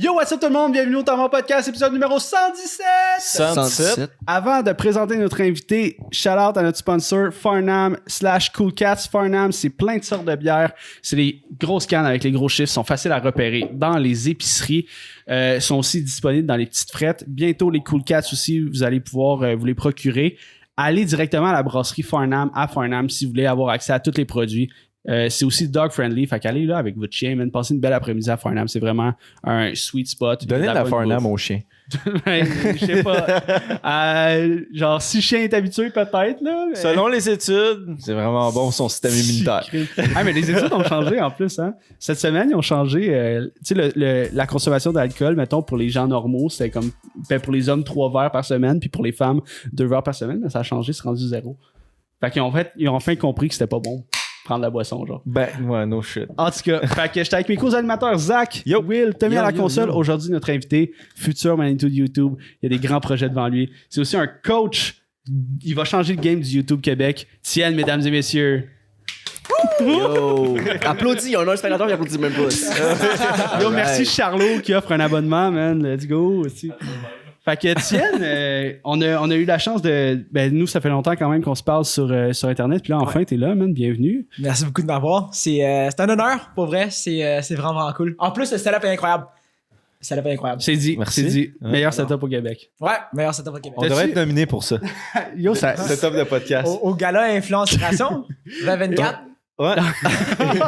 Yo, what's up tout le monde? Bienvenue au Temps Podcast, épisode numéro 117! 117. Avant de présenter notre invité, shout-out à notre sponsor, Farnham/Cool Cats. Farnham, c'est plein de sortes de bières. C'est des grosses cannes avec les gros chiffres, sont faciles à repérer dans les épiceries. Sont aussi disponibles dans les petites frettes. Bientôt, les Cool Cats aussi, vous allez pouvoir vous les procurer. Allez directement à la brasserie Farnham, à Farnham, si vous voulez avoir accès à tous les produits. C'est aussi dog friendly, fait qu'allez là avec votre chien, man, passez une belle après-midi à Farnham, c'est vraiment un sweet spot. Donnez de la Farnham au chien. Je sais pas. Genre, si le chien est habitué, peut-être, là. Mais... Selon les études, c'est vraiment bon pour son système immunitaire. Mais les études ont changé en plus, hein. Cette semaine, ils ont changé, tu sais, la consommation d'alcool, mettons, pour les gens normaux, c'était comme, pour les hommes, 3 verres par semaine, puis pour les femmes, 2 verres par semaine, mais ça a changé, c'est rendu 0. Fait qu'ils ont enfin compris que c'était pas bon. Prendre la boisson, genre. Ben, ouais, no shit. En tout cas, fait que j'étais avec mes co-animateurs Zach, Will, Tommy à la console. Aujourd'hui, notre invité, futur Manitou de YouTube. Il y a des grands projets devant lui. C'est aussi un coach. Il va changer le game du YouTube Québec. Tienne, mesdames et messieurs. Yo! Applaudis, il y en a un spectateur qui applaudit même pas. Yo, merci Charlot qui offre un abonnement, man. Let's go. Aussi. Fait que Tienne, on a eu la chance de... Ben, nous, ça fait longtemps quand même qu'on se parle sur Internet. Puis là, enfin, t'es là, man. Bienvenue. Merci beaucoup de m'avoir. C'est un honneur, pour vrai. C'est vraiment, vraiment cool. En plus, le setup est incroyable. Le setup est incroyable. C'est dit. Merci. C'est dit. Ouais, Meilleur setup au Québec. Ouais, meilleur setup au Québec. On devrait être nominé pour ça. Yo, ça... Setup de podcast. Au gala Influence Création 2024. Ouais.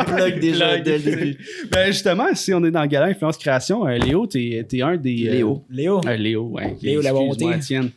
Plug déjà dès le début. Ben justement, si on est dans le gala Influence Création, Léo, t'es un des... Léo. Léo. Léo, ouais. Léo, la bonté. Excuse-moi, Étienne.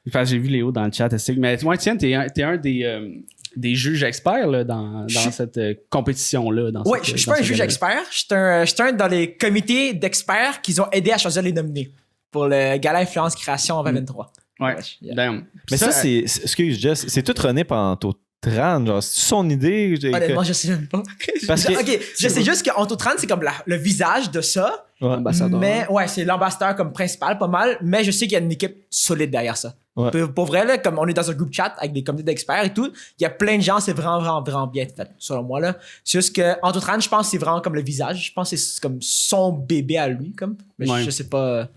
Enfin, j'ai vu Léo dans le chat. Mais moi, Étienne, t'es un des juges experts là, dans cette compétition-là. Ouais, je suis pas un juge expert. Je suis un dans les comités d'experts qui ont aidé à choisir les nominés pour le gala Influence Création 2023. Ouais, Yeah. damn. Mais ça, excuse, Jess, c'est tout René Pantotrane, genre, c'est son idée? Honnêtement, je sais même pas. Parce que- Ok, je sais juste qu'Antotrane, c'est comme le visage de ça. Ouais. Ambassadeur. Mais ouais, c'est l'ambassadeur comme principal, pas mal. Mais je sais qu'il y a une équipe solide derrière ça. Ouais. Pour vrai, là, comme on est dans un groupe chat avec des comités d'experts et tout, il y a plein de gens, c'est vraiment, vraiment, vraiment bien fait, selon moi. Là. C'est juste que Antotrane, je pense que c'est vraiment comme le visage. Je pense que c'est comme son bébé à lui. Comme. Mais Ouais. je sais pas.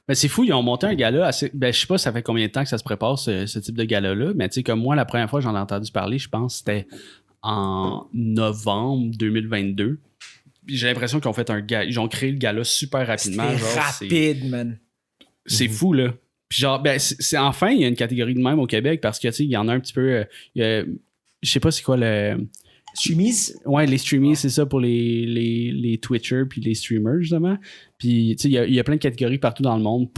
Mais c'est fou, ils ont monté un gala assez... Ben, je sais pas ça fait combien de temps que ça se prépare, ce type de gala-là, mais tu sais, comme moi, la première fois que j'en ai entendu parler, je pense que c'était en novembre 2022. Puis j'ai l'impression qu'ils ont fait ils ont créé le gala super rapidement. C'est genre, rapide, man. C'est fou, là. Puis genre, ben, c'est enfin, il y a une catégorie de même au Québec parce que, tu sais, il y en a un petit peu... je sais pas c'est quoi le... Streamies. Ouais, les streamies, c'est ça pour les Twitchers puis les streamers, justement. Puis, tu sais, il y a plein de catégories partout dans le monde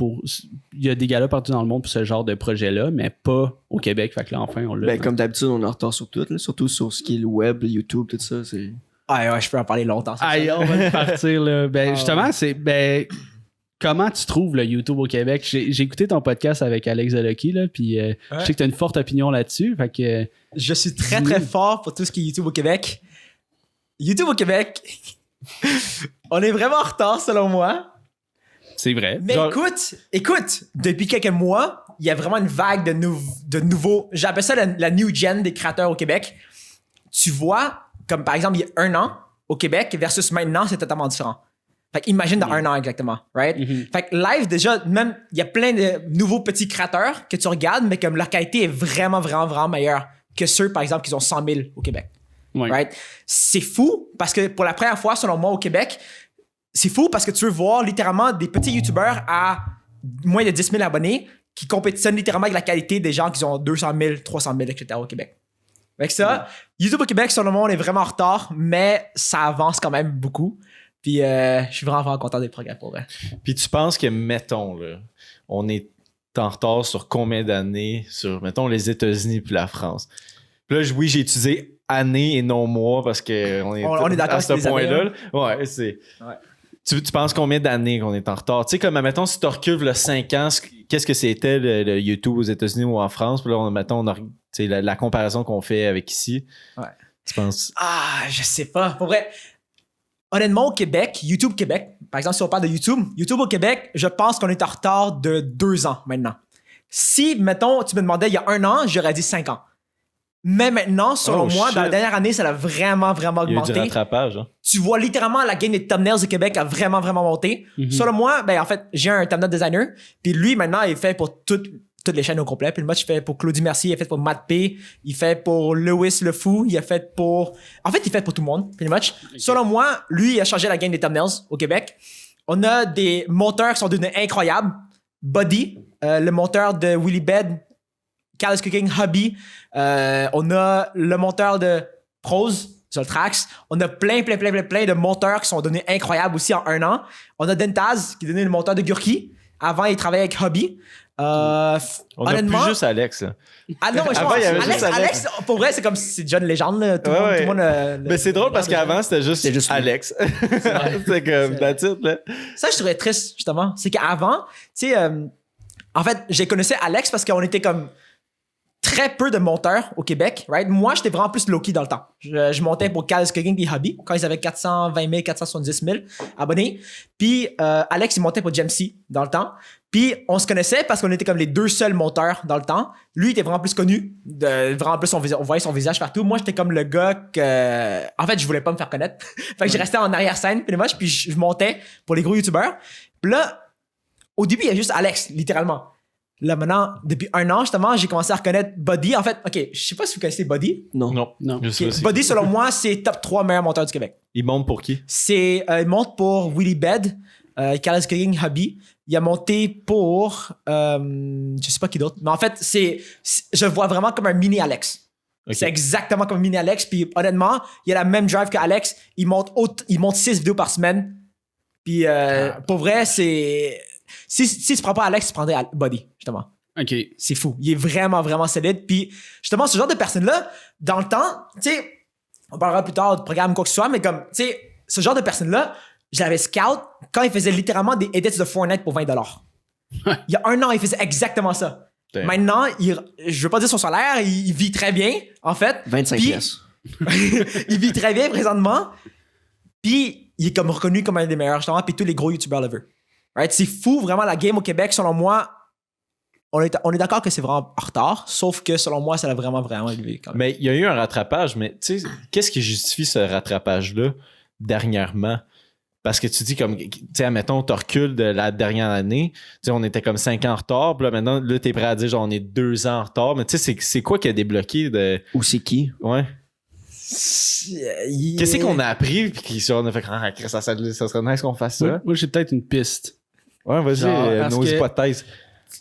il y a des galas partout dans le monde pour ce genre de projet-là, mais pas au Québec. Fait que là, enfin, on l'a. Ben, comme d'habitude, on est en retard sur tout, là, surtout sur ce qui est le web, le YouTube, tout ça. C'est... Ouais, je peux en parler longtemps. c'est Aïe, ça. on va partir, là. Ben, justement, ouais. c'est... Ben, comment tu trouves le YouTube au Québec? J'ai écouté ton podcast avec Alex Zaloki, là, puis je sais que tu as une forte opinion là-dessus, fait que... Je suis très, très fort pour tout ce qui est YouTube au Québec. YouTube au Québec, on est vraiment en retard, selon moi. C'est vrai. Mais Genre, écoute, depuis quelques mois, il y a vraiment une vague de nouveaux... J'appelle ça la new gen des créateurs au Québec. Tu vois, comme par exemple, il y a 1 an, au Québec, versus maintenant, c'est totalement différent. Fait qu'imagine dans 1 an exactement, right? Fait que live, déjà, même, il y a plein de nouveaux petits créateurs que tu regardes, mais comme leur qualité est vraiment, vraiment, vraiment meilleure que ceux, par exemple, qui ont 100 000 au Québec. ouais. Right? C'est fou parce que pour la première fois, selon moi, au Québec, c'est fou parce que tu veux voir littéralement des petits YouTubeurs à moins de 10 000 abonnés qui compétitionnent littéralement avec la qualité des gens qui ont 200 000, 300 000, etc. au Québec. Avec ça, YouTube au Québec, selon moi, on est vraiment en retard, mais ça avance quand même beaucoup. Puis je suis vraiment, vraiment content des progrès pour vrai. Puis tu penses que, mettons, là, on est en retard sur combien d'années sur, mettons, les États-Unis puis la France? Puis là, oui, j'ai utilisé années et non mois parce qu'on est, On est d'accord à ce avec les point-là. années, Ouais, c'est... Ouais. Tu penses combien d'années qu'on est en retard? Tu sais, comme, mettons, si tu recules le 5 ans, qu'est-ce que c'était le YouTube aux États-Unis ou en France? Puis là, mettons, tu sais, la comparaison qu'on fait avec ici. Ouais. Tu penses... Ah, je sais pas. Pour vrai, honnêtement, au Québec, YouTube Québec, par exemple, si on parle de YouTube au Québec, je pense qu'on est en retard de 2 ans maintenant. Si, mettons, tu me demandais il y a 1 an, j'aurais dit 5 ans. Mais maintenant, selon Oh, moi, shit. dans la dernière année, ça a vraiment, vraiment Il y a eu du augmenté. rattrapage. Hein. Tu vois littéralement la game des thumbnails du Québec a vraiment, vraiment monté. Mhm. Selon moi, ben en fait, j'ai un thumbnail designer. Puis lui, maintenant, il fait pour toutes les chaînes au complet. Puis le match, il fait pour Claudie Mercier, il a fait pour Matt P, il fait pour Lewis le Fou, il a fait pour... En fait, il fait pour tout le monde, puis le match. Selon moi, lui, il a changé la game des thumbnails au Québec. On a des monteurs qui sont devenus incroyables. Buddy, le monteur de Willy Bed, Callous Cooking, Hubby. On a le monteur de Prose, Zoltrax. On a plein de monteurs qui sont devenus incroyables aussi en 1 an. On a Dentaz, qui est devenu le monteur de Gurki. Avant, il travaillait avec Hubby. On a Honnêtement, plus juste Alex. Là. ah non, mais je Avant, pense il y avait Alex, juste Alex. pour vrai, c'est comme si c'est John Légende. Là. Tout le monde, Ouais, tout le ouais. monde, Mais c'est drôle parce qu'avant, c'était juste lui. Alex. C'est comme, that's it, là. Ça, je trouvais triste, justement. C'est qu'avant, tu sais, en fait, j'ai connu Alex parce qu'on était comme très peu de monteurs au Québec, right? Moi, j'étais vraiment plus low-key dans le temps. Je montais pour Callous Cooking et Hubby quand ils avaient 420 000, 470 000 abonnés. Puis Alex, il montait pour Jamesy dans le temps. Puis on se connaissait parce qu'on était comme les 2 seuls monteurs dans le temps. Lui, il était vraiment plus connu. Vraiment plus, on voyait son visage partout. Moi, j'étais comme le gars que... En fait, je voulais pas me faire connaître. Fait que je restais en arrière-scène, puis je montais pour les gros YouTubers. Puis là, au début, il y a juste Alex, littéralement. Là, maintenant, depuis 1 an, justement, j'ai commencé à reconnaître Buddy. En fait, OK, je sais pas si vous connaissez Buddy. Non. Non. Je sais OK, aussi. Buddy, selon moi, c'est top 3 meilleurs monteurs du Québec. Il monte pour qui? Il monte pour Willy Bed, Callous Cooking, Hubby. Il a monté pour... je sais pas qui d'autre. Mais en fait, je le vois vraiment comme un mini Alex. Ok. C'est exactement comme un mini Alex. Puis honnêtement, il a la même drive qu'Alex. Il monte 6 vidéos par semaine. Puis pour vrai, c'est... Si tu prends pas Alex, tu prendrais Buddy, justement. OK. C'est fou. Il est vraiment, vraiment solide. Puis, justement, ce genre de personne-là, dans le temps, tu sais, on parlera plus tard de programme quoi que ce soit, mais comme, tu sais, ce genre de personne-là, je l'avais scout quand il faisait littéralement des edits de Fortnite pour 20 $. Il y a 1 an, il faisait exactement ça. Damn. Maintenant, je veux pas dire son salaire, il vit très bien, en fait. 25 Puis- pièces. Il vit très bien présentement. Puis, il est comme reconnu comme un des meilleurs, justement, puis tous les gros YouTubers le veulent. Right? C'est fou, vraiment, la game au Québec, selon moi, on est d'accord que c'est vraiment en retard, sauf que selon moi, ça l'a vraiment, vraiment élevé. Quand même. Mais il y a eu un rattrapage, mais tu sais, qu'est-ce qui justifie ce rattrapage-là dernièrement? Parce que tu dis comme, tu sais, admettons, tu recules de la dernière année, tu sais, on était comme 5 ans en retard, puis là, maintenant, là, t'es prêt à dire, genre, on est 2 ans en retard, mais tu sais, c'est quoi qui a débloqué de... Ou c'est qui? Ouais. Qu'est-ce qu'on a appris, puis on a fait, ah, Chris, ça serait nice qu'on fasse ça. Moi, j'ai peut-être une piste. Ouais, vas-y, Genre, parce nos que- hypothèses.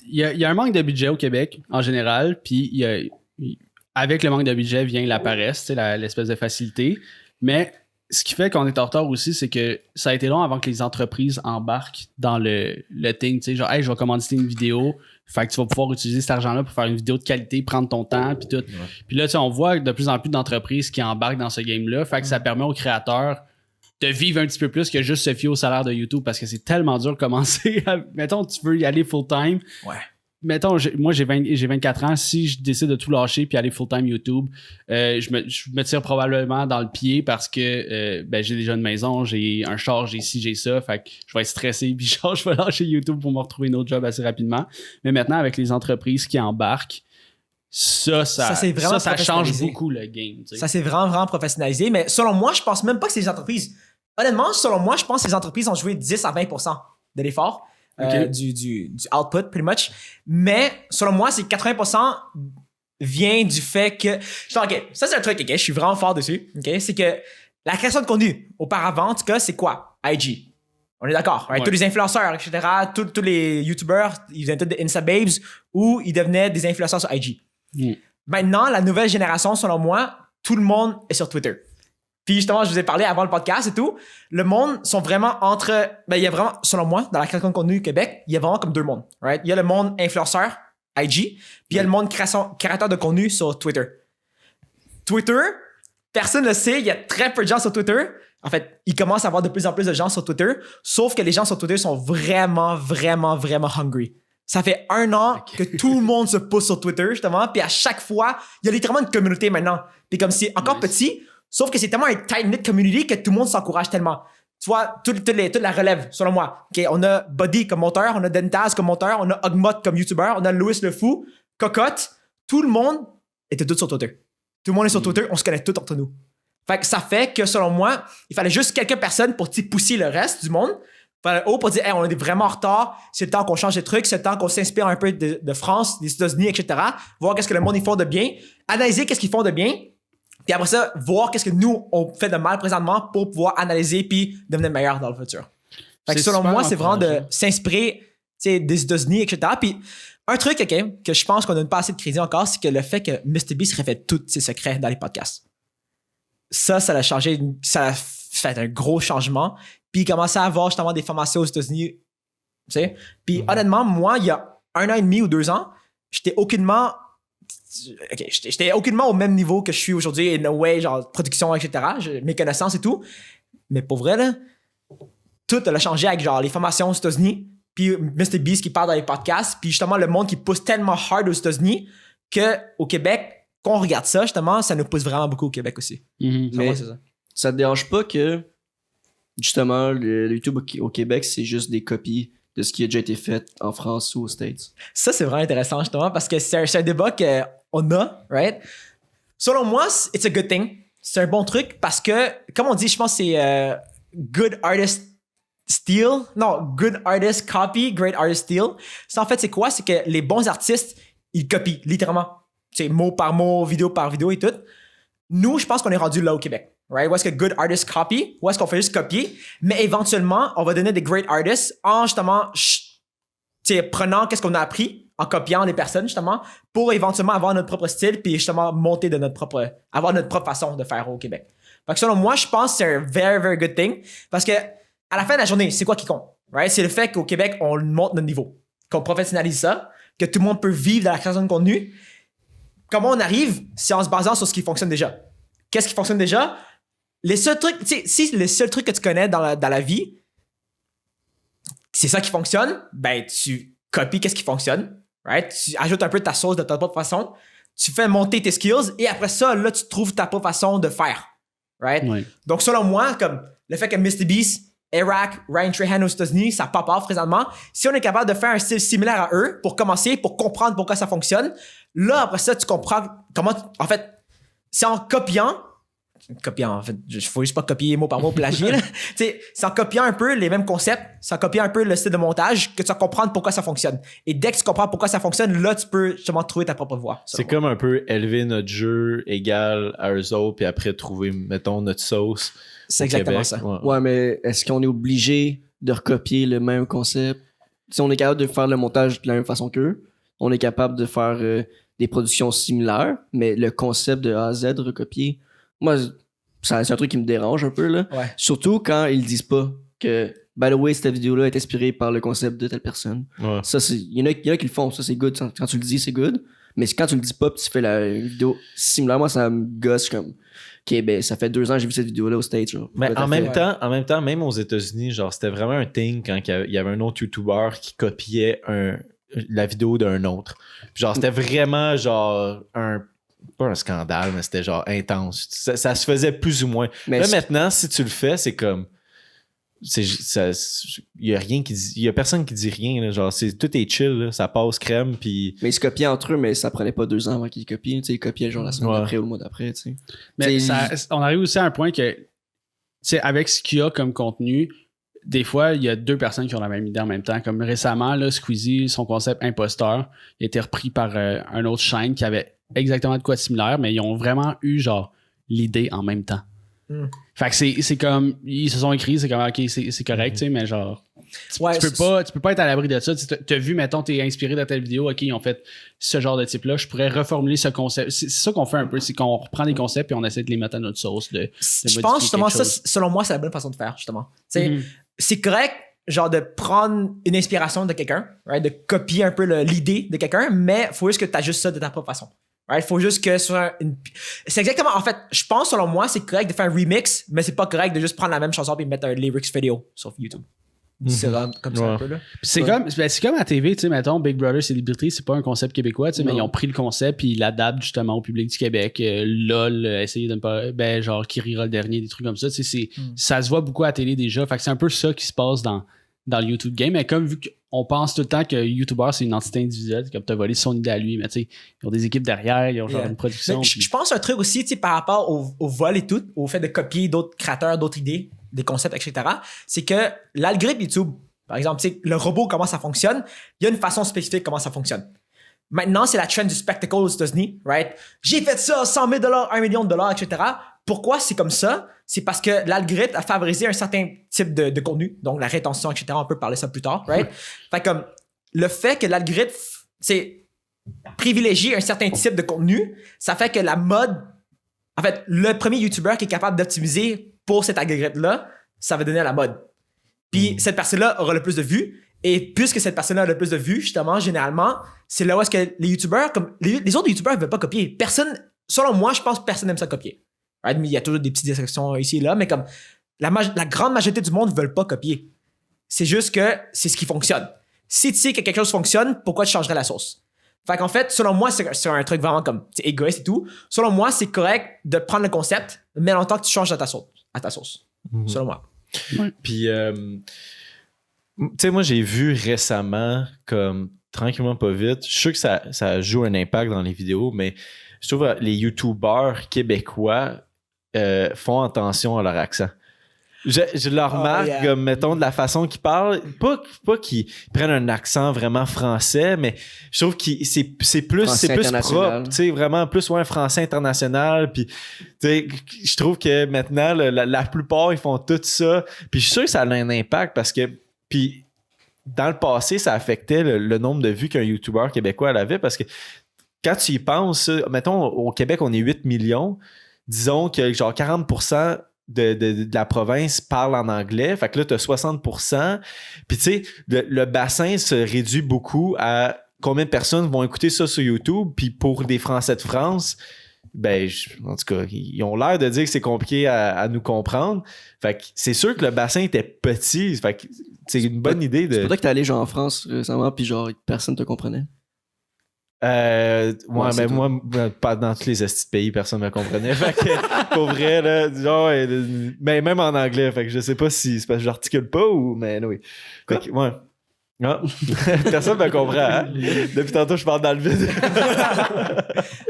Il y a un manque de budget au Québec, en général, puis avec le manque de budget vient la paresse, tu sais, l'espèce de facilité. Mais ce qui fait qu'on est en retard aussi, c'est que ça a été long avant que les entreprises embarquent dans le thing. Tu sais, genre, hey, je vais commanditer une vidéo, fait que tu vas pouvoir utiliser cet argent-là pour faire une vidéo de qualité, prendre ton temps, puis tout. Puis là, tu sais, on voit de plus en plus d'entreprises qui embarquent dans ce game-là, fait que ça permet aux créateurs de vivre un petit peu plus que juste se fier au salaire de YouTube parce que c'est tellement dur de commencer. Mettons, tu veux y aller full-time. Ouais. Mettons, moi, j'ai 24 ans. Si je décide de tout lâcher puis aller full-time YouTube, je me tire probablement dans le pied parce que j'ai déjà une maison, j'ai un char, j'ai ci, j'ai ça. Fait que je vais être stressé puis genre, je vais lâcher YouTube pour me retrouver un autre job assez rapidement. Mais maintenant, avec les entreprises qui embarquent, ça c'est vraiment change professionnalisé. beaucoup le game. Tu sais. Ça s'est vraiment, vraiment professionnalisé. Mais selon moi, je pense même pas que c'est les entreprises. Honnêtement, selon moi, je pense que les entreprises ont joué 10 à 20% de l'effort Ok. du output, pretty much. Mais selon moi, c'est 80% vient du fait que... OK, ça c'est un truc, OK, je suis vraiment fort dessus. OK, c'est que la création de contenu, auparavant, en tout cas, c'est quoi? IG. On est d'accord. Right? Ouais. Tous les influenceurs, etc., tous les YouTubers, ils devenaient tous des Insta-babes ou ils devenaient des influenceurs sur IG. Maintenant, la nouvelle génération, selon moi, tout le monde est sur Twitter. Puis justement, je vous ai parlé avant le podcast et tout. Le monde sont vraiment entre... il y a vraiment, selon moi, dans la création de contenu au Québec, il y a vraiment comme 2 mondes. Right? Il y a le monde influenceur, IG, puis il y a le monde créateur de contenu sur Twitter. Twitter, personne ne le sait, il y a très peu de gens sur Twitter. En fait, il commence à avoir de plus en plus de gens sur Twitter, sauf que les gens sur Twitter sont vraiment, vraiment, vraiment hungry. Ça fait 1 an que tout le monde se pousse sur Twitter, justement, puis à chaque fois, il y a littéralement une communauté maintenant. Puis comme c'est encore petit, sauf que c'est tellement un tight-knit community que tout le monde s'encourage tellement. Tu vois, toute la relève, selon moi. Okay, on a Buddy comme monteur, on a Dentaz comme monteur, on a Ogmot comme YouTuber, on a Louis le Fou, Cocotte. Tout le monde était tout sur Twitter. Tout le monde est sur Twitter, on se connaît tous entre nous. Fait que ça fait que, selon moi, il fallait juste quelques personnes pour pousser le reste du monde. Pour dire, hey, on est vraiment en retard, c'est le temps qu'on change des trucs, c'est le temps qu'on s'inspire un peu de France, des États-Unis, etc. Voir qu'est-ce que le monde ils font de bien, analyser qu'est-ce qu'ils font de bien, puis après ça, voir qu'est-ce que nous, on fait de mal présentement pour pouvoir analyser puis devenir meilleur dans le futur. Fait que selon moi, c'est vraiment de s'inspirer des États-Unis, etc. Puis un truc que je pense qu'on donne pas assez de crédit encore, c'est que le fait que MrBeast révèle tous ses secrets dans les podcasts. Ça l'a changé, ça a fait un gros changement. Puis il commençait à avoir justement des formations aux États-Unis. Tu sais? Puis honnêtement, moi, il y a 1 an et demi ou 2 ans, j'étais aucunement au même niveau que je suis aujourd'hui, in a way, genre production, etc. Mes connaissances et tout. Mais pour vrai, là, tout a changé avec genre les formations aux États-Unis, puis MrBeast qui parle dans les podcasts, puis justement le monde qui pousse tellement hard aux États-Unis qu'au Québec, quand on regarde ça, justement, ça nous pousse vraiment beaucoup au Québec aussi. Mais ça te dérange pas que justement le YouTube au Québec, c'est juste des copies de ce qui a déjà été fait en France ou aux States? Ça, c'est vraiment intéressant, justement, parce que c'est un débat qu'on a, right? Selon moi, it's a good thing. C'est un bon truc parce que, comme on dit, je pense que c'est good artist steal. Non, good artist copy, great artist steal. Ça, en fait, c'est quoi? C'est que les bons artistes, ils copient, littéralement. C'est mot par mot, vidéo par vidéo et tout. Nous, je pense qu'on est rendu là au Québec. Right? Où est-ce que good artists copy? Où est-ce qu'on fait juste copier? Mais éventuellement, on va donner des great artists en justement prenant qu'est-ce qu'on a appris, en copiant les personnes justement, pour éventuellement avoir notre propre style puis justement monter avoir notre propre façon de faire au Québec. Fait que selon moi, je pense que c'est un very, very good thing parce que à la fin de la journée, c'est quoi qui compte? Right? C'est le fait qu'au Québec, on monte notre niveau, qu'on professionnalise ça, que tout le monde peut vivre dans la création de contenu. Comment on arrive? C'est en se basant sur ce qui fonctionne déjà. Qu'est-ce qui fonctionne déjà? Les seuls trucs, si les seuls trucs que tu connais dans la vie, c'est ça qui fonctionne, ben tu copies qu'est-ce qui fonctionne, right? Tu ajoutes un peu ta sauce de ta propre façon, tu fais monter tes skills et après ça, là, tu trouves ta propre façon de faire, right? Oui. Donc, selon moi, comme le fait que MrBeast, Eric, Ryan Trahan aux États-Unis, ça pop off présentement, si on est capable de faire un style similaire à eux pour commencer, pour comprendre pourquoi ça fonctionne, là, après ça, tu comprends comment, en fait, c'est en copiant, en fait, il faut juste pas copier mot par mot, plagier. C'est en copiant un peu les mêmes concepts, c'est en copiant un peu le style de montage que tu vas comprendre pourquoi ça fonctionne. Et dès que tu comprends pourquoi ça fonctionne, là, tu peux justement trouver ta propre voie. C'est comme un peu élever notre jeu égal à eux autres, puis après trouver, mettons, notre sauce. C'est exactement Québec. ça. Ouais, mais est-ce qu'on est obligé de recopier le même concept? Si on est capable de faire le montage de la même façon qu'eux, on est capable de faire des productions similaires, mais le concept de A à Z recopier, moi, c'est un truc qui me dérange un peu, là. Ouais. Surtout quand ils disent pas que, by the way, cette vidéo-là est inspirée par le concept de telle personne. Ouais. Ça, il y en a qui le font, ça c'est good. Quand tu le dis, c'est good. Mais quand tu le dis pas pis tu fais la vidéo similaire, moi, ça me gosse comme, OK, ben, ça fait 2 ans que j'ai vu cette vidéo-là au stage. Genre. Mais en même temps, même aux États-Unis, genre, c'était vraiment un thing quand il y avait un autre YouTuber qui copiait la vidéo d'un autre. Puis genre, c'était vraiment, genre, pas un scandale, mais c'était genre intense. Ça se faisait plus ou moins. Mais là, maintenant, si tu le fais, c'est comme... Il y a personne qui dit rien. Là, genre, tout est chill. Là, ça passe crème. Puis... Mais ils se copiaient entre eux, mais ça prenait pas 2 ans avant qu'ils copient. Ils copiaient genre la semaine d'après ou le mois d'après. T'sais. Mais on arrive aussi à un point que, avec ce qu'il y a comme contenu, des fois, il y a 2 personnes qui ont la même idée en même temps. Comme récemment, là, Squeezie, son concept imposteur, il a été repris par un autre chaîne qui avait exactement de quoi de similaire, mais ils ont vraiment eu genre l'idée en même temps. Fait que c'est comme ils se sont écrits, c'est comme ok, c'est correct, tu sais, mais genre tu peux pas être à l'abri de ça. T'as vu, mettons, t'es inspiré de telle vidéo, ok, ils ont fait ce genre de type là, je pourrais reformuler ce concept. C'est ça qu'on fait un peu, c'est qu'on reprend des concepts et on essaie de les mettre à notre sauce. Je pense justement ça, selon moi, c'est la bonne façon de faire, justement. C'est correct, genre, de prendre une inspiration de quelqu'un, right? De copier un peu l'idée de quelqu'un, mais faut juste que tu ajustes ça de ta propre façon. Right? Faut juste que c'est exactement, en fait, je pense, selon moi, c'est correct de faire un remix, mais c'est pas correct de juste prendre la même chanson et mettre un lyrics vidéo sur YouTube. C'est comme ça un peu, là. C'est comme à la TV, tu sais, mettons, Big Brother Celebrity, c'est pas un concept québécois, tu sais, mais ils ont pris le concept puis ils l'adaptent justement au public du Québec. LOL, essayer de ne pas, genre, qui rira le dernier, des trucs comme ça, tu sais, ça se voit beaucoup à la télé déjà. Fait que c'est un peu ça qui se passe dans dans le YouTube game, mais comme vu qu'on pense tout le temps que YouTuber, c'est une entité individuelle, comme t'as volé son idée à lui, mais tu sais, ils ont des équipes derrière, ils ont genre une production. Mais puis- je pense un truc aussi, tu sais, par rapport au vol et tout, au fait de copier d'autres créateurs, d'autres idées, des concepts, etc., c'est que l'algorithme YouTube, par exemple, tu sais, le robot, comment ça fonctionne, il y a une façon spécifique comment ça fonctionne. Maintenant, c'est la trend du spectacle aux États-Unis, right? J'ai fait ça, 100 000 $, 1 million de dollars, etc. Pourquoi c'est comme ça? C'est parce que l'algorithme a favorisé un certain type de contenu, donc la rétention, etc. On peut parler ça plus tard, right? Fait comme le fait que l'algorithme, c'est privilégier un certain type de contenu, ça fait que la mode, en fait, le premier YouTuber qui est capable d'optimiser pour cet algorithme-là, ça va donner à la mode. Puis cette personne-là aura le plus de vues. Et puisque cette personne-là a le plus de vues, justement, généralement, c'est là où est-ce que les YouTubers, comme les autres YouTubers, ne veulent pas copier. Personne, selon moi, je pense que personne n'aime ça copier. Right? Mais il y a toujours des petites exceptions ici et là, mais comme la grande majorité du monde ne veulent pas copier. C'est juste que c'est ce qui fonctionne. Si tu sais que quelque chose fonctionne, pourquoi tu changerais la sauce? Fait qu'en fait, selon moi, c'est un truc vraiment comme égoïste et tout. Selon moi, c'est correct de prendre le concept, mais en tant que tu changes à ta sauce. Selon moi. Puis, tu sais, moi, j'ai vu récemment, comme tranquillement pas vite, je suis sûr que ça joue un impact dans les vidéos, mais je trouve que les YouTubers québécois font attention à leur accent. Je le remarque, comme, mettons, de la façon qu'ils parlent, pas qu'ils prennent un accent vraiment français, mais je trouve que c'est plus propre, tu sais, vraiment plus un français international, puis tu sais, je trouve que maintenant, la plupart, ils font tout ça, puis je suis sûr que ça a un impact parce que, puis dans le passé, ça affectait le nombre de vues qu'un YouTuber québécois avait, parce que quand tu y penses, mettons, au Québec, on est 8 millions, disons que genre 40% de la province parle en anglais. Fait que là, tu as 60%. Puis tu sais, le bassin se réduit beaucoup à combien de personnes vont écouter ça sur YouTube. Puis pour des Français de France, ben, en tout cas, ils ont l'air de dire que c'est compliqué à nous comprendre. Fait que c'est sûr que le bassin était petit. Fait que c'est une bonne idée de... C'est pour ça que t'es allé genre en France récemment, puis genre personne te comprenait. Ouais, mais tout. moi, pas dans tous les estis de pays, personne ne me comprenait. Fait que, pour vrai, là, genre, mais même en anglais, fait que je sais pas si c'est parce que j'articule pas ou, mais oui. Fait que, ouais. Ah. Personne me comprend, hein? Depuis tantôt, je parle dans le vide.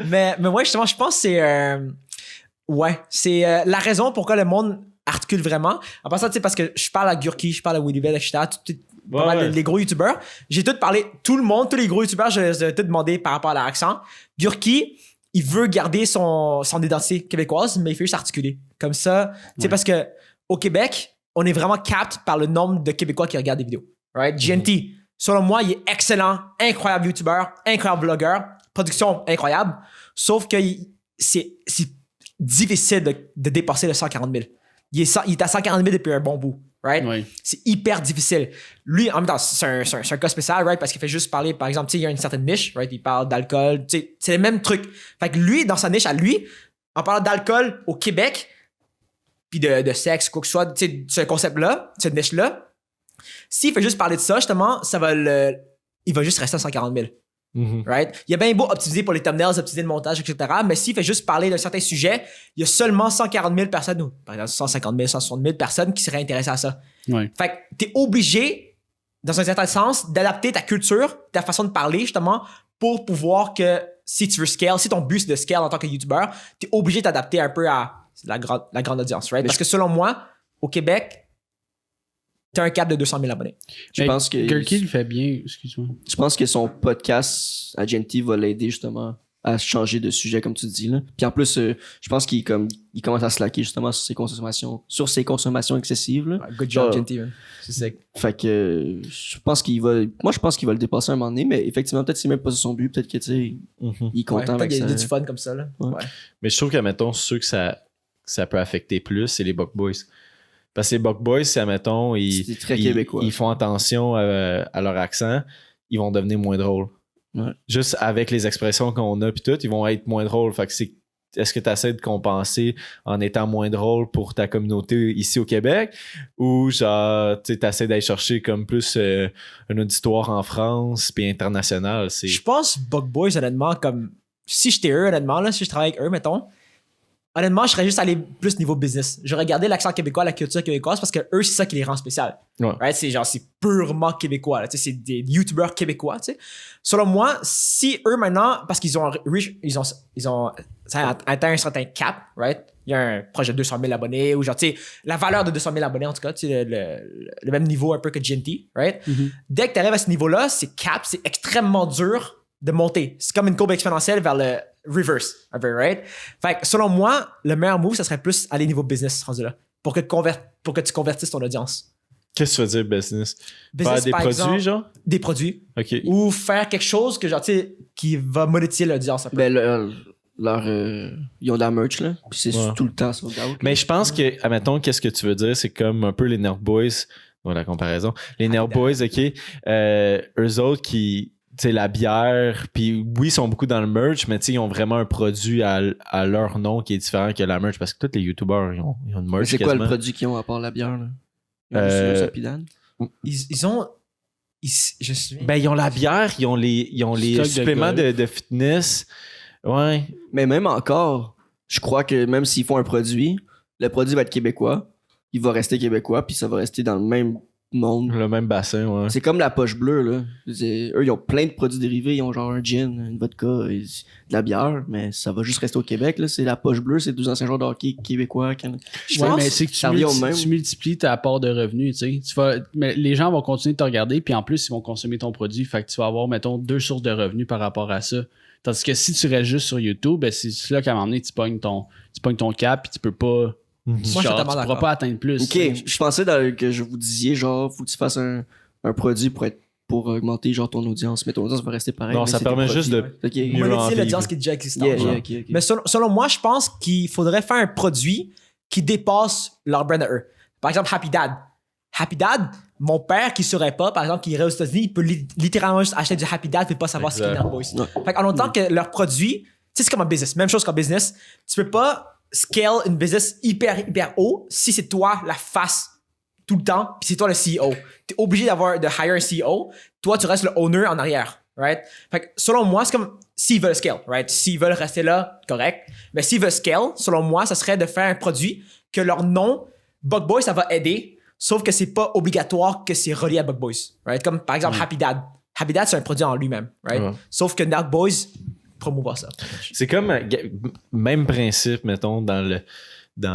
mais ouais, justement, je pense que c'est la raison pourquoi le monde articule vraiment. En passant, tu sais, parce que je parle à Gurki, je parle à Willybell, etc. Pas mal les gros youtubeurs. J'ai tout parlé, tous les gros youtubeurs, je les ai tout demandé par rapport à leur accent. Gurki, il veut garder son identité québécoise, mais il fait juste articuler. Comme ça, tu sais, parce que au Québec, on est vraiment capté par le nombre de Québécois qui regardent des vidéos. Right? GNT, selon moi, il est excellent, incroyable youtubeur, incroyable vlogueur, production incroyable. Sauf que c'est difficile de dépasser le 140 000. Il est à 140 000 depuis un bon bout. Right? Oui. C'est hyper difficile. Lui, en même temps, c'est un cas spécial, right? Parce qu'il fait juste parler, par exemple, tu sais, il y a une certaine niche, right? Il parle d'alcool, tu sais, c'est les mêmes trucs. Fait que lui, dans sa niche à lui, en parlant d'alcool au Québec, puis de sexe, quoi que ce soit, tu sais, ce concept-là, cette niche-là, s'il fait juste parler de ça, justement, il va juste rester à 140 000. Right? Il y a bien beau optimiser pour les thumbnails, optimiser le montage, etc. Mais s'il fait juste parler d'un certain sujet, il y a seulement 140 000 personnes, ou par exemple 150 000, 160 000 personnes qui seraient intéressées à ça. Ouais. Fait que t'es obligé, dans un certain sens, d'adapter ta culture, ta façon de parler, justement, pour pouvoir que si tu veux scale, si ton but c'est de scale en tant que YouTuber, t'es obligé de t'adapter un peu à la grande audience, right? Parce que selon moi, au Québec, t'as un cap de 200 000 abonnés. Je pense que Gurki le fait bien, excuse-moi. Je pense que son podcast à GNT va l'aider justement à changer de sujet comme tu dis là. Puis en plus, je pense qu'il commence à slacker justement sur ses consommations excessives là. Good job, GNT, man. C'est sec. Fait que je pense qu'il va le dépasser un moment donné, mais effectivement peut-être c'est même pas son but, peut-être que tu sais il est content avec ça. Il y a du fun comme ça là. Ouais. Mais je trouve que, mettons, ceux que ça peut affecter plus, c'est les Buck Boys. Parce que les Buck Boys, c'est, admettons, C'est très québécois. Ils font attention à leur accent, ils vont devenir moins drôles. Ouais. Juste avec les expressions qu'on a puis tout, ils vont être moins drôles. Fait que est-ce que tu essaies de compenser en étant moins drôle pour ta communauté ici au Québec, ou genre tu essaies d'aller chercher comme plus un auditoire en France puis international? Je pense Buck Boys, honnêtement, comme si j'étais eux, honnêtement, là, si je travaille avec eux, mettons, honnêtement, je serais juste allé plus niveau business. J'aurais gardé l'accent québécois, la culture québécoise, parce que eux, c'est ça qui les rend spécial. Ouais. Right? C'est purement québécois. Là. C'est des YouTubers québécois. T'sais. Selon moi, si eux maintenant, parce qu'ils ont ça a atteint un certain cap, right? Il y a un projet de 200 000 abonnés, ou genre, tu sais, la valeur de 200 000 abonnés, en tout cas, tu sais, le même niveau un peu que GNT, right? Dès que tu arrives à ce niveau-là, c'est cap, c'est extrêmement dur de monter. C'est comme une courbe exponentielle vers le reverse, un peu, right? Fait que selon moi, le meilleur move, ça serait plus aller niveau business, rendu là, pour que tu convertisses ton audience. Qu'est-ce que tu veux dire, business? Business, Faire des par produits, exemple, genre? Des produits. OK. Ou faire quelque chose que, genre, tu sais, qui va monétiser l'audience un peu. Ben, ils ont de la merch, là. Puis c'est Ouais. tout le temps sold out. Mais je pense que, admettons, qu'est-ce que tu veux dire? C'est comme un peu les Nerd Boys. Voilà la comparaison. Les Nerd Boys, OK. Eux autres qui... Tu sais, la bière, puis oui, ils sont beaucoup dans le merch, mais tu sais, ils ont vraiment un produit à leur nom qui est différent que la merch, parce que tous les YouTubers, ils ont une merch. Mais c'est quoi le quasiment. produit qu'ils ont à part la bière, là? Ils ont juste un Happy Dan? Ils ont... je suis... Ben, ils ont la bière, ils ont les Stock de suppléments golf. de fitness. Ouais. Mais même encore, je crois que même s'ils font un produit, le produit va être québécois, il va rester québécois, puis ça va rester dans le même monde. Le même bassin, ouais. C'est comme la poche bleue, là. Eux, ils ont plein de produits dérivés. Ils ont genre un gin, une vodka, et de la bière, mais ça va juste rester au Québec, là. C'est la poche bleue, c'est 2 anciens joueurs de hockey québécois. Je Ouais, pense mais c'est que ça revient au même. tu multiplies ta part de revenus, tu sais. Mais les gens vont continuer de te regarder, puis en plus, ils vont consommer ton produit. Fait que tu vas avoir, mettons, 2 sources de revenus par rapport à ça. Tandis que si tu restes juste sur YouTube, ben c'est là qu'à un moment donné, tu pognes ton cap, puis tu peux pas. Moi, je suis genre, totalement tu pourras d'accord. pas atteindre plus. Ok, je pensais que je vous disiez, genre, faut que tu fasses un produit pour augmenter, genre, ton audience. Mais ton audience va rester pareil. Non, mais ça c'est tes permet produits. juste de... Ok. mieux en Monétiser vivre. l'audience qui est déjà existante. Yeah, genre. yeah, ok. Mais selon moi, je pense qu'il faudrait faire un produit qui dépasse leur brand à eux. Par exemple, Happy Dad. Happy Dad, mon père qui saurait pas, par exemple, qui irait aux États-Unis, il peut littéralement juste acheter du Happy Dad et pas savoir ce qu'il y a dans le boys. Ouais. Fait qu'en autant que leur produit, tu sais, c'est comme un business. Même chose qu'en business. Tu peux pas scale une business hyper haut si c'est toi la face tout le temps puis c'est toi le CEO. T'es obligé de hire un CEO. Toi, tu restes le owner en arrière. Right? Fait que selon moi, c'est comme s'ils veulent scale. Right? S'ils veulent rester là, correct. Mais s'ils veulent scale, selon moi, ça serait de faire un produit que leur nom, Bug Boy, ça va aider. Sauf que c'est pas obligatoire que c'est relié à Bug Boys. Right? Comme par exemple Happy Dad. Happy Dad, c'est un produit en lui-même. Right? Ouais. Sauf que Nerd Boys promouvoir ça. C'est comme même principe, mettons, dans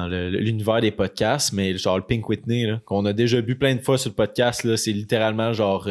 l'univers des podcasts, mais genre le Pink Whitney, là, qu'on a déjà bu plein de fois sur le podcast, là, c'est littéralement genre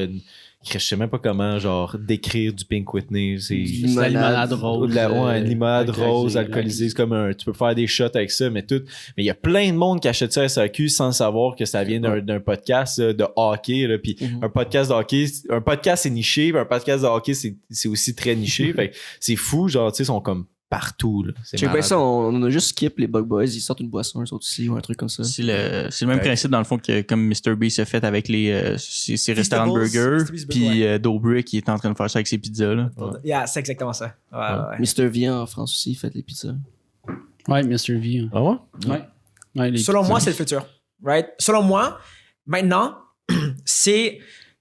je sais même pas comment genre décrire du Pink Whitney. C'est la limonade rose. une limonade alcoolisée, rose, alcoolisée. C'est comme tu peux faire des shots avec ça, mais tout. Mais il y a plein de monde qui achète ça à SAQ sans savoir que ça vient d'un podcast là, de hockey. Là, puis un podcast de hockey, un podcast c'est niché, puis un podcast de hockey c'est aussi très niché. Fait que c'est fou, genre, tu sais, ils sont comme partout. Là. C'est J'ai bien malade. ça, on a juste skip les Bug Boys, ils sortent une boisson, eux autres aussi, ou un truc comme ça. C'est le même principe, dans le fond, que comme Mr. Beast a fait avec ses restaurants de burgers, Mr. Beast, puis Dobrik qui est en train de faire ça avec ses pizzas. Là. Yeah, c'est exactement ça. Ouais. Mr. V en France aussi, il fait les pizzas. Ouais, Mr. V. Ah ouais? Ouais, Selon moi, c'est le futur. Right? Selon moi, maintenant, c'est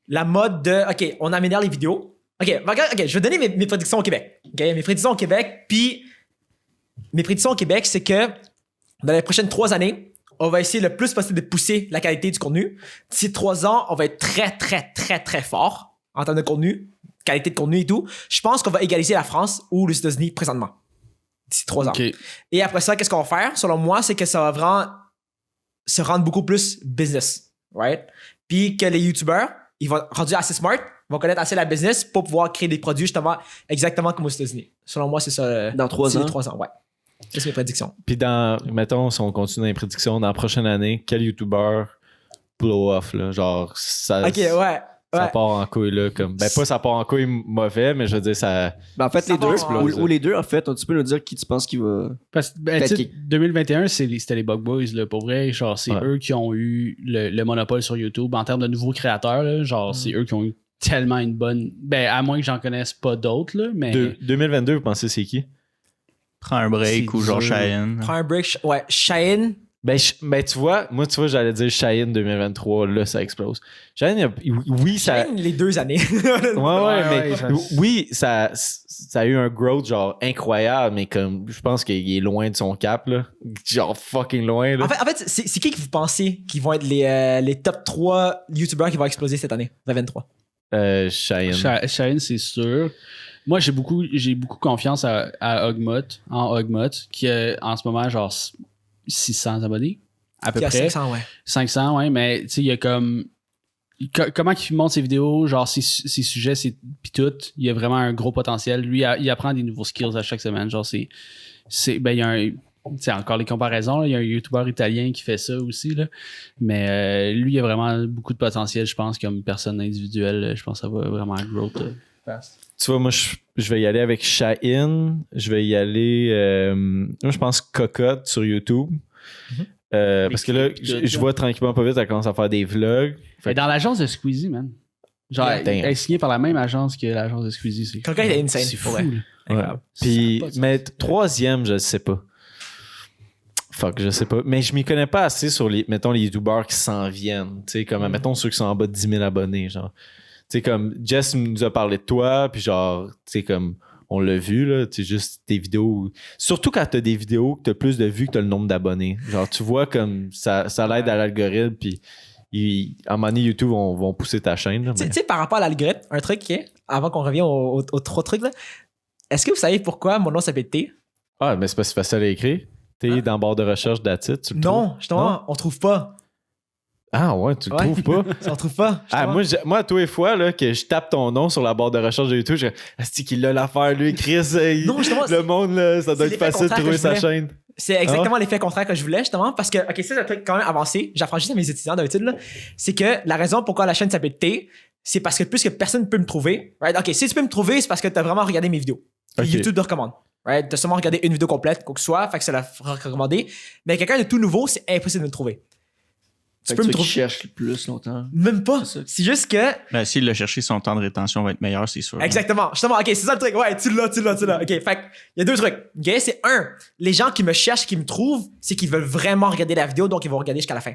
la mode de OK, on améliore les vidéos. OK, je vais donner mes prédictions au Québec. OK, mes prédictions au Québec, puis mes prédictions au Québec, c'est que dans les prochaines 3 années, on va essayer le plus possible de pousser la qualité du contenu. D'ici 3 ans, on va être très fort en termes de contenu, qualité de contenu et tout. Je pense qu'on va égaliser la France ou les États-Unis présentement. D'ici 3 ans. Ok. Et après ça, qu'est-ce qu'on va faire? Selon moi, c'est que ça va vraiment se rendre beaucoup plus business. Right? Puis que les YouTubers, ils vont rendus assez smart, vont connaître assez la business pour pouvoir créer des produits justement exactement comme aux États-Unis. Selon moi, c'est ça. Dans 3 c'est ans? les 3 ans, ouais. C'est mes prédictions. Puis mettons, si on continue dans les prédictions, dans la prochaine année, quel YouTuber blow off, là? Genre, ça part en couille, là. Comme, ben, pas ça part en couille mauvais, mais je veux dire, ça. Ben, en fait, Ça les deux, part, ou les deux, en fait, tu peux nous dire qui tu penses qui va. Parce que, ben, Peut-être tu sais, 2021, c'était les Bug Boys, là, pour vrai. Genre, c'est Ouais. eux qui ont eu le monopole sur YouTube. En termes de nouveaux créateurs, là, genre, c'est eux qui ont eu tellement une bonne. Ben, à moins que j'en connaisse pas d'autres, là, mais. 2022, vous pensez c'est qui? Prends un break C'est ou genre dur. Cheyenne. Prends un break. Ouais, Cheyenne, Ben, tu vois, j'allais dire Shine 2023, là, ça explose. Shine, oui, ça. Shine les 2 années. Ouais, mais ça- oui, ça a eu un growth genre incroyable, mais comme je pense qu'il est loin de son cap, là. Genre fucking loin, là. En fait, c'est qui que vous pensez qui vont être les top 3 YouTubers qui vont exploser cette année, 2023? Shine. Shine, c'est sûr. Moi, j'ai beaucoup confiance à Ogmot, qui a en ce moment genre 600 abonnés, à peu Qui a près. 500, ouais. 500, ouais, mais tu sais, il y a comme. Comment il monte ses vidéos, genre ses sujets, pis tout, il y a vraiment un gros potentiel. Lui, il apprend des nouveaux skills à chaque semaine. Genre, ben, il y a un. C'est encore les comparaisons, là. Il y a un YouTuber italien qui fait ça aussi, là. Mais lui, il a vraiment beaucoup de potentiel, je pense, comme personne individuelle. Je pense que ça va vraiment growth fast. Tu vois, moi, je vais y aller avec Shine. Je vais y aller. Moi, je pense Cocotte sur YouTube. Parce que là, je vois tranquillement pas vite, elle commence à faire des vlogs. Mais dans l'agence de Squeezie, man. Genre, Yeah, elle est signée par la même agence que l'agence de Squeezie. C'est Quelqu'un est insane, c'est pour fou, vrai. là. Incroyable. Puis, Ça a pas de mais sens. troisième, je sais pas. Fuck, je sais pas. Mais je m'y connais pas assez sur mettons, les YouTubers qui s'en viennent. Tu sais, comme, mettons, ceux qui sont en bas de 10 000 abonnés, genre. Tu sais, comme, Jess nous a parlé de toi, puis genre, tu sais, comme, on l'a vu, là, tu sais, juste tes vidéos. Surtout quand t'as des vidéos que t'as plus de vues que t'as le nombre d'abonnés. Genre, tu vois, comme, ça l'aide à l'algorithme, puis à un moment donné, YouTube vont pousser ta chaîne, là, Tu mais- sais, par rapport à l'algorithme, un truc qui est, avant qu'on revienne aux 3 trucs, là, est-ce que vous savez pourquoi mon nom s'appelle T? Ah, mais c'est pas si facile à écrire. T'es dans barre de recherche d'attitude, tu le trouves? Non, justement, on trouve pas. Ah ouais, tu le Ouais. trouves pas? On trouve pas. Ah, justement. moi, à tous les fois là, que je tape ton nom sur la barre de recherche de YouTube, je dis qu'il a l'affaire, lui, Chris. Non, justement, le monde, là, ça doit c'est être l'effet facile de contraire trouver que je sa voulais. chaîne. C'est exactement l'effet contraire que je voulais, justement, parce que, ok, ça, c'est un truc quand même avancé. J'apprends juste à mes étudiants d'habitude, là. C'est que la raison pourquoi la chaîne s'appelle T, c'est parce que puisque personne peut me trouver, right? Ok, si tu peux me trouver, c'est parce que t'as vraiment regardé mes vidéos. Puis Ok. YouTube te recommande. Right? T'as seulement regardé une vidéo complète, quoi que ce soit, fait que ça l'a recommandé. Mais quelqu'un de tout nouveau, c'est impossible de me trouver. Tu peux me trouver. cherches le plus longtemps. Même pas. C'est ça. C'est juste que. Ben, s'il l'a cherché, son temps de rétention va être meilleur, c'est sûr. Exactement. Justement, ok, c'est ça le truc. Ouais, tu l'as. Ok, fait que, il y a 2 trucs. Ok, c'est les gens qui me cherchent, qui me trouvent, c'est qu'ils veulent vraiment regarder la vidéo, donc ils vont regarder jusqu'à la fin.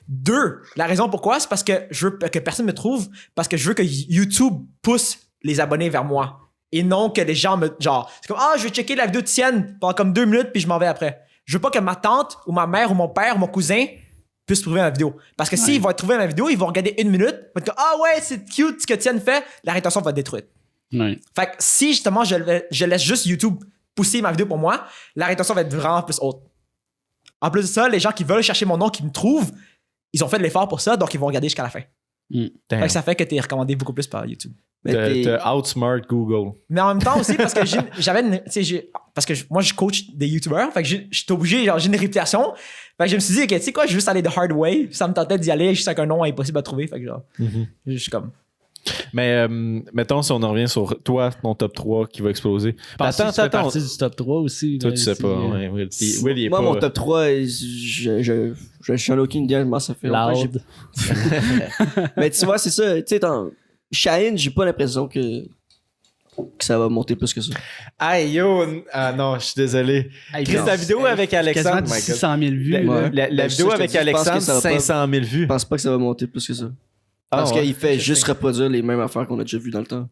2, la raison pourquoi, c'est parce que je veux que personne me trouve, parce que je veux que YouTube pousse les abonnés vers moi. Et non que les gens genre, c'est comme, je vais checker la vidéo de tienne pendant comme 2 minutes, puis je m'en vais après. Je veux pas que ma tante, ou ma mère, ou mon père, ou mon cousin puissent trouver ma vidéo. Parce que s'ils vont trouver ma vidéo, ils vont regarder 1 minute, ils vont être comme, ouais, c'est cute ce que Tienne fait, la rétention va être détruite. Ouais. Fait que si justement je laisse juste YouTube pousser ma vidéo pour moi, la rétention va être vraiment plus haute. En plus de ça, les gens qui veulent chercher mon nom, qui me trouvent, ils ont fait de l'effort pour ça, donc ils vont regarder jusqu'à la fin. Fait que ça fait que t'es recommandé beaucoup plus par YouTube. Mais T'as outsmart Google. Mais en même temps aussi, parce que moi je coach des YouTubers, fait que j'étais obligé, genre j'ai une réputation. Fait que je me suis dit, ok, tu sais quoi, je vais juste aller the hard way. Ça me tentait d'y aller juste avec un nom impossible à trouver. Fait que genre, je suis comme. Mais mettons, si on en revient sur toi, ton top 3 qui va exploser. Attends, tu fais attends. partie du top 3 aussi. Toi, là, tu sais c'est, pas. Ouais, Will, Will, il est moi, pas. mon top 3, je n'ai aucune idée comment ça fait longtemps. Loud. Mais tu vois, c'est ça. Tu sais, dans Shine, j'ai pas l'impression que ça va monter plus que ça. Aïe, yo. Ah non, je suis désolé. Hey, Chris, non, la vidéo avec quasiment Alexandre. du my God. 600 000 vues. La, là. Ouais. la Ben, vidéo ça, je te avec dis, je pense que Alexandre, ça va pas- 500 000 vues. Je pense pas que ça va monter plus que ça. Ah, Parce ouais. qu'il fait juste reproduire les mêmes affaires qu'on a déjà vues dans le temps.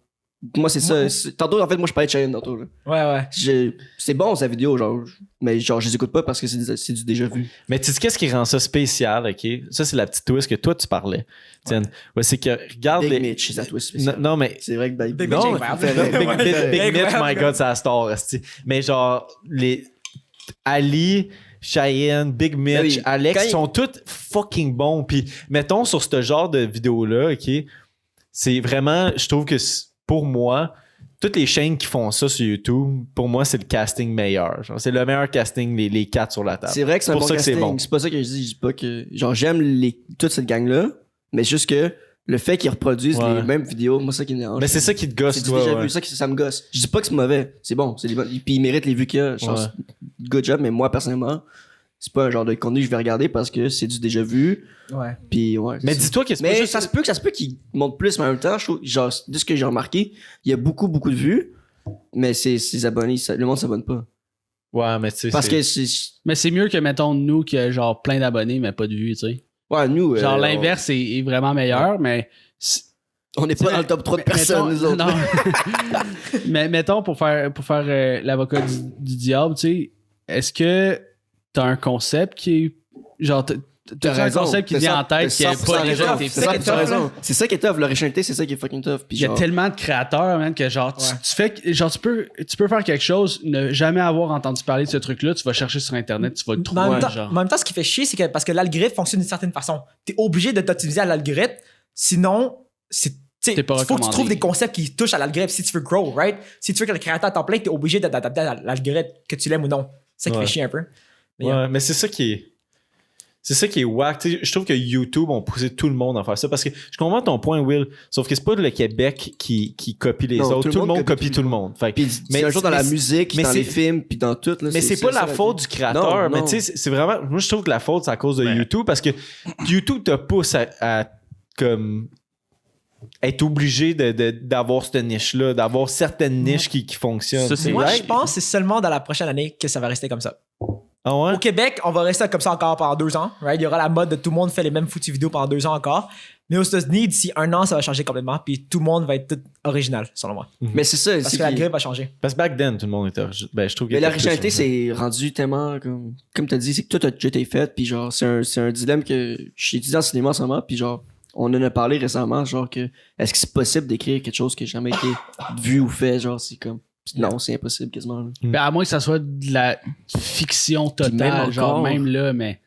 Moi, c'est ça. Tantôt, en fait, moi, je parlais de Shine tantôt. Là. Ouais. C'est bon, sa vidéo, genre. Mais genre, je les écoute pas parce que c'est du déjà vu. Mais tu sais qu'est-ce qui rend ça spécial, OK? Ça, c'est la petite twist que toi, tu parlais. Tiens, ouais, c'est que, regarde Big les... Mitch, c'est sa twist Non, spéciale. non, mais... C'est vrai que Big Non, Mitch, mais- incroyable. Big, Big Mitch, Incroyable. my God, c'est la star, esti. Mais genre, les... Ali, Cheyenne, Big Mitch, Ben oui. Alex, Quand il- sont tous fucking bons. Puis, mettons, sur ce genre de vidéo-là, OK, c'est vraiment... Je trouve que pour moi... Toutes les chaînes qui font ça sur YouTube, pour moi, c'est le casting meilleur. Genre, c'est le meilleur casting, les 4 sur la table. C'est vrai que c'est un pour bon ça que c'est casting. bon. C'est pas ça que je dis. Je dis pas que. Genre, j'aime toute cette gang-là, mais juste que le fait qu'ils reproduisent Ouais. les mêmes vidéos, moi, ça qui me dérange. Mais c'est ça qui te gosse, C'est du toi. déjà ouais. vu, ça me gosse. Je dis pas que c'est mauvais, c'est bon. Puis ils méritent les vues qu'il y a. Genre, Ouais. good job, mais moi, personnellement, c'est pas un genre de contenu que je vais regarder parce que c'est du déjà vu. Ouais. Puis ouais. Mais c'est ça. dis-toi que c'est pas Mais juste... ça se peut qu'ils montent plus, mais en même temps, je trouve, genre, de ce que j'ai remarqué, il y a beaucoup de vues, mais ses abonnés, le monde s'abonne pas. Ouais, mais tu sais, Parce c'est- que c'est. Mais c'est mieux que, mettons, nous, qui a genre plein d'abonnés, mais pas de vues, tu sais. Ouais, nous. Genre, l'inverse est vraiment meilleur, mais. On n'est pas dans le top 3 de personnes, nous autres. Non. Mais mettons, pour faire l'avocat du diable, tu sais, est-ce que t'as un concept qui est. Genre, t'as un concept qui te vient en tête qui est pas déjà été fait? C'est ça qui est tough. L'originalité, c'est ça qui est fucking tough. Puis Il y a genre, tellement de créateurs, man, que genre, tu fais. Genre, tu peux faire quelque chose, ne jamais avoir entendu parler de ce truc-là, tu vas chercher sur Internet, tu vas le trouver. Mais en Genre. même temps, ce qui fait chier, c'est que parce que l'algorithme fonctionne d'une certaine façon. T'es obligé de t'optimiser à l'algorithme, sinon, T'es pas il faut que tu recommandé. trouves des concepts qui touchent à l'algorithme si tu veux grow, right? Si tu veux que le créateur t'en plein, t'es obligé d'adapter à l'algorithme, que tu l'aimes ou non. C'est ça qui fait chier un peu. Ouais, mais c'est ça qui est. C'est ça qui est wack. Tu sais, je trouve que YouTube ont poussé tout le monde à faire ça. Parce que je comprends ton point, Will. Sauf que c'est pas le Québec qui copie les Non, autres. Tout le monde copie tout le monde. Fait que- Puis c'est un jour dans la musique, mais dans les c'est- films, puis dans tout. Là, Mais c'est pas la ça, faute du créateur. Non, Mais non. tu sais, c'est vraiment. Moi, je trouve que la faute, c'est à cause de YouTube. Parce que YouTube te pousse à comme être obligé d'avoir cette niche-là, d'avoir certaines niches qui fonctionnent. Ça, c'est Moi, right. je pense que c'est seulement dans la prochaine année que ça va rester comme ça. Ah ouais? Au Québec, on va rester comme ça encore pendant 2 ans, right? Il y aura la mode de tout le monde fait les mêmes foutues vidéos pendant 2 ans encore. Mais aux États-Unis, d'ici 1 an, ça va changer complètement. Puis tout le monde va être tout original, selon moi. Mais c'est ça. Parce c'est que la qui- grille va changer. Parce que back then, tout le monde était. Ben, je trouve qu'il Mais était l'originalité, plus- c'est rendu tellement. Comme t'as dit, c'est que tout a déjà été fait. Puis genre, c'est un dilemme que je suis étudiant en cinéma en ce moment. Puis genre, on en a parlé récemment. Genre, que est-ce que c'est possible d'écrire quelque chose qui n'a jamais été vu ou fait? Genre, c'est comme. Non, c'est impossible quasiment. Là. Ben, à moins que ça soit de la fiction Puis même totale, encore. genre même là, mais.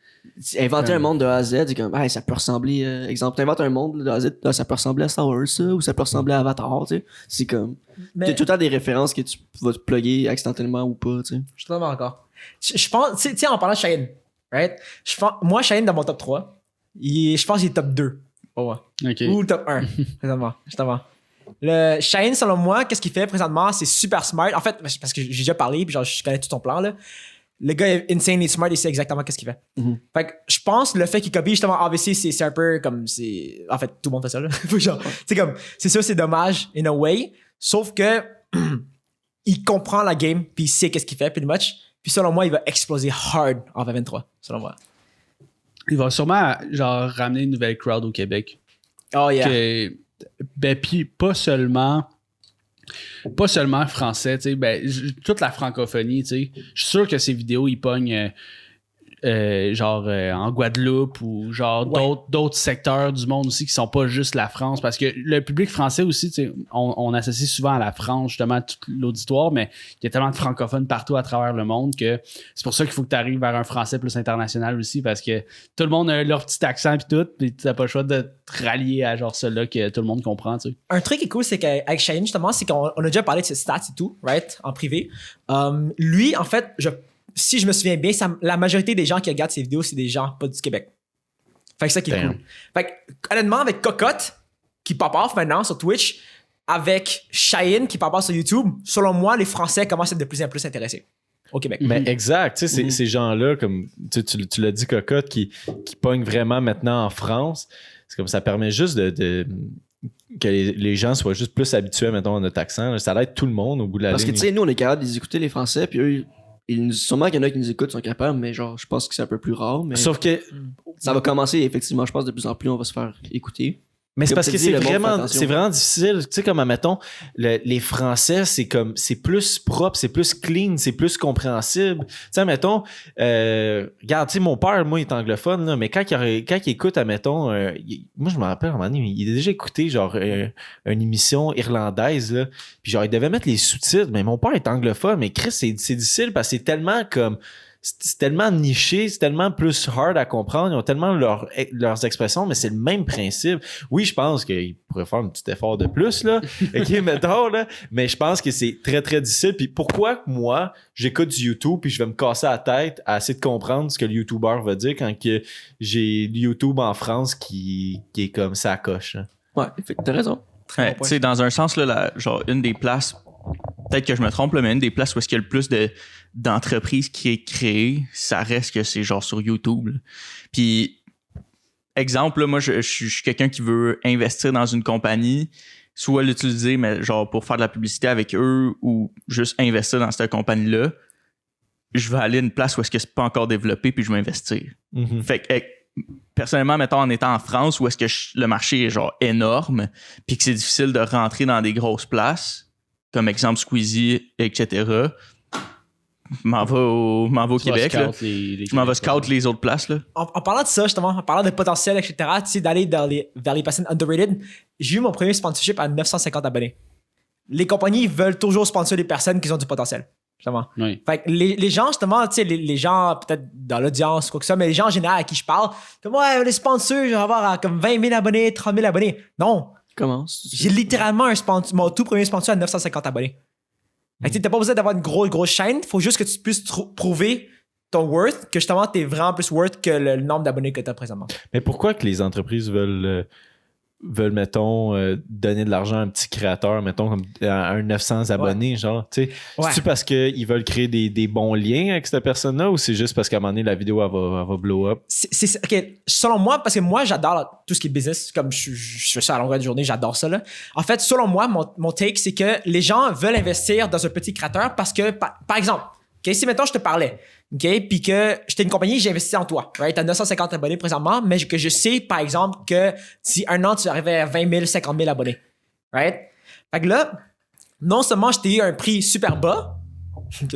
Inventer un monde de A à Z, c'est comme, hey, ça peut ressembler. Exemple, t'inventes un monde de A à Z, là, ça peut ressembler à Star Wars, ça, ou ça peut ressembler à Avatar, tu sais. C'est comme. Mais T'as tout le temps des références que tu vas te plugger accidentellement ou pas, tu sais. je suis totalement d'accord. Je pense, tu sais, en parlant de Cheyenne, right? Moi, Cheyenne, dans mon top 3, je pense qu'il est top 2. Oh, ouais. Ok. Ou top 1, présentement. Justement. Le Cheyenne, selon moi, qu'est-ce qu'il fait présentement? C'est super smart. En fait, parce que j'ai déjà parlé, puis genre, je connais tout ton plan, là. Le gars est insanely smart, il sait exactement qu'est-ce qu'il fait. Mhm. Fait que je pense le fait qu'il copie justement ABC, c'est un peu comme c'est. En fait, tout le monde fait ça, là. Genre, c'est comme, c'est sûr, c'est dommage, in a way. Sauf que il comprend la game, puis il sait qu'est-ce qu'il fait, pretty much. Puis selon moi, il va exploser hard en 2023, selon moi. Il va sûrement, genre, ramener une nouvelle crowd au Québec. Oh yeah. Que, ben, puis pas seulement français, tu sais, ben, toute la francophonie, tu sais. Je suis sûr que ces vidéos, ils pognent genre en Guadeloupe ou genre d'autres secteurs du monde aussi qui sont pas juste la France, parce que le public français aussi, tu sais, on associe souvent à la France justement tout l'auditoire, mais il y a tellement de francophones partout à travers le monde que c'est pour ça qu'il faut que tu arrives vers un français plus international aussi, parce que tout le monde a leur petit accent puis tout, puis t'as pas le choix de te rallier à genre celui-là que tout le monde comprend, tu sais. Un truc qui est cool, c'est qu'avec Cheyenne, justement, c'est qu'on a déjà parlé de ses stats et tout, right, en privé. Lui, en fait, si je me souviens bien, la majorité des gens qui regardent ses vidéos, c'est des gens pas du Québec. Fait que c'est ça qui est Damn. cool. Fait que, honnêtement, avec Cocotte, qui pop off maintenant sur Twitch, avec Cheyenne, qui pop off sur YouTube, selon moi, les Français commencent à être de plus en plus intéressés au Québec. Mais exact, tu sais, ces gens-là, comme tu l'as dit, Cocotte, qui pognent vraiment maintenant en France, c'est comme ça permet juste que les gens soient juste plus habitués, mettons, à notre accent. Ça aide tout le monde au bout de la Parce que, ligne. tu sais, nous, on est capable de les écouter, les Français, puis eux, sûrement qu'il y en a qui nous écoutent, sont capables, mais genre, je pense que c'est un peu plus rare, mais Sauf que ça va commencer, effectivement, je pense, de plus en plus, on va se faire écouter. mais c'est Comme parce t'as que dit, le monde fait attention. c'est vraiment difficile. Tu sais, comme, admettons, les Français, c'est plus propre, c'est plus clean, c'est plus compréhensible. Tu sais, admettons, regarde, tu sais, mon père, moi, il est anglophone, là, mais quand il écoute, admettons, moi, je me rappelle, à un moment donné, il a déjà écouté, genre, une émission irlandaise, là, puis genre, il devait mettre les sous-titres, mais mon père est anglophone, mais Chris, c'est difficile parce que c'est tellement comme... C'est tellement niché, c'est tellement plus hard à comprendre, ils ont tellement leurs expressions, mais c'est le même principe. Oui, je pense qu'ils pourraient faire un petit effort de plus, là, ok, mettons, là, mais je pense que c'est très, très difficile. Puis pourquoi moi, j'écoute du YouTube puis je vais me casser la tête à essayer de comprendre ce que le YouTuber va dire quand que j'ai YouTube en France qui est comme ça à coche. Hein. Ouais, t'as raison. Ouais, tu sais, dans un sens, là, genre, une des places, peut-être que je me trompe, là, mais une des places où est-ce qu'il y a le plus d'entreprises qui est créée, ça reste que c'est genre sur YouTube. Là. Puis, exemple, là, moi, je suis quelqu'un qui veut investir dans une compagnie, soit l'utiliser, mais genre pour faire de la publicité avec eux ou juste investir dans cette compagnie-là. je vais aller à une place où est-ce que c'est pas encore développé puis je vais investir. Mhm. Fait que, personnellement, mettons, en étant en France où est-ce que le marché est genre énorme puis que c'est difficile de rentrer dans des grosses places, comme exemple Squeezie, etc., je m'en vais au Québec. Là. Je m'en vais scout les autres places. Là. En parlant de ça, justement, en parlant de potentiel, etc., tu sais, d'aller vers les personnes underrated, j'ai eu mon premier sponsorship à 950 abonnés. Les compagnies veulent toujours sponsoriser des personnes qui ont du potentiel. Justement. Oui. Fait que les gens, justement, tu sais, les gens, peut-être dans l'audience, quoi que ça, mais les gens en général à qui je parle, comme, ouais, les sponsors, je vais avoir comme 20 000 abonnés, 30 000 abonnés. Non. Commence. J'ai littéralement mon tout premier sponsor à 950 abonnés. Fait que t'as pas besoin d'avoir une grosse chaîne, faut juste que tu puisses prouver ton worth, que justement t'es vraiment plus worth que le nombre d'abonnés que t'as présentement. Mais pourquoi que les entreprises veulent mettons, donner de l'argent à un petit créateur, mettons, comme à un 900 abonnés, genre, tu sais? Ouais. C'est-tu parce qu'ils veulent créer des bons liens avec cette personne-là ou c'est juste parce qu'à un moment donné, la vidéo, elle va blow up? OK, selon moi, parce que moi, j'adore tout ce qui est business, comme je fais ça à longueur de journée, j'adore ça, là. En fait, selon moi, mon take, c'est que les gens veulent investir dans un petit créateur parce que, par exemple, OK, si maintenant je te parlais, OK, puis que j'étais une compagnie, j'ai investi en toi, right? T'as 950 abonnés présentement, mais que je sais, par exemple, que si un an, tu arrivais à 20 000, 50 000 abonnés, right? Fait que là, non seulement je t'ai eu un prix super bas,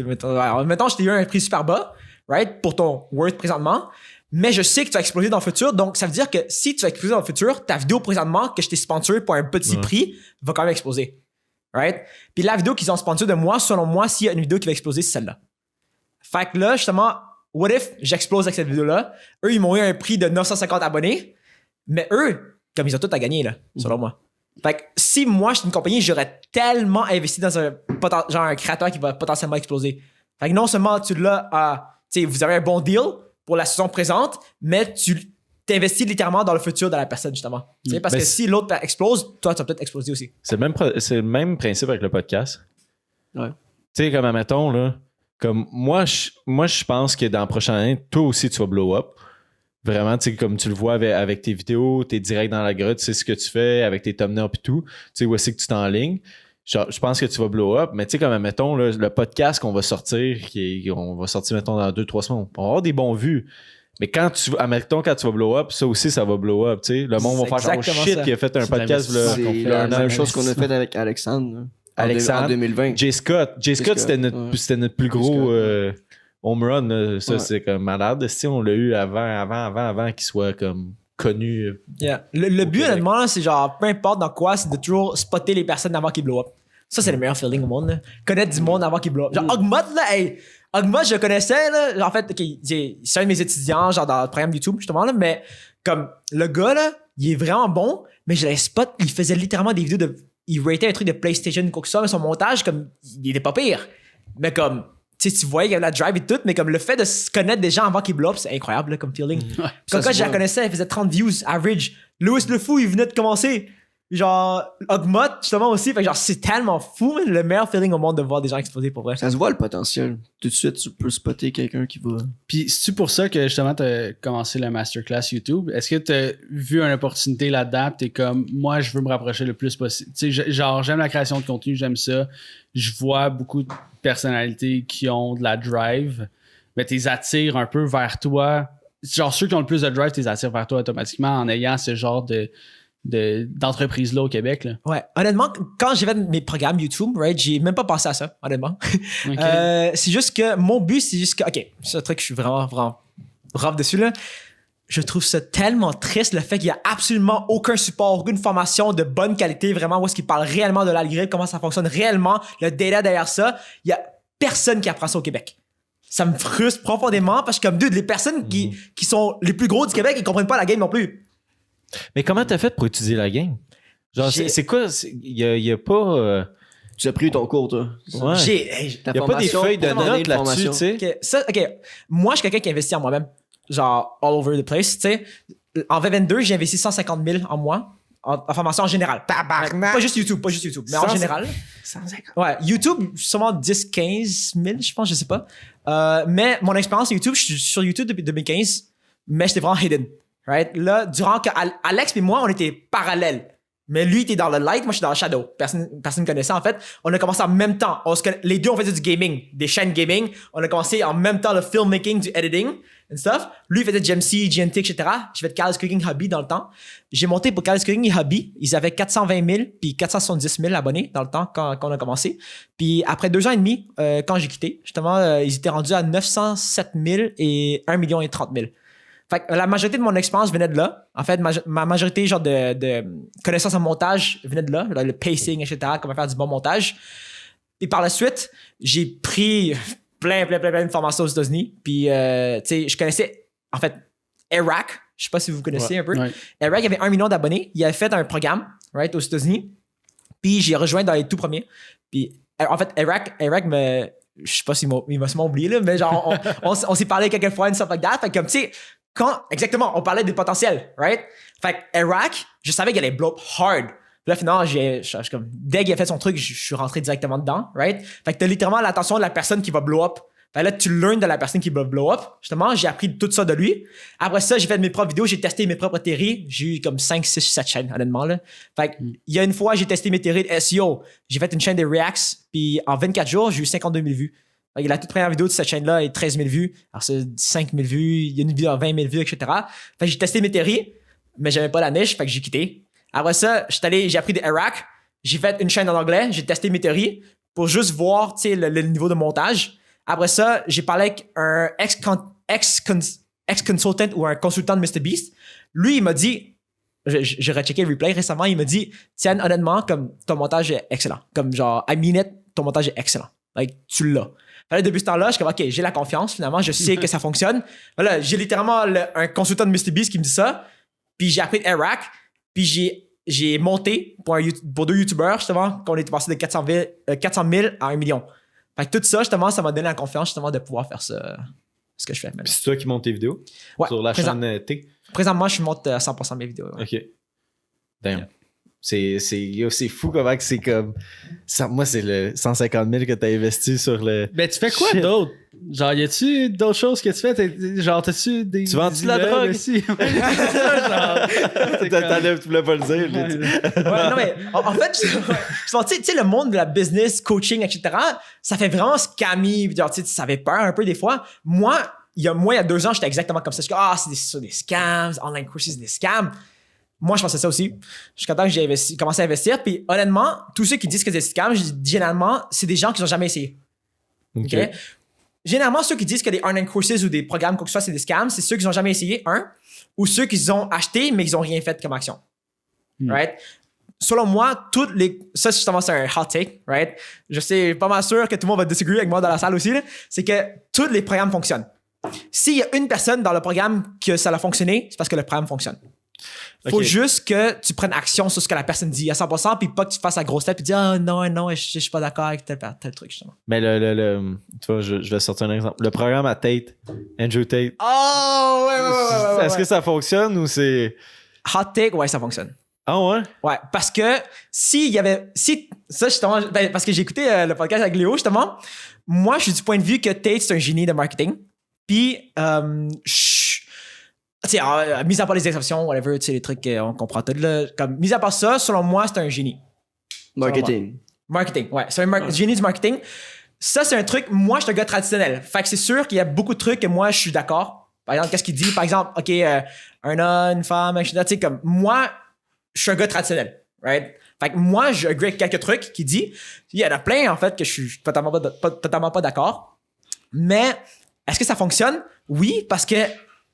mettons, je t'ai eu un prix super bas, right, pour ton worth présentement, mais je sais que tu vas exploser dans le futur, donc ça veut dire que si tu vas exploser dans le futur, ta vidéo présentement, que je t'ai sponsor pour un petit prix, va quand même exploser, right? Puis la vidéo qu'ils ont sponsor de moi, selon moi, s'il y a une vidéo qui va exploser, c'est celle-là. Fait que là, justement, what if j'explose avec cette vidéo-là? Eux, ils m'ont eu un prix de 950 abonnés, mais eux, comme ils ont tout à gagner, là, selon moi. Fait que si moi, je suis une compagnie, j'aurais tellement investi dans un créateur qui va potentiellement exploser. Fait que non seulement tu l'as tu sais, vous avez un bon deal pour la saison présente, mais tu t'investis littéralement dans le futur de la personne, justement. Tu sais, parce que si l'autre explose, toi, tu vas peut-être exploser aussi. C'est le même principe avec le podcast. Ouais. Tu sais, comme admettons, là, comme moi, je pense que dans la prochaine année, toi aussi, tu vas blow up. Vraiment, tu sais, comme tu le vois avec tes vidéos, t'es direct dans la grotte, tu sais ce que tu fais avec tes thumbnails et tout. Tu sais où est-ce que tu t'enlignes. Je pense que tu vas blow up, mais tu sais, comme admettons, là, le podcast qu'on va sortir, on va sortir, mettons, dans 2-3 semaines, on va avoir des bons vues. Mais quand tu vas blow up, ça aussi, ça va blow up, tu sais. Le monde va faire genre, shit, ça. qui a fait un podcast. C'est la même chose qu'on a fait avec Alexandre. Là. En 2020. Jay Scott, c'était notre plus gros home run. Là. Ça, c'est comme malade. Si on l'a eu avant qu'il soit comme connu. Yeah. Le but, honnêtement, c'est genre, peu importe dans quoi, c'est de toujours spotter les personnes avant qu'ils blow up. Ça, c'est le meilleur feeling au monde. Là. Connaître du monde avant qu'ils blow up. Genre, Ogmod, là, Ogmod, je connaissais, là. Genre, en fait, okay, c'est un de mes étudiants, genre, dans le programme YouTube, justement, là. Mais, comme, le gars, là, il est vraiment bon, mais je l'ai spot, il faisait littéralement des vidéos il ratait un truc de PlayStation, quoi que ce soit, mais son montage, comme, il était pas pire. Mais comme, tu sais, tu voyais qu'il y avait la drive et tout, mais comme le fait de se connaître des gens avant qu'ils blow up, c'est incroyable, là, comme feeling. Ouais, Quand je la connaissais, elle faisait 30 views average. Louis le Fou, il venait de commencer. Genre, Ogmod, justement aussi. Fait que genre, c'est tellement fou, le meilleur feeling au monde de voir des gens exploser pour vrai. Ça se voit le potentiel. Tout de suite, tu peux spotter quelqu'un qui va. Puis, c'est-tu pour ça que justement, t'as commencé le masterclass YouTube? Est-ce que t'as vu une opportunité là-dedans? T'es comme, moi, je veux me rapprocher le plus possible. Tu sais, genre, j'aime la création de contenu, j'aime ça. Je vois beaucoup de personnalités qui ont de la drive, mais t'es attires un peu vers toi. Genre, ceux qui ont le plus de drive, t'es attires vers toi automatiquement en ayant ce genre d'entreprise-là au Québec. Là. Ouais. Honnêtement, quand j'ai fait mes programmes YouTube, right, j'ai même pas pensé à ça, honnêtement. Okay. C'est juste que mon but, c'est juste que, OK, c'est un truc que je suis vraiment rough dessus, là. Je trouve ça tellement triste, le fait qu'il y a absolument aucun support, aucune formation de bonne qualité, vraiment, où est-ce qu'il parle réellement de l'algorithme, comment ça fonctionne réellement, le data derrière ça. Il y a personne qui apprend ça au Québec. Ça me frustre profondément parce que, comme les personnes qui sont les plus gros du Québec, ils comprennent pas la game non plus. Mais comment t'as fait pour étudier la game? Genre, c'est quoi? Il y a pas... Tu as pris ton cours, toi. Ouais. Il n'y a pas des feuilles de notes là-dessus, tu sais. OK. Moi, je suis quelqu'un qui investit en moi-même. Genre, all over the place, tu sais. En 2022, j'ai investi 150 000 en moi. En formation en général. Pas juste YouTube, mais en général. 150. Ouais, YouTube, sûrement 10, 15 000, je pense, je sais pas. Mais mon expérience sur YouTube, je suis sur YouTube depuis 2015, mais j'étais vraiment hidden. Right? Là, durant que Alex et moi, on était parallèles. Mais lui, il était dans le light, moi, je suis dans le shadow. Personne ne connaissait, en fait. On a commencé en même temps. Les deux, on faisait du gaming, des chaînes gaming. On a commencé en même temps le filmmaking, du editing and stuff. Lui, il faisait GMC, GNT, etc. J'ai fait Carlos Cooking Hobby dans le temps. J'ai monté pour Carlos Cooking Hobby. Ils avaient 420 000 puis 470 000 abonnés dans le temps quand on a commencé. Puis après 2 ans et demi, quand j'ai quitté, justement, ils étaient rendus à 907 000 et 1 million et 30 000. Fait que la majorité de mon expérience venait de là. En fait, ma majorité genre de connaissances en montage venait de là. Le pacing, etc. Comment faire du bon montage. Et par la suite, j'ai pris plein de formations aux États-Unis. Puis, tu sais, je connaissais, en fait, Eric. Je sais pas si vous connaissez un peu. Ouais. Eric avait 1 million d'abonnés. Il avait fait un programme, right, aux États-Unis. Puis, j'ai rejoint dans les tout premiers. Puis, en fait, Eric me... Je sais pas s'il m'a sûrement oublié, là, mais genre, on s'est parlé quelques fois, and stuff like that. Fait que, comme, tu sais, exactement, on parlait des potentiels, right? Fait que Eric, je savais qu'il allait blow up hard. Puis là, finalement, comme, dès qu'il a fait son truc, je suis rentré directement dedans, right? Fait que t'as littéralement l'attention de la personne qui va blow up. Fait que là, tu learns de la personne qui va blow up. Justement, j'ai appris tout ça de lui. Après ça, j'ai fait mes propres vidéos, j'ai testé mes propres théories. J'ai eu comme 5, 6, 7 chaînes, honnêtement, là. Fait que, il y a une fois, j'ai testé mes théories de SEO. J'ai fait une chaîne de Reacts, puis en 24 jours, j'ai eu 52 000 vues. La toute première vidéo de cette chaîne-là est 13 000 vues. Alors, c'est 5 000 vues. Il y a une vidéo à 20 000 vues, etc. Fait que j'ai testé mes théories, mais j'aimais pas la niche, fait que j'ai quitté. Après ça, j'ai appris de Eric. J'ai fait une chaîne en anglais. J'ai testé mes théories pour juste voir, tu sais, le niveau de montage. Après ça, j'ai parlé avec un ex-consultant ou un consultant de MrBeast. Lui, il m'a dit, j'ai rechecké le replay récemment, il m'a dit, tiens, honnêtement, comme ton montage est excellent. Comme genre, I mean it, ton montage est excellent. Like, tu l'as. Là, depuis ce temps-là, je suis comme, OK, j'ai la confiance, finalement, je sais que ça fonctionne. Voilà, j'ai littéralement un consultant de MrBeast qui me dit ça, puis j'ai appris Eric, puis j'ai monté pour 2 YouTubers, justement, qu'on était passé de 400 000 à 1 million. Fait que tout ça, justement, ça m'a donné la confiance, justement, de pouvoir faire ça, ce que je fais maintenant. Puis c'est toi qui montes tes vidéos? Ouais, sur la chaîne T? Présentement, je monte à 100% mes vidéos. Ouais. OK. Damn. C'est fou comment que c'est comme... moi, c'est le 150 000 que t'as investi sur le... Ben, tu fais quoi Shit. d'autre? Genre, y a-tu d'autres choses que tu fais? Genre, t'as-tu des. Tu vends-tu de la immeubles drogue? aussi? Tu voulais pas le dire. Là, Ouais, non, mais en fait, tu sais, le monde de la business, coaching, etc., ça fait vraiment scammy. Genre, tu sais, ça fait peur un peu des fois. Moi, il y a 2 ans, j'étais exactement comme ça. Je suis c'est des scams, online courses, c'est des scams. Moi, je pensais ça aussi. Jusqu'à temps que j'ai commencé à investir. Puis honnêtement, tous ceux qui disent que c'est des scams, généralement, c'est des gens qui n'ont jamais essayé. OK. OK? Généralement, ceux qui disent que des online courses ou des programmes, quoi que ce soit, c'est des scams, c'est ceux qui n'ont jamais essayé, ou ceux qui ont acheté, mais qui n'ont rien fait comme action. Right? Selon moi, ça, justement, c'est un hot take, right? Je sais pas mal sûr que tout le monde va disagree avec moi dans la salle aussi, là. C'est que tous les programmes fonctionnent. S'il y a une personne dans le programme que ça a fonctionné, c'est parce que le programme fonctionne. Faut juste que tu prennes action sur ce que la personne dit à 100%, puis pas que tu fasses la grosse tête et dire ah non, je suis pas d'accord avec tel truc, justement. Mais tu vois, je vais sortir un exemple. Le programme à Tate, Andrew Tate. Oh, ouais. Est-ce que ça fonctionne ou c'est. Hot take, ouais, ça fonctionne. Ah ouais? Ouais, parce que ça, justement, parce que j'ai écouté le podcast avec Léo, justement, moi, je suis du point de vue que Tate, c'est un génie de marketing. Puis, tu sais, mis à part les exceptions, whatever, tu sais, les trucs qu'on comprend tout, là. Comme, mis à part ça, selon moi, c'est un génie. Marketing. Marketing, ouais. C'est un génie du marketing. Ça, c'est un truc, moi, je suis un gars traditionnel. Fait que c'est sûr qu'il y a beaucoup de trucs que moi, je suis d'accord. Par exemple, qu'est-ce qu'il dit? Par exemple, OK, un homme, une femme, etc. Tu sais, comme, moi, je suis un gars traditionnel, right? Fait que moi, je agree avec quelques trucs qu'il dit. Il y en a plein, en fait, que je suis totalement pas d'accord. Mais, est-ce que ça fonctionne? Oui, parce que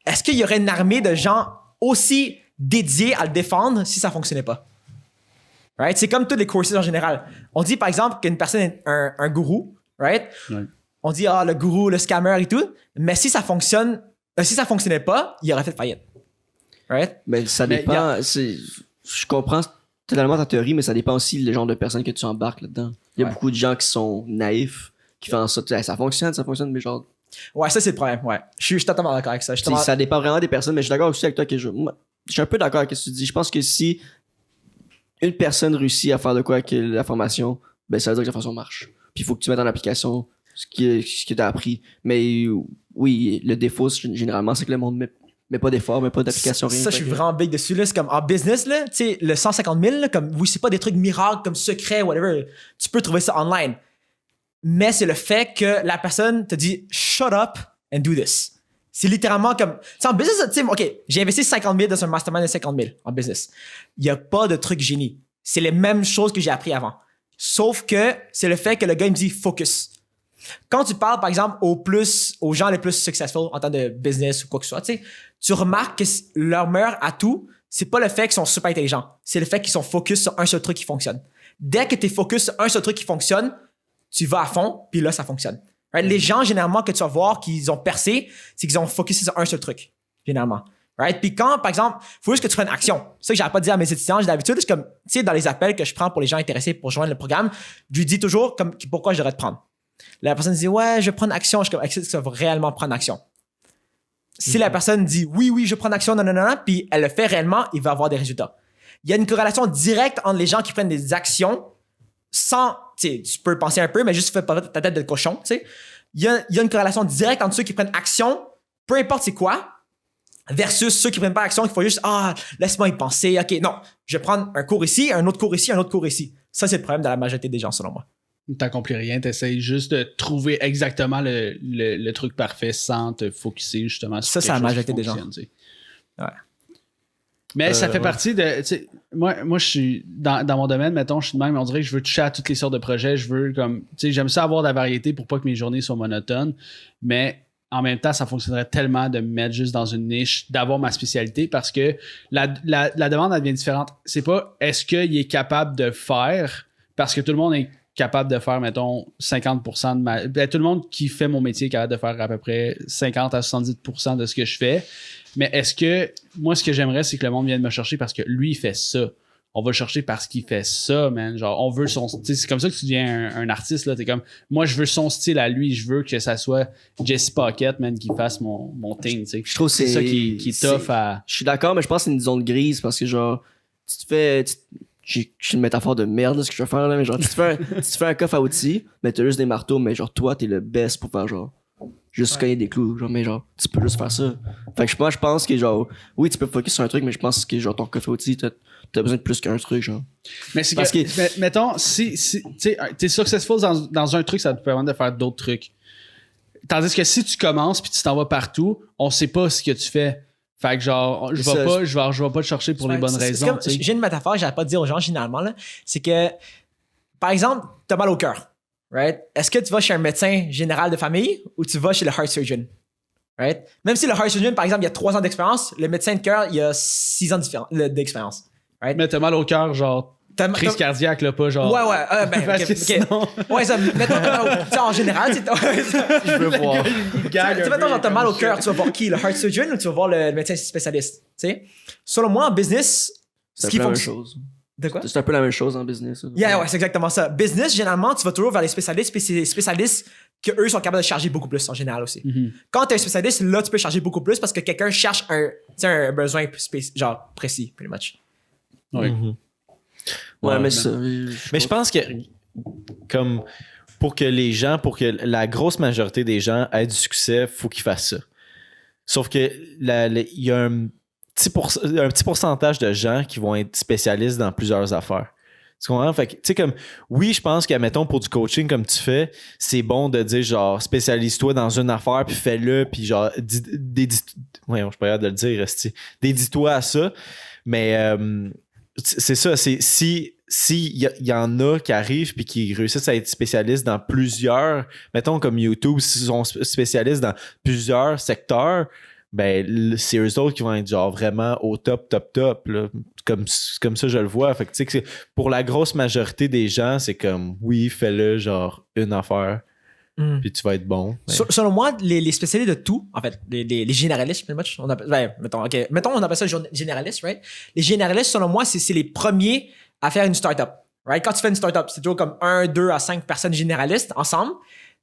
est-ce qu'il y aurait une armée de gens aussi dédiés à le défendre si ça fonctionnait pas? Right? C'est comme tous les courses en général. On dit, par exemple, qu'une personne est un gourou, right? Ouais. On dit, le gourou, le scammer et tout. Mais si ça fonctionnait pas, il aurait fait faillite. Right? Mais ça dépend. Je comprends totalement ta théorie, mais ça dépend aussi le genre de personnes que tu embarques là-dedans. Il y a beaucoup de gens qui sont naïfs, qui font ça, ça fonctionne, mais genre. Ouais, ça, c'est le problème, ouais. Je suis totalement d'accord avec ça. Ça dépend vraiment des personnes, mais je suis d'accord aussi avec toi que je suis un peu d'accord avec ce que tu dis. Je pense que si une personne réussit à faire de quoi avec la formation, ben ça veut dire que la formation marche. Puis il faut que tu mettes en application ce que tu as appris. Mais oui, le défaut, généralement, c'est que le monde met Mais pas d'effort, mais pas d'application, rien. Ça, je suis vraiment big dessus. Là. C'est comme en business, là, tu sais, le 150 000, là, comme, oui, c'est pas des trucs miracles comme secrets, whatever. Tu peux trouver ça online. Mais c'est le fait que la personne te dit shut up and do this. C'est littéralement comme. Tu sais, en business, tu sais, OK, j'ai investi 50 000 dans un mastermind de 50 000 en business. Il n'y a pas de truc génie. C'est les mêmes choses que j'ai appris avant. Sauf que c'est le fait que le gars, il me dit focus. Quand tu parles, par exemple, aux gens les plus successful en termes de business ou quoi que ce soit, tu sais, tu remarques que leur meilleur atout, c'est pas le fait qu'ils sont super intelligents. C'est le fait qu'ils sont focus sur un seul truc qui fonctionne. Dès que tu es focus sur un seul truc qui fonctionne, tu vas à fond, puis là, ça fonctionne. Right? Les gens, généralement, que tu vas voir qu'ils ont percé, c'est qu'ils ont focusé sur un seul truc, généralement. Right? Puis quand, par exemple, il faut juste que tu prennes action. C'est ça que j'arrête pas de dire à mes étudiants. J'ai d'habitude, c'est comme, tu sais, dans les appels que je prends pour les gens intéressés pour joindre le programme, je lui dis toujours comme, pourquoi je devrais te prendre. La personne dit, ouais, je vais prendre action. Je suis comme, est-ce que ça va réellement prendre action? Si la personne dit, oui, je prends action, non, puis elle le fait réellement, il va avoir des résultats. Il y a une corrélation directe entre les gens qui prennent des actions sans, tu sais, tu peux penser un peu, mais juste fais pas ta tête de cochon, tu sais. Il y a une corrélation directe entre ceux qui prennent action, peu importe c'est quoi, versus ceux qui prennent pas action, qui font juste, laisse-moi y penser, ok, non, je vais prendre un cours ici, un autre cours ici, un autre cours ici. Ça, c'est le problème de la majorité des gens, selon moi. T'accomplis rien, t'essayes juste de trouver exactement le truc parfait sans te focusser justement sur ça, c'est la majorité des gens. Ouais. Mais ça fait partie de. Moi, je suis dans mon domaine, mettons, je suis de même, on dirait que je veux toucher à toutes les sortes de projets. Je veux comme. J'aime ça avoir de la variété pour pas que mes journées soient monotones. Mais en même temps, ça fonctionnerait tellement de me mettre juste dans une niche, d'avoir ma spécialité parce que la demande, elle devient différente. C'est pas est-ce qu'il est capable de faire parce que tout le monde est capable de faire, mettons, 50% de ma. Tout le monde qui fait mon métier est capable de faire à peu près 50 à 70% de ce que je fais. Mais est-ce que. Moi, ce que j'aimerais, c'est que le monde vienne me chercher parce que lui, il fait ça. On va le chercher parce qu'il fait ça, man. Genre, on veut son. C'est comme ça que tu deviens un artiste, là. T'es comme. Moi, je veux son style à lui. Je veux que ça soit Jesse Pocket, man, qui fasse mon thing, tu sais. Je trouve que c'est ça qui est tough à. Je suis d'accord, mais je pense que c'est une zone grise parce que, genre, tu te fais. J'ai une métaphore de merde, là, ce que je vais faire, là, mais genre, tu te fais un coffre à outils, mais t'as juste des marteaux, mais genre, toi, t'es le best pour faire, genre, juste cogner des clous, genre, mais genre, tu peux juste faire ça. Fait que moi, je pense que, genre, oui, tu peux focus sur un truc, mais je pense que, genre, ton coffre à outils, t'as besoin de plus qu'un truc, genre. Mais c'est parce que mettons, si t'es successful dans un truc, ça te permet de faire d'autres trucs. Tandis que si tu commences puis tu t'en vas partout, on sait pas ce que tu fais. Fait que genre, je vais pas te chercher pour les bonnes raisons. J'ai une métaphore que j'arrête pas de dire aux gens généralement, là. C'est que, par exemple, t'as mal au cœur. Right? Est-ce que tu vas chez un médecin général de famille ou tu vas chez le heart surgeon? Right? Même si le heart surgeon, par exemple, il y a 3 ans d'expérience, le médecin de cœur, il y a 6 ans d'expérience. Right? Mais t'as mal au cœur, genre, crise cardiaque, là, pas genre. Ouais. Parce que sinon... Ouais, ça, mettons, en général, je veux voir. Tu mettons, genre, t'as mal au cœur, tu vas voir qui? Le heart surgeon ou tu vas voir le médecin spécialiste? Tu sais? Selon moi, en business, ce qui fonctionne. De quoi? C'est un peu la même chose en business. Yeah, ouais, c'est exactement ça. Business, généralement, tu vas toujours vers les spécialistes, puis c'est les spécialistes qu'eux sont capables de charger beaucoup plus en général aussi. Mm-hmm. Quand t'es un spécialiste, là, tu peux charger beaucoup plus parce que quelqu'un cherche un besoin genre précis, pretty much. Oui. Mm-hmm. Ouais, mais ça. Mais je pense que, comme, pour que la grosse majorité des gens aient du succès, faut qu'ils fassent ça. Sauf que, il y a un petit pourcentage de gens qui vont être spécialistes dans plusieurs affaires. Tu comprends? Fait que, tu sais, comme, oui, je pense que, mettons, pour du coaching comme tu fais, c'est bon de dire, genre, spécialise-toi dans une affaire, puis fais-le, puis genre, voyons, je suis pas capable de le dire, dédie-toi à ça. Mais, c'est ça, c'est si y en a qui arrivent puis qui réussissent à être spécialistes dans plusieurs, mettons comme YouTube, s'ils sont spécialistes dans plusieurs secteurs, ben c'est eux autres qui vont être genre vraiment au top là. Comme ça je le vois. Fait que tu sais que pour la grosse majorité des gens, c'est comme oui, fais-le genre une affaire. Puis tu vas être bon. Selon moi, les spécialistes de tout, en fait, les généralistes, on appelle, mettons, on appelle ça généralistes, right? Les généralistes, selon moi, c'est les premiers à faire une startup, right? Quand tu fais une startup, c'est toujours comme 1, 2 à 5 personnes généralistes ensemble.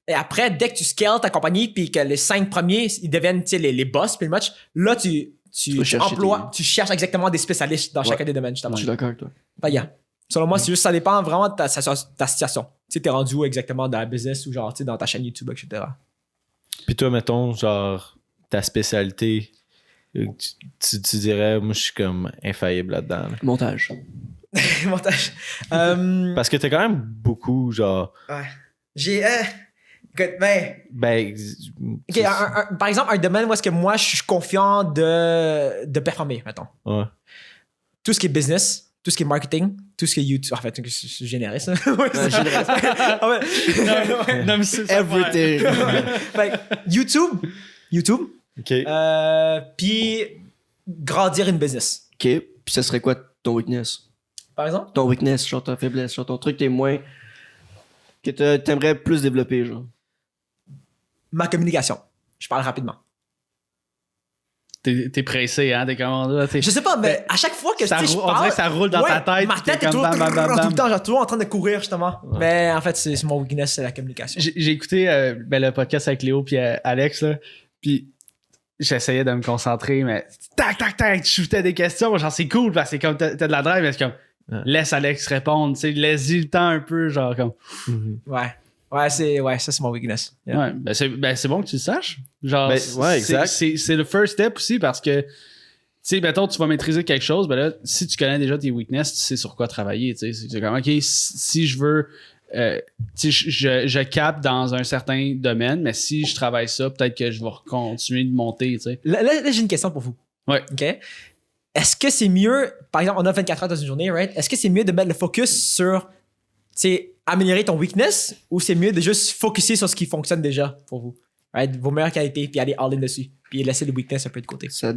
Et après, dès que tu scales ta compagnie puis que les 5 premiers, ils deviennent, tu sais, les boss, pretty much, là, tu tu cherches exactement des spécialistes dans chacun des domaines, justement. Je suis d'accord avec toi. Ben, yeah. Selon moi, c'est juste, ça dépend vraiment de ta situation. Tu sais, t'es rendu où exactement dans la business ou genre, tu sais, dans ta chaîne YouTube, etc. Puis toi, mettons, genre, ta spécialité, tu dirais, moi, je suis comme infaillible là-dedans. là. Montage. Montage. Parce que t'as quand même beaucoup, genre. Ouais. J'ai. Écoute, Ben. ok, par exemple, un domaine où est-ce que moi, je suis confiant de performer, mettons. Ouais. Tout ce qui est business, tout ce qui est marketing, tout ce qui est YouTube. En fait, c'est généré, ça. Ouais, Ouais, généraliste. Ah ouais. Non, mais c'est ça. Everything. Fait que YouTube, OK. puis grandir une business. OK. Puis ça serait quoi ton weakness? Par exemple? Ton weakness, genre ta faiblesse, genre ton truc t'es moins... que t'aimerais plus développer, genre. Ma communication. Je parle rapidement. T'es pressé, hein? T'es comment là? Je sais pas, mais à chaque fois que Ça tu sais, je roule- on dirait parle, que ça roule dans ta tête, Ma puis t'es tête est comme toujours, bam, bam, bam, bam. tout le temps, genre toujours en train de courir, justement. Ouais. Mais en fait, c'est mon weakness, c'est la communication. J'ai écouté le podcast avec Léo puis Alex, là, puis j'essayais de me concentrer, mais tac, tac, tac, tu shootais des questions, genre c'est cool, parce que c'est comme t'as de la drive, mais c'est comme laisse Alex répondre, tu sais, laisse-y le temps un peu, genre comme... Ouais. Ça, c'est mon weakness. Yeah. Ouais, c'est bon que tu le saches. Genre, Ben, ouais, exact. c'est le first step aussi parce que, tu sais, mettons, tu vas maîtriser quelque chose, ben là, si tu connais déjà tes weaknesses, tu sais sur quoi travailler, tu sais. C'est comme, OK, si je veux, tu sais, je capte dans un certain domaine, mais si je travaille ça, peut-être que je vais continuer de monter, tu sais. Là, j'ai une question pour vous. Ouais. OK? Est-ce que c'est mieux, par exemple, on a 24 heures dans une journée, right? Est-ce que c'est mieux de mettre le focus sur, tu sais, améliorer ton weakness ou c'est mieux de juste focuser sur ce qui fonctionne déjà pour vous? Right? Vos meilleures qualités, puis aller all-in dessus. Puis laisser le weakness un peu de côté. Ça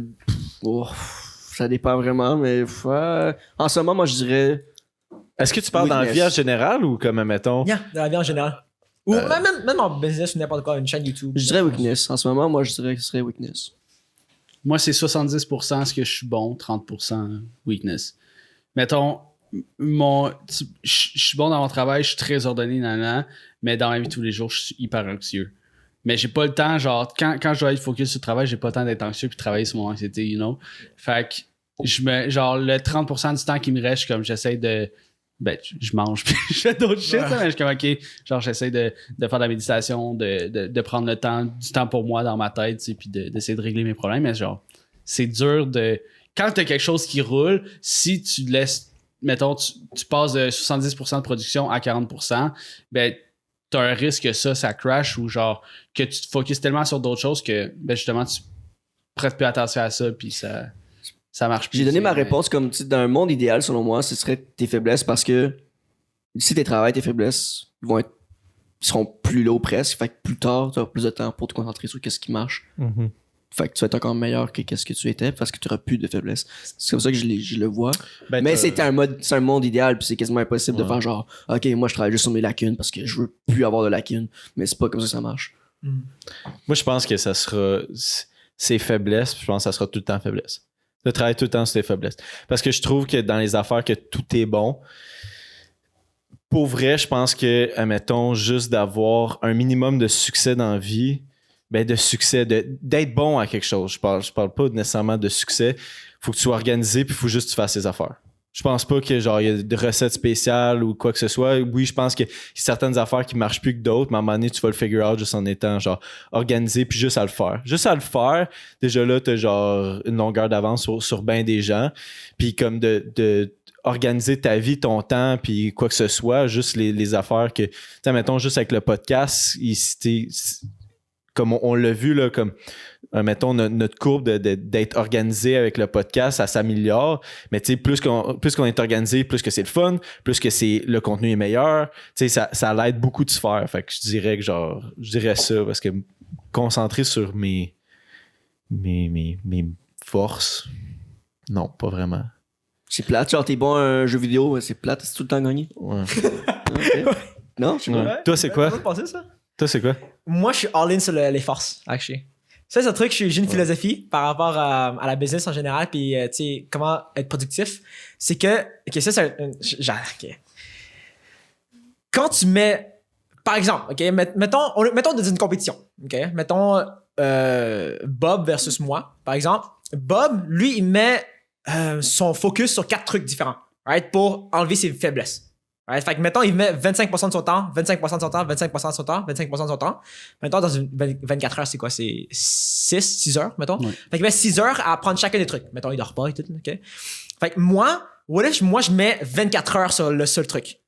dépend vraiment, mais en ce moment, moi, je dirais... Est-ce que tu parles dans la Weakness. vie en général ou comme, mettons. Yeah, dans la vie en général. Ou même en business ou n'importe quoi, une chaîne YouTube. Je dirais weakness. En ce moment, moi, je dirais que ce serait weakness. Moi, c'est 70% ce que je suis bon, 30% weakness. Mettons, je suis bon dans mon travail, je suis très ordonné, mais dans ma vie de tous les jours, je suis hyper anxieux. Mais j'ai pas le temps, genre, quand je dois être focus sur le travail, j'ai pas le temps d'être anxieux puis de travailler sur mon anxiété, you know? Fait que, genre, le 30% du temps qui me reste, je suis comme, j'essaie de... Ben, je mange puis je fais d'autres shit, mais je suis comme, OK, genre, j'essaie de faire de la méditation, de prendre du temps pour moi dans ma tête, tu sais, puis d'essayer de régler mes problèmes, mais genre, c'est dur de... Quand t'as quelque chose qui roule, si tu laisses... Mettons, tu passes de 70% de production à 40%, ben, t'as un risque que ça crash ou genre que tu te focuses tellement sur d'autres choses que ben justement tu prêtes plus attention à ça puis ça marche plus. J'ai donné ma réponse comme, tu sais, dans un monde idéal, selon moi, ce serait tes faiblesses parce que si tes travails, tes faiblesses seront plus low presque, fait que plus tard, tu auras plus de temps pour te concentrer sur qu'est-ce qui marche. Fait que tu vas être encore meilleur que qu'est-ce que tu étais parce que tu n'auras plus de faiblesses. C'est comme ça que je le vois. Ben, Mais c'est un monde idéal, puis c'est quasiment impossible de faire genre, OK, moi je travaille juste sur mes lacunes parce que je veux plus avoir de lacunes. Mais c'est pas comme ça que ça marche. Moi, je pense que ça sera ses faiblesses, puis je pense que ça sera tout le temps faiblesse. De travailler tout le temps sur tes faiblesses. Parce que je trouve que dans les affaires que tout est bon, pour vrai, je pense que, admettons, juste d'avoir un minimum de succès dans la vie, ben de succès, d'être bon à quelque chose. Je parle pas nécessairement de succès. Faut que tu sois organisé, puis il faut juste que tu fasses tes affaires. Je pense pas que genre il y a des recettes spéciales ou quoi que ce soit. Oui, je pense qu'il y a certaines affaires qui marchent plus que d'autres, mais à un moment donné, tu vas le figure out juste en étant genre organisé puis juste à le faire. Juste à le faire, déjà là, t'as genre une longueur d'avance sur bien des gens. Puis comme de organiser ta vie, ton temps, puis quoi que ce soit, juste les affaires que... Tu sais, mettons, juste avec le podcast, comme on l'a vu, là, comme... mettons, notre courbe d'être organisé avec le podcast, ça s'améliore. Mais tu sais, plus qu'on est organisé, plus que c'est le fun, plus que le contenu est meilleur. Tu sais, ça l'aide beaucoup de se faire. Fait que je dirais ça, parce que concentrer sur mes forces, non, pas vraiment. C'est plate, genre t'es bon à un jeu vidéo, c'est plate, c'est tout le temps gagné. Ouais. Okay. Non, je sais pas. Toi, c'est quoi? Ça? Toi, c'est quoi? Moi, je suis all-in sur les forces, actually. Ça, c'est un truc, j'ai une philosophie par rapport à la business en général, puis, tu sais, comment être productif. C'est que, OK, ça, c'est OK. Quand tu mets, par exemple, OK, mettons dans une compétition, OK, mettons Bob versus moi, par exemple. Bob, lui, il met son focus sur 4 trucs différents, right, pour enlever ses faiblesses. Right? Fait que, mettons, il met 25% de son temps, 25% de son temps, 25% de son temps, 25% de son temps. Mettons, dans une 24 heures, c'est quoi? C'est 6 heures, mettons. Ouais. Fait qu'il met 6 heures à apprendre chacun des trucs. Mettons, il dort pas et tout, OK? Fait que moi, je mets 24 heures sur le seul truc.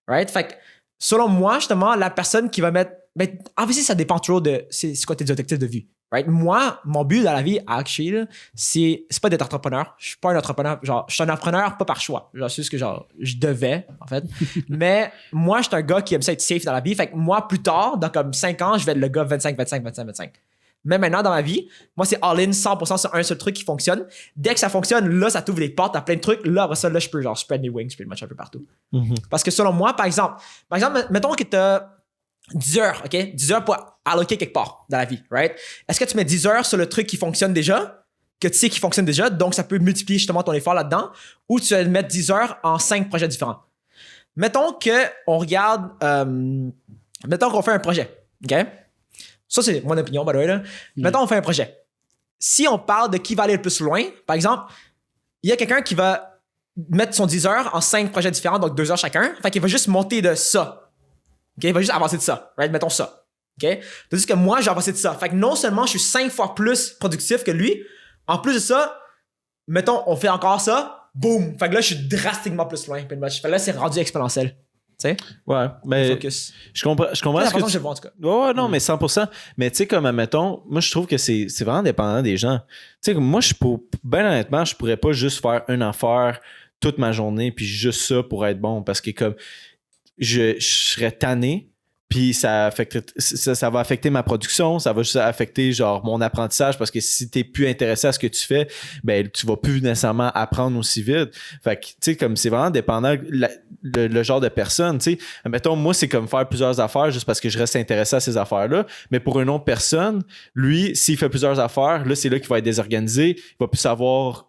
Right? Fait que, selon moi, justement, la personne qui va mettre... Ben, obviously, ça dépend toujours de c'est quoi tes objectifs de vie. Right? Moi, mon but dans la vie, actually, c'est pas d'être entrepreneur. Je suis pas un entrepreneur. Genre, je suis un entrepreneur pas par choix. Genre, c'est juste que genre, je devais, en fait. Mais moi, je suis un gars qui aime ça être safe dans la vie. Fait que moi, plus tard, dans comme 5 ans, je vais être le gars 25. Mais maintenant, dans ma vie, moi, c'est all-in 100% sur un seul truc qui fonctionne. Dès que ça fonctionne, là, ça t'ouvre les portes à plein de trucs. Là, après ça, là, je peux genre spread mes wings, je peux le match un peu partout. Parce que selon moi, par exemple, mettons que t'as 10 heures, OK? 10 heures pour alloquer quelque part dans la vie, right? Est-ce que tu mets 10 heures sur le truc qui fonctionne déjà, que tu sais qui fonctionne déjà, donc ça peut multiplier justement ton effort là-dedans, ou tu vas mettre 10 heures en 5 projets différents? Mettons qu'on regarde... mettons qu'on fait un projet, OK? Ça, c'est mon opinion, by the way, là. Mettons qu'on fait un projet. Si on parle de qui va aller le plus loin, par exemple, il y a quelqu'un qui va mettre son 10 heures en 5 projets différents, donc 2 heures chacun. Fait qu'il va juste monter de ça. OK? Il va juste avancer de ça. Right? Mettons ça. OK? Tandis que moi, j'ai avancé de ça. Fait que non seulement je suis 5 fois plus productif que lui, en plus de ça, mettons, on fait encore ça, boum! Fait que là, je suis drastiquement plus loin. Fait que là, c'est rendu exponentiel. Tu sais? Ouais, mais je comprends ce que je vois, en tout cas. Ouais, non, mais 100%. Mais tu sais, comme, admettons, moi, je trouve que c'est vraiment dépendant des gens. Tu sais, moi, ben honnêtement, je pourrais pas juste faire une affaire toute ma journée puis juste ça pour être bon parce que comme je serais tanné puis ça va affecter ma production, ça va juste affecter genre mon apprentissage parce que si t'es plus intéressé à ce que tu fais, ben tu vas plus nécessairement apprendre aussi vite. Fait que tu sais comme c'est vraiment dépendant le genre de personne, tu sais. Mettons moi c'est comme faire plusieurs affaires juste parce que je reste intéressé à ces affaires-là, mais pour une autre personne, lui s'il fait plusieurs affaires, là c'est là qu'il va être désorganisé, il va plus savoir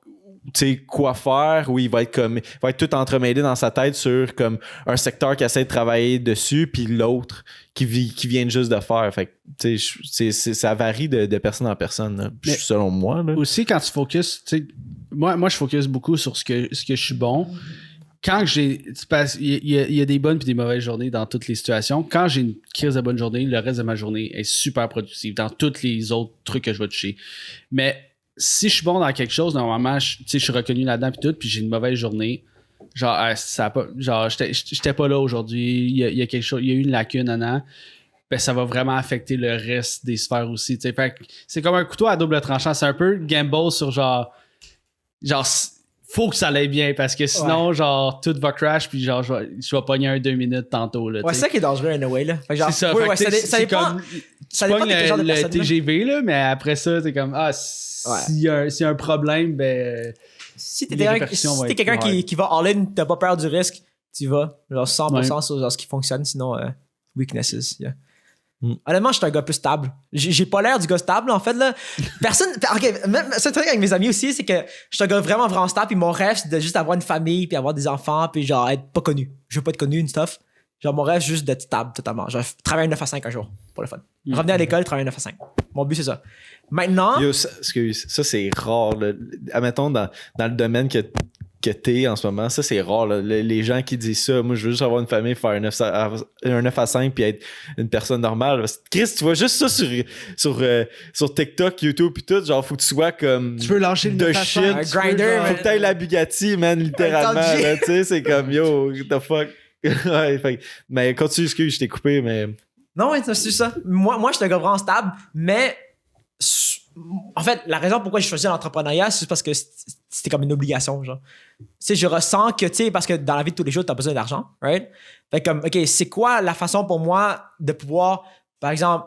tu sais quoi faire ou il va être tout entremêlé dans sa tête sur comme un secteur qui essaie de travailler dessus puis l'autre qui vient juste de faire. Fait que tu sais ça varie de personne en personne selon moi là. Aussi quand tu focuses, tu sais moi je focus beaucoup sur ce que je suis bon. Quand il y a des bonnes et des mauvaises journées dans toutes les situations. Quand j'ai une crise de bonne journée, le reste de ma journée est super productif dans tous les autres trucs que je vais toucher. Mais si je suis bon dans quelque chose, normalement, je suis reconnu là-dedans puis tout, puis j'ai une mauvaise journée. Genre, j'étais pas là aujourd'hui, il y a quelque chose, il y a eu une lacune en ben ça va vraiment affecter le reste des sphères aussi. Fait que c'est comme un couteau à double tranchant. C'est un peu gamble sur genre faut que ça aille bien parce que sinon, genre, tout va crash puis genre, je vais pogner 2 minutes tantôt. Là, ouais, c'est ça qui est dangereux, in a way. Là. Fait que genre, c'est ça. Oui, ça dépend. Comme, ça dépend de quel genre de personne. Le TGV, là, mais après ça, c'est comme, s'il y a un problème, ben. Si t'es quelqu'un qui va all-in, t'as pas peur du risque, tu vas. Genre 100% sur genre, ce qui fonctionne, sinon, weaknesses. Yeah. Honnêtement, je suis un gars plus stable. J'ai pas l'air du gars stable, en fait. Là. Personne. Ok, même ce truc avec mes amis aussi, c'est que je suis un gars vraiment, vraiment stable. Puis mon rêve, c'est de juste avoir une famille, puis avoir des enfants, puis genre être pas connu. Je veux pas être connu, une stuff. Genre, mon rêve, c'est juste d'être stable totalement. Genre, travailler 9 à 5 un jour, pour le fun. Revenir à l'école, travailler 9 à 5. Mon but, c'est ça. Maintenant. Yo, ça c'est rare. Là. Admettons, dans le domaine que t'es en ce moment, ça c'est rare. Là. Les gens qui disent ça, moi je veux juste avoir une famille, faire un 9 à 5 puis être une personne normale. Chris, tu vois juste ça sur TikTok, YouTube puis tout, genre faut que tu sois comme tu veux lâcher le shit, un grinder, faut que t'ailles la Bugatti, man, littéralement. Tu sais, c'est comme yo, what the fuck. Ouais, mais continue, excuse, je t'ai coupé, mais. Non, ouais, c'est ça. Moi je suis un gars vraiment stable, mais en fait, la raison pourquoi j'ai choisi l'entrepreneuriat, c'est parce que c'était comme une obligation, genre. Tu sais, je ressens que, tu sais, parce que dans la vie de tous les jours, t'as besoin d'argent, right? Fait comme, OK, c'est quoi la façon pour moi de pouvoir, par exemple,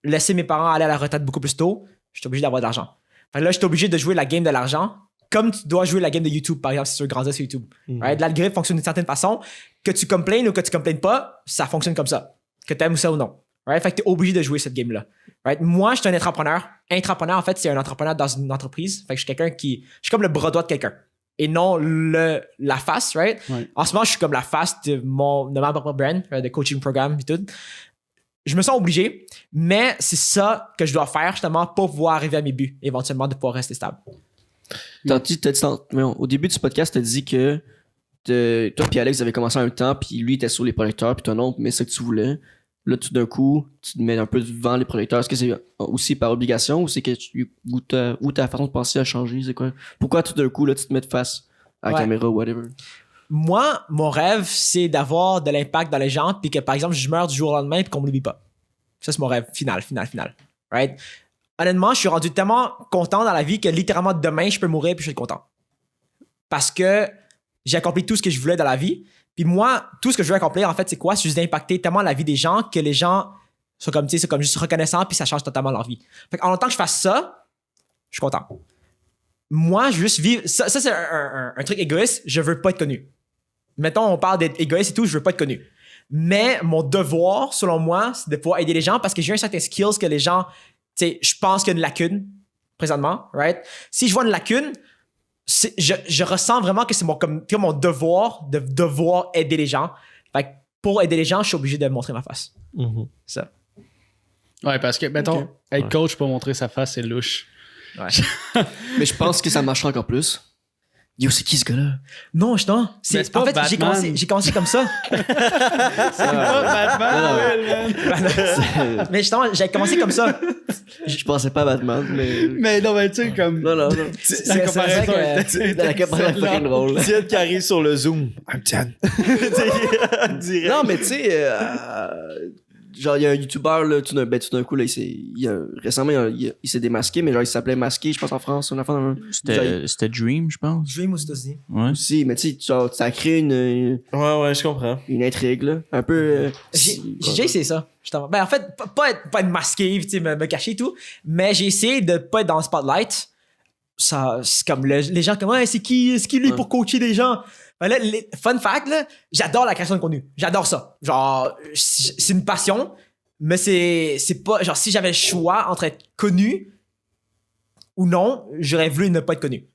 laisser mes parents aller à la retraite beaucoup plus tôt? Je suis obligé d'avoir de l'argent. Fait que là, je suis obligé de jouer la game de l'argent comme tu dois jouer la game de YouTube, par exemple, si tu veux grandir sur YouTube. Right? L'algorithme fonctionne d'une certaine façon. Que tu complaines ou que tu complaines pas, ça fonctionne comme ça. Que tu aimes ça ou non. Right? Fait que tu es obligé de jouer cette game-là. Right? Moi, je suis un entrepreneur. Entrepreneur, en fait, c'est un entrepreneur dans une entreprise. Fait que je suis quelqu'un je suis comme le bras droit de quelqu'un. Et non la face, right? Ouais. En ce moment, je suis comme la face de ma propre brand, de coaching programme et tout. Je me sens obligé, mais c'est ça que je dois faire justement pour pouvoir arriver à mes buts, éventuellement de pouvoir rester stable. Au début du podcast, tu as dit que toi puis Alex, vous avez commencé en même temps, puis lui était sur les producteurs, puis toi non, mais c'est ça que tu voulais. Là, tout d'un coup, tu te mets un peu devant les producteurs. Est-ce que c'est aussi par obligation ou c'est que ou ta façon de penser a changé? C'est quoi? Pourquoi tout d'un coup, là, tu te mets de face à la caméra ou whatever? Moi, mon rêve, c'est d'avoir de l'impact dans les gens, puis que, par exemple, je meurs du jour au lendemain, puis qu'on me l'oublie pas. Ça, c'est mon rêve final. Right? Honnêtement, je suis rendu tellement content dans la vie que littéralement demain, je peux mourir, puis je suis content. Parce que j'ai accompli tout ce que je voulais dans la vie. Puis moi, tout ce que je veux accomplir, en fait, c'est quoi? C'est juste d'impacter tellement la vie des gens que les gens sont comme, tu sais, c'est comme juste reconnaissants, puis ça change totalement leur vie. Fait qu'en longtemps que je fasse ça, je suis content. Moi, je veux juste vivre. Ça c'est un truc égoïste. Je veux pas être connu. Mettons, on parle d'être égoïste et tout, je veux pas être connu. Mais mon devoir, selon moi, c'est de pouvoir aider les gens parce que j'ai un certain skills que les gens, tu sais, je pense qu'il y a une lacune présentement, right? Si je vois une lacune, je ressens vraiment que c'est comme mon devoir de devoir aider les gens. Fait que pour aider les gens, je suis obligé de montrer ma face. Mhm. Ça. Ouais, parce que, mettons, être coach pour montrer sa face, c'est louche. Ouais. Mais je pense que ça marchera encore plus. Yo, c'est qui ce gars-là? Non, je t'en. Mais c'est pas En fait, Batman. j'ai commencé comme ça. Mais justement, j'ai commencé comme ça. Je pensais pas à Batman, mais. Mais non, mais tu sais, comme. Non. La comparaison vrai était- La caméra est fucking drôle. Tienne qui arrive sur le Zoom. I'm Tienne. Direct. Non, mais tu sais, genre, il y a un YouTuber, là, tout d'un coup, là, récemment, il s'est démasqué, mais genre, il s'appelait Masqué, je pense, en France. Une affaire dans C'était Dream, je pense. Je vais aux États-Unis. Ouais. aussi, mais tu sais, genre, ça a créé une Ouais, je comprends. intrigue, là. Un peu. J'ai déjà essayé ça. Justement. Ben, en fait, pas être masqué, tu sais, me cacher et tout, mais j'ai essayé de pas être dans le spotlight. Ça, c'est comme les gens comme, ouais, c'est qui lui pour coacher les gens? Ben là, fun fact, là, j'adore la création de contenu. J'adore ça. Genre, c'est une passion, mais c'est pas, genre, si j'avais le choix entre être connu ou non, j'aurais voulu ne pas être connu.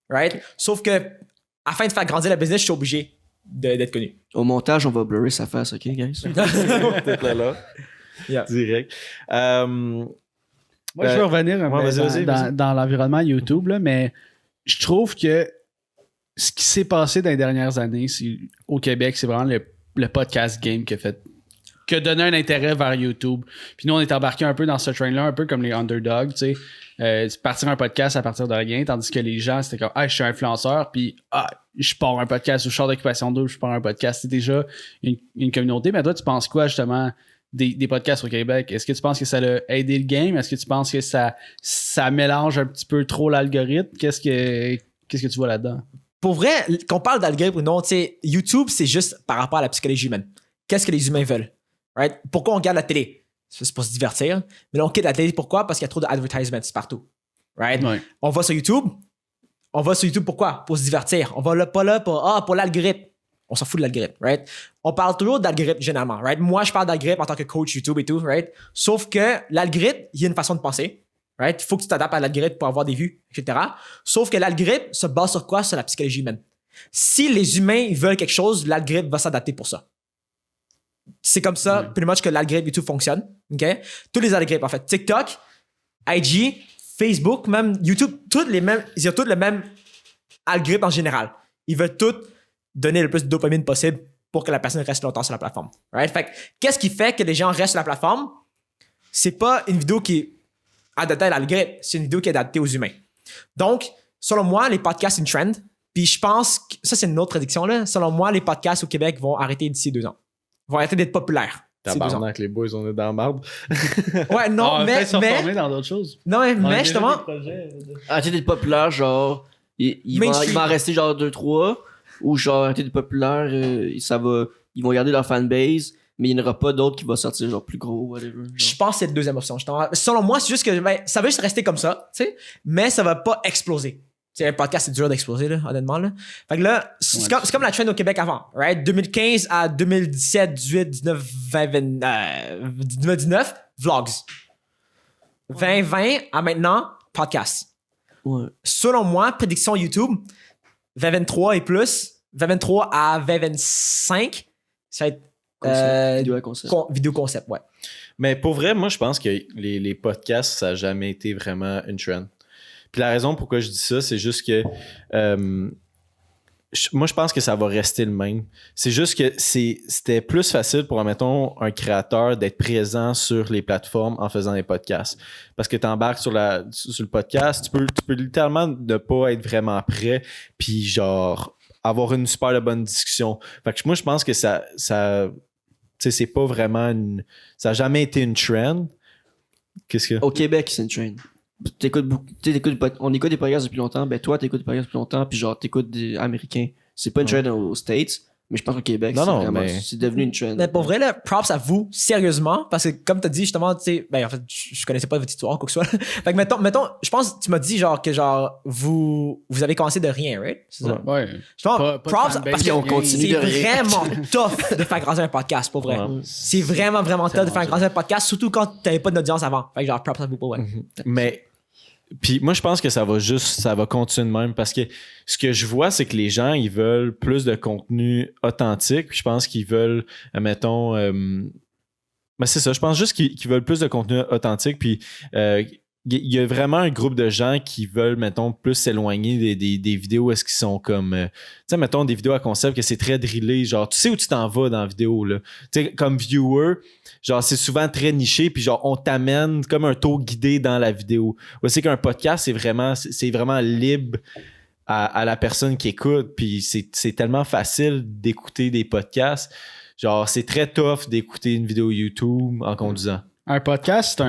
Right? Sauf que, afin de faire grandir la business, je suis obligé d'être connu. Au montage, on va blurrer sa face, ok, guys? Peut-être là. Yeah. Direct. Moi, je veux revenir un peu vas-y. dans l'environnement YouTube, là, mais je trouve que ce qui s'est passé dans les dernières années au Québec, c'est vraiment le podcast game qui a donné un intérêt vers YouTube. Puis nous, on est embarqués un peu dans ce train-là, un peu comme les underdogs, tu sais. Partir un podcast à partir de rien, tandis que les gens, c'était comme, je suis influenceur, puis je pars un podcast, ou je sors d'Occupation 2, je pars un podcast. C'est déjà une communauté. Mais toi, tu penses quoi, justement, des podcasts au Québec? Est-ce que tu penses que ça a aidé le game? Est-ce que tu penses que ça mélange un petit peu trop l'algorithme? Qu'est-ce que tu vois là-dedans? Pour vrai, qu'on parle d'algorithme ou non, tu sais, YouTube, c'est juste par rapport à la psychologie humaine. Qu'est-ce que les humains veulent? Right? Pourquoi on regarde la télé? C'est pour se divertir. Mais là, on quitte la télé, pourquoi? Parce qu'il y a trop d'advertisements partout. Right? Ouais. On va sur YouTube. On va sur YouTube pourquoi? Pour se divertir. On va là, pas là pour l'algorithme. On s'en fout de l'algorithme, right? On parle toujours d'algorithme généralement, right? Moi, je parle d'algorithme en tant que coach YouTube et tout, right? Sauf que l'algorithme, il y a une façon de penser, right? Il faut que tu t'adaptes à l'algorithme pour avoir des vues, etc. Sauf que l'algorithme se base sur quoi? Sur la psychologie humaine. Si les humains veulent quelque chose, l'algorithme va s'adapter pour ça. C'est comme ça, pretty much, que l'algorithme YouTube fonctionne, OK? Tous les algorithmes, en fait. TikTok, IG, Facebook, même YouTube, ils ont tous le même algorithme en général. Ils veulent tous donner le plus de dopamine possible pour que la personne reste longtemps sur la plateforme. Right? Fait que, qu'est-ce qui fait que les gens restent sur la plateforme? C'est pas une vidéo qui est adaptée à l'algorithme, c'est une vidéo qui est adaptée aux humains. Donc, selon moi, les podcasts, c'est une trend. Puis je pense que ça, c'est une autre prédiction, là. Selon moi, les podcasts au Québec vont arrêter d'ici 2 ans. Ils vont arrêter d'être populaires. Tabarnak, les boys, on est dans la marde. Ouais, non, mais se reformer dans d'autres choses. non, mais justement, Arrêter d'être populaire, genre, il va en rester genre 2-3, ou genre arrêter d'être populaire, ils vont garder leur fanbase, mais il n'y en aura pas d'autres qui vont sortir genre plus gros, whatever. Genre. je pense que c'est la deuxième option. Selon moi, c'est juste que ça va juste rester comme ça, tu sais, mais ça va pas exploser. Tu sais, un podcast, c'est dur d'exploser, là, honnêtement. Là. Fait que là, c'est comme la trend au Québec avant, right? 2015 à 2017, 18, 19, 20, 2019, vlogs. 2020 à maintenant, podcast. Ouais. Selon moi, prédiction YouTube, 2023 et plus, 2023 à 2025, ça va être Vidéo à concept. vidéo concept, ouais. Mais pour vrai, moi, je pense que les podcasts, ça n'a jamais été vraiment une trend. Puis la raison pourquoi je dis ça, c'est juste que moi, je pense que ça va rester le même. C'est juste que c'était plus facile pour, mettons, un créateur d'être présent sur les plateformes en faisant des podcasts. Parce que tu embarques sur le podcast, tu peux littéralement ne pas être vraiment prêt, puis genre avoir une super bonne discussion. Fait que moi, je pense que ça tu sais, c'est pas vraiment ça n'a jamais été une trend. Qu'est-ce que... Au Québec, c'est une trend. On écoute des podcasts depuis longtemps, ben toi t'écoutes des podcasts depuis longtemps, puis genre t'écoutes des Américains. C'est pas une trend aux States, mais je pense qu'au Québec, c'est devenu une trend. Mais pour vrai, là, props à vous, sérieusement, parce que comme t'as dit justement, tu sais, ben en fait, je connaissais pas votre histoire, quoi que ce soit. Fait que mettons, je pense que tu m'as dit genre que genre vous avez commencé de rien, right? C'est ça? Ouais. Justement, Pas props de parce qu'on que continue c'est de rien. vraiment tough de faire grandir un podcast, pour vrai. Ouais. C'est vraiment tough de faire grandir un podcast, surtout quand t'avais pas d'audience avant. Fait que genre props à vous, pour vrai. Mais puis moi je pense que ça va continuer de même parce que ce que je vois c'est que les gens ils veulent plus de contenu authentique, puis je pense qu'ils veulent mettons mais c'est ça, je pense juste qu'ils veulent plus de contenu authentique, puis il y a vraiment un groupe de gens qui veulent, mettons, plus s'éloigner des vidéos où est-ce qu'ils sont comme... tu sais, mettons, des vidéos à concept que c'est très drillé. Genre, tu sais où tu t'en vas dans la vidéo, là. Tu sais, comme viewer, genre, c'est souvent très niché, puis genre, on t'amène comme un tour guidé dans la vidéo. C'est qu'un podcast, c'est vraiment libre à la personne qui écoute, puis c'est tellement facile d'écouter des podcasts. Genre, c'est très tough d'écouter une vidéo YouTube en conduisant. Un podcast,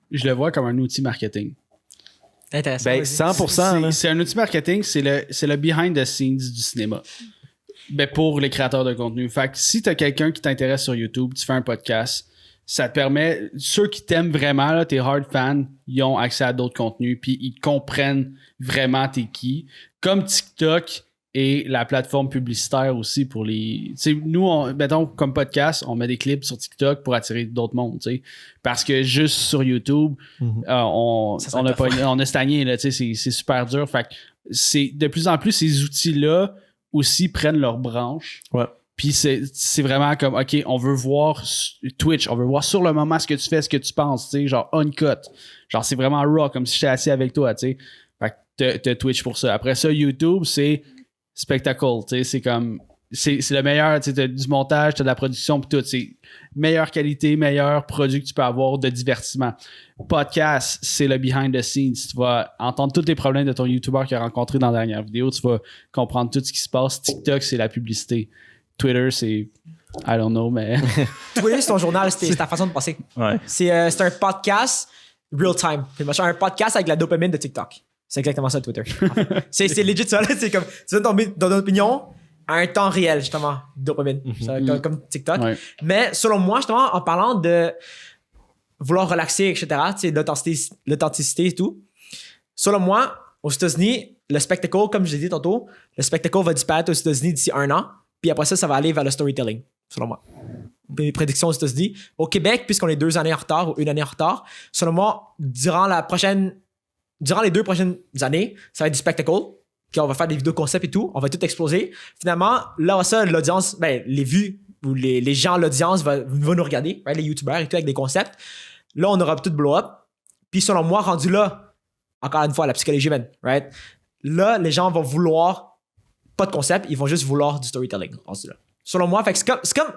je le vois comme un outil marketing. Intéressant. Ben, vas-y. 100%. là. C'est un outil marketing, c'est le behind the scenes du cinéma. Ben, pour les créateurs de contenu. Fait que si t'as quelqu'un qui t'intéresse sur YouTube, tu fais un podcast, ça te permet, ceux qui t'aiment vraiment, là, tes hard fans, ils ont accès à d'autres contenus, puis ils comprennent vraiment t'es qui. Comme TikTok et la plateforme publicitaire aussi pour les... Tu sais, nous, mettons, comme podcast, on met des clips sur TikTok pour attirer d'autres mondes, tu sais. Parce que juste sur YouTube, on a stagné, là, tu sais, c'est super dur. Fait que c'est de plus en plus, ces outils-là aussi prennent leur branche. Ouais. Puis c'est vraiment comme, OK, on veut voir Twitch, on veut voir sur le moment ce que tu fais, ce que tu penses, tu sais, genre uncut. Genre, c'est vraiment raw, comme si j'étais assis avec toi, tu sais. Fait que t'as Twitch pour ça. Après ça, YouTube, c'est spectacle, tu sais, c'est comme... C'est le meilleur, tu sais, t'as du montage, t'as de la production, pis tout. C'est meilleure qualité, meilleur produit que tu peux avoir de divertissement. Podcast, c'est le behind the scenes. Tu vas entendre tous les problèmes de ton YouTuber qu'il a rencontré dans la dernière vidéo. Tu vas comprendre tout ce qui se passe. TikTok, c'est la publicité. Twitter, c'est... I don't know, mais... Twitter, c'est ton journal, c'est ta façon de passer. Ouais. C'est un podcast real time. C'est un podcast avec la dopamine de TikTok. C'est exactement ça, Twitter. En fait. c'est legit ça, là. C'est comme, tu donnes ton opinion à un temps réel, justement, dopamine. Ça, comme TikTok. Ouais. Mais selon moi, justement, en parlant de vouloir relaxer, etc., tu sais, l'authenticité et tout, selon moi, aux États-Unis, le spectacle, comme je l'ai dit tantôt, le spectacle va disparaître aux États-Unis d'ici 1 an, puis après ça va aller vers le storytelling, selon moi. Mes prédictions aux États-Unis. Au Québec, puisqu'on est 2 années en retard ou 1 année en retard, selon moi, durant les 2 prochaines années, ça va être du spectacle. Puis on va faire des vidéos concept et tout. On va tout exploser. Finalement, là, ça, l'audience, ben, les vues ou les gens, l'audience va nous regarder, right? Les YouTubers et tout avec des concepts. Là, on aura tout blow up. Puis selon moi, rendu là, encore une fois, la psychologie humaine, right? Là, les gens vont vouloir pas de concept, ils vont juste vouloir du storytelling. Rendu là. Selon moi, fait que c'est comme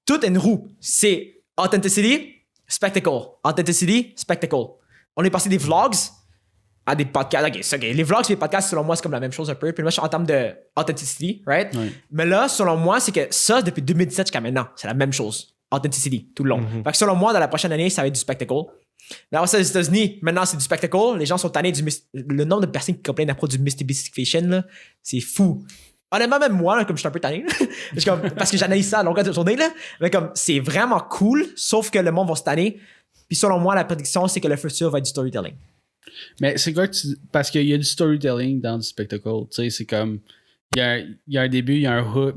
tout est une roue. C'est authenticity, spectacle. Authenticity, spectacle. On est passé des vlogs à des podcasts. OK. Les vlogs et les podcasts, selon moi, c'est comme la même chose un peu. Puis moi, je suis en termes de authenticity, right? Ouais. Mais là, selon moi, c'est que ça, depuis 2017 jusqu'à maintenant, c'est la même chose. Authenticity, tout le long. Fait que selon moi, dans la prochaine année, ça va être du spectacle. Mais alors ça, les États-Unis, maintenant, c'est du spectacle. Les gens sont tannés le nombre de personnes qui complainent à propos du mystification, là, c'est fou. Honnêtement, même moi, là, comme je suis un peu tanné, parce que j'analyse ça à longueur de journée, là, mais comme c'est vraiment cool, sauf que le monde va se tanner. Puis selon moi, la prédiction, c'est que le futur va être du storytelling. Mais c'est quoi que parce qu'il y a du storytelling dans du spectacle, tu sais, c'est comme il y a un début, il y a un hook,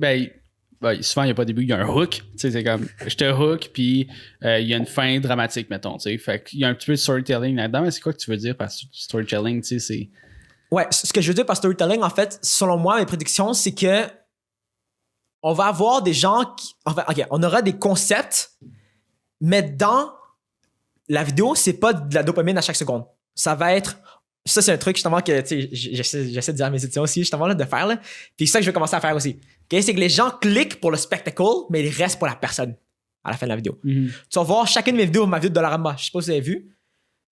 souvent il n'y a pas de début, il y a un hook, tu sais, c'est comme je te hook, puis il y a une fin dramatique, mettons, tu sais, fait qu'il y a un petit peu de storytelling là-dedans, mais c'est quoi que tu veux dire par storytelling, tu sais, c'est... Ouais, ce que je veux dire par storytelling, en fait, selon moi, mes prédictions, c'est que on va avoir des gens qui... Enfin, OK, on aura des concepts, mais dans la vidéo, c'est pas de la dopamine à chaque seconde. Ça va être ça, c'est un truc justement que j'essaie de dire à mes étudiants aussi, justement, là, de faire. Là. Puis ça que je vais commencer à faire aussi. Okay? C'est que les gens cliquent pour le spectacle, mais ils restent pour la personne à la fin de la vidéo. Tu vas voir chacune de mes vidéos, ma vidéo de Dollarama. Je sais pas si vous avez vu.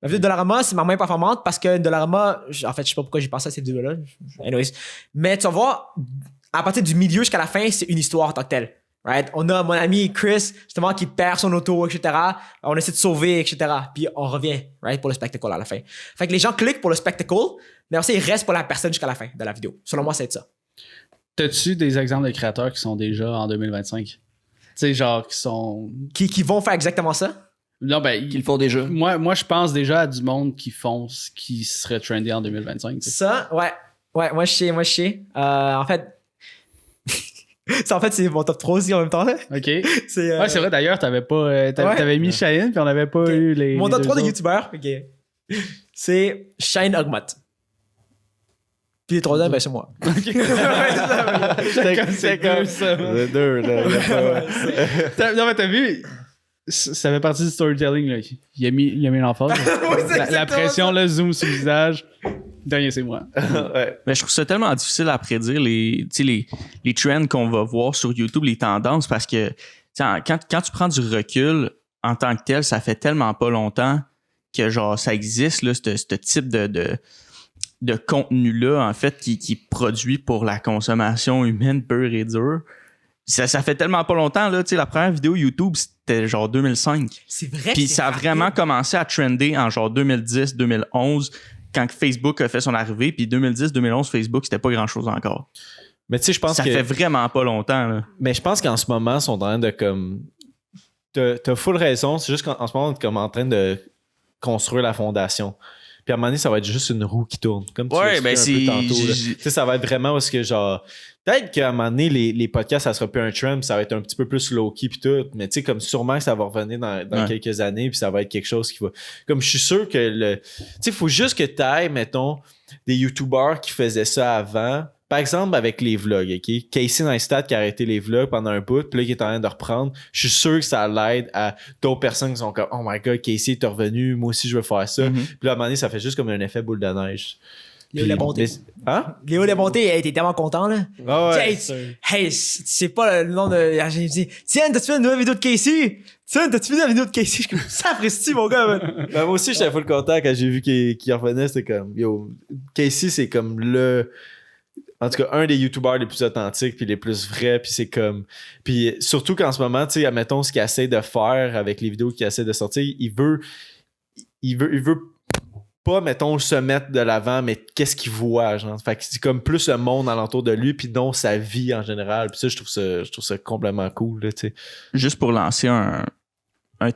Ma vidéo de Dollarama, c'est ma moins performante parce que Dollarama, en fait, je sais pas pourquoi j'ai pensé à cette vidéo-là. Anyways. Mais tu vas voir, à partir du milieu jusqu'à la fin, c'est une histoire en tant que telle. Right? On a mon ami Chris, justement, qui perd son auto, etc. On essaie de sauver, etc. Puis on revient, right, pour le spectacle à la fin. Fait que les gens cliquent pour le spectacle, mais aussi ils restent pour la personne jusqu'à la fin de la vidéo. Selon moi, c'est ça. T'as-tu des exemples de créateurs qui sont déjà en 2025? Tu sais, genre, qui sont... Qui vont faire exactement ça? Non, ben... Qu'ils le font déjà. Moi, je pense déjà à du monde qui font ce qui serait trendy en 2025. T'sais. Ça, ouais. Ouais, moi, je sais. En fait... c'est mon top 3 aussi en même temps. Là. OK. Ouais, c'est vrai, d'ailleurs, t'avais mis Shane, puis on n'avait pas eu les... Mon top 3 de autres. YouTubeurs, OK. C'est Shane Ogmot. Puis les troisièmes, ben c'est moi. C'est comme ça. Le 2, là. Non, mais t'as vu... Ça fait partie du storytelling, là. Il a mis l'emphase. La pression, le zoom sur le visage. Dernier, c'est moi. Ouais. Mais je trouve ça tellement difficile à prédire les trends qu'on va voir sur YouTube, les tendances, parce que quand tu prends du recul en tant que tel, ça fait tellement pas longtemps que genre ça existe, là, ce type de contenu-là, en fait, qui est produit pour la consommation humaine pure et dure. Ça fait tellement pas longtemps, là, tu sais, la première vidéo YouTube, c'était genre 2005. C'est vrai. Puis ça a vraiment commencé à trender en genre 2010, 2011, quand Facebook a fait son arrivée. Puis 2010, 2011, Facebook, c'était pas grand-chose encore. Mais tu sais, je pense ça que... fait vraiment pas longtemps, là. Mais je pense qu'en ce moment, ils sont en train de comme... T'as full raison, c'est juste qu'en ce moment, on est comme en train de construire la fondation. Puis à un moment donné, ça va être juste une roue qui tourne. Comme tu Ouais, l'expliquais ben un peu tantôt. Là. Tu sais, ça va être vraiment parce que genre... Peut-être qu'à un moment donné, les podcasts, ça sera plus un trend, ça va être un petit peu plus low-key puis tout. Mais tu sais, comme sûrement que ça va revenir dans quelques années puis ça va être quelque chose qui va... Comme je suis sûr que tu sais, il faut juste que t'ailles, mettons, des YouTubers qui faisaient ça avant. Par exemple, avec les vlogs, OK? Casey Neistat qui a arrêté les vlogs pendant un bout, puis là, qui est en train de reprendre. Je suis sûr que ça l'aide à d'autres personnes qui sont comme « Oh my God, Casey est revenu, moi aussi, je veux faire ça. Puis là, à un moment donné, ça fait juste comme un effet boule de neige. Léo Labonté. Hein? Léo Labonté, elle était tellement content, là. Ah ouais. Hey, c'est pas le nom de... J'ai dit, tiens, t'as-tu vu une nouvelle vidéo de Casey? Tiens, t'as-tu vu la vidéo de Casey? Je suis comme, ça apprécie, mon gars, man. Ben, moi aussi, j'étais full content quand j'ai vu qu'il revenait. C'était comme, yo, Casey, c'est comme en tout cas, un des YouTubers les plus authentiques puis les plus vrais, puis c'est comme... Puis surtout qu'en ce moment, tu sais, admettons ce qu'il essaie de faire avec les vidéos qu'il essaie de sortir, il veut pas, mettons, se mettre de l'avant, mais qu'est-ce qu'il voit, genre. Fait que c'est comme plus le monde alentour de lui, puis non sa vie en général. Puis ça, je trouve ça complètement cool, là, tu sais. Juste pour lancer un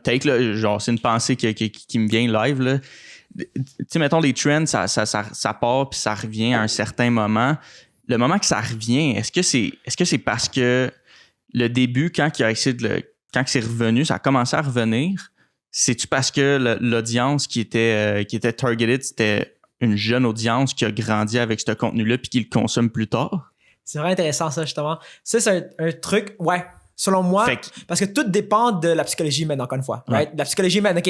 take, là, genre, c'est une pensée qui me vient live, là. Tu sais, mettons, les trends, ça part, puis ça revient à un certain moment. Le moment que ça revient, est-ce que c'est parce que le début, quand c'est revenu, ça a commencé à revenir? C'est-tu parce que l'audience qui était targeted, c'était une jeune audience qui a grandi avec ce contenu-là puis qui le consomme plus tard? C'est vraiment intéressant, ça, justement. Ça, c'est un truc, ouais, selon moi, parce que tout dépend de la psychologie humaine, encore une fois. Right? La psychologie humaine, OK,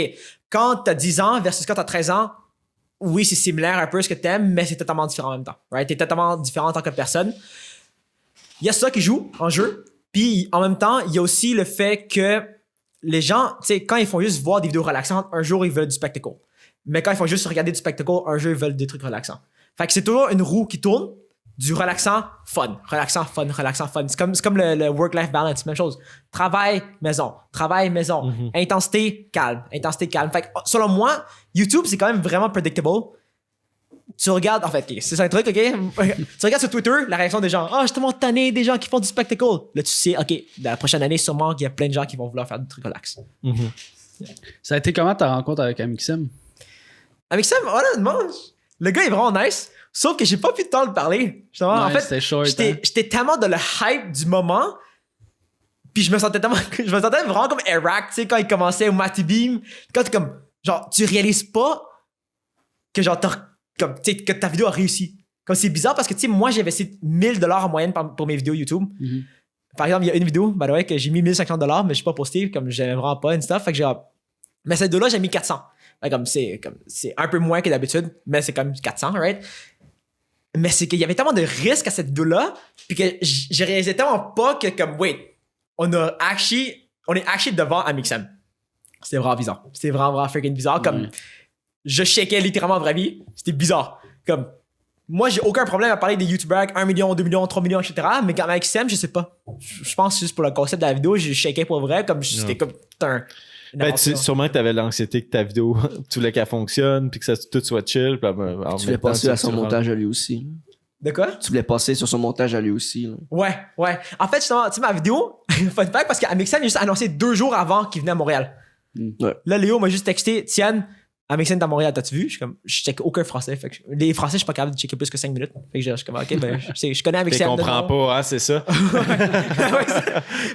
quand t'as 10 ans versus quand t'as 13 ans, oui, c'est similaire un peu ce que t'aimes, mais c'est totalement différent en même temps. Right? T'es totalement différent en tant que personne. Il y a ça qui joue en jeu, puis en même temps, il y a aussi le fait que les gens, tu sais, quand ils font juste voir des vidéos relaxantes, un jour, ils veulent du spectacle. Mais quand ils font juste regarder du spectacle, un jour, ils veulent des trucs relaxants. Fait que c'est toujours une roue qui tourne, du relaxant, fun. Relaxant, fun, relaxant, fun. C'est comme le work-life balance, même chose. Travail, maison. Travail, maison. Intensité, calme. Intensité, calme. Fait que, selon moi, YouTube, c'est quand même vraiment predictable. Tu regardes, en fait, c'est ça un truc, OK? Tu regardes sur Twitter la réaction des gens. Ah, je suis tellement tanné des gens qui font du spectacle. Là, tu sais, OK, dans la prochaine année, sûrement qu'il y a plein de gens qui vont vouloir faire des trucs relax. Ça a été comment ta rencontre avec Amixem? Amixem, honnêtement, le gars est vraiment nice. Sauf que j'ai pas pu de temps de parler. Justement, en fait, c'était short, j'étais tellement dans le hype du moment. Puis je me sentais vraiment comme Eric, tu sais, quand il commençait au Matty Beam. Quand t'es comme, genre, tu réalises pas que genre, comme, tu sais, que ta vidéo a réussi. Comme c'est bizarre parce que, tu sais, moi, j'ai investi 1 000$ en moyenne pour mes vidéos YouTube. Par exemple, il y a une vidéo, by the way, que j'ai mis 1 050$, mais je suis pas posté, comme j'aimais vraiment pas, and stuff. Fait que mais cette vidéo-là, j'ai mis 400. C'est un peu moins que d'habitude, mais c'est comme 400, right? Mais c'est qu'il y avait tellement de risques à cette vidéo-là, puis que j'ai réalisé tellement pas que, comme, wait, on est actually devant Amixem. C'était vraiment bizarre. C'était vraiment freaking bizarre. Comme, je checkais littéralement en vraie vie. C'était bizarre. Comme, moi, j'ai aucun problème à parler des YouTubers avec 1 million, 2 millions, 3 millions, etc. Mais quand Amixem, je sais pas. Je pense juste pour le concept de la vidéo, je checkais pour vrai. Comme, c'était comme sûrement que t'avais l'anxiété que ta vidéo, tu voulais qu'elle fonctionne, puis que ça, tout soit chill. Puis, Tu voulais passer à son montage à lui aussi. De quoi? Tu voulais passer sur son montage à lui aussi. Là. Ouais. En fait, justement, tu sais, ma vidéo, fun fact, parce qu'Amixem, il a juste annoncé 2 jours avant qu'il venait à Montréal. Ouais. Là, Léo m'a juste texté, Tienne, Amixem est à Montréal, t'as-tu vu? Je check aucun français. Fait que les français, je suis pas capable de checker plus que 5 minutes. Fait que je suis comme, ok, ben, je connais Amixem. Tu comprends pas, hein, c'est ça?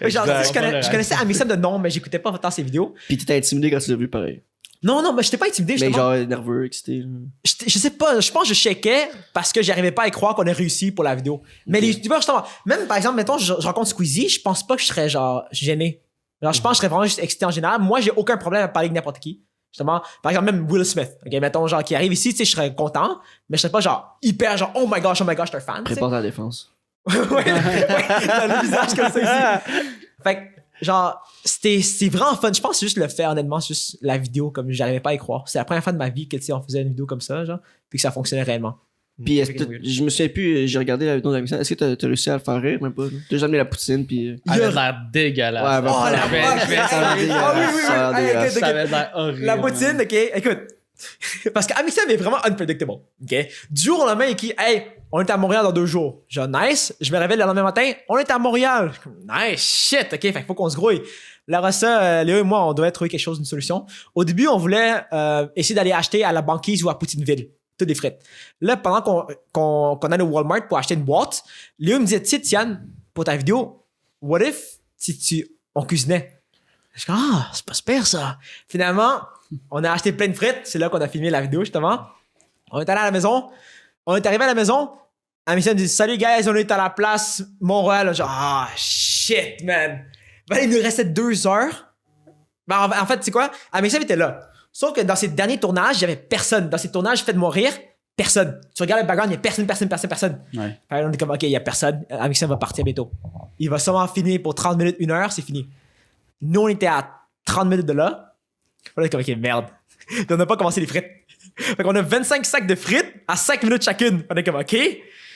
Genre, je connaissais Amixem de nom, mais j'écoutais pas tant ses vidéos. Puis t'étais intimidé quand tu l'as vu, pareil. Non, mais j'étais pas intimidé. Mais genre nerveux, excité. Je sais pas, je pense que je checkais parce que j'arrivais pas à y croire qu'on ait réussi pour la vidéo. Mais les youtubeurs, justement, même par exemple, mettons, je rencontre Squeezie, je pense pas que je serais genre gêné. Genre, je pense que je serais vraiment juste excité en général. Moi, j'ai aucun problème à parler avec n'importe qui. Justement, par exemple, même Will Smith. Ok, mettons, genre, qui arrive ici, tu sais, je serais content, mais je serais pas genre hyper genre, oh my gosh, je suis un fan. Prépare ta défense. ouais, dans le visage comme ça ici. Fait que, genre, c'était vraiment fun. Je pense que c'est juste le fait, honnêtement, c'est juste la vidéo, comme j'arrivais pas à y croire. C'est la première fois de ma vie que, tu sais, on faisait une vidéo comme ça, genre, puis que ça fonctionnait réellement. Puis je me souviens plus, j'ai regardé la vidéo d'Amixem. Est-ce que t'as réussi à le faire rire, même pas? T'as jamais la poutine, puis. Elle avait l'air dégueulasse. Ouais, Oh, la Ça avait l'air horrible. La poutine, ok, écoute. Parce qu'Amixem est vraiment unpredictable. Ok? Du jour au lendemain, il dit, hey, on est à Montréal dans 2 jours. Genre, nice. Je me réveille le lendemain matin, on est à Montréal. Nice, shit, ok, fait qu'il faut qu'on se grouille. Là, ça, Léo et moi, on devait trouver quelque chose, une solution. Au début, on voulait essayer d'aller acheter à la banquise ou à Poutineville. Toutes des frites. Là, pendant qu'on allait au Walmart pour acheter une boîte, Léo me disait, Tiane, pour ta vidéo, what if on cuisinait? Je dis, c'est pas super ça. Finalement, on a acheté plein de frites. C'est là qu'on a filmé la vidéo, justement. On est allé à la maison. On est arrivé à la maison. Amixem dit, salut guys, on est à la place Montréal. Genre, shit, man. Ben, il nous restait 2 heures. Ben, en fait, c'est quoi? Amixem était là. Sauf que dans ses derniers tournages, il y avait personne. Dans ses tournages, fait de mourir, personne. Tu regardes le background, il y a personne. Ouais. On est comme, ok, il y a personne. Amixem va partir bientôt. Il va sûrement finir pour 30 minutes, 1 heure, c'est fini. Nous, on était à 30 minutes de là. On est comme, ok, merde. On n'a pas commencé les frites. Fait qu'on a 25 sacs de frites à 5 minutes chacune. On est comme, ok.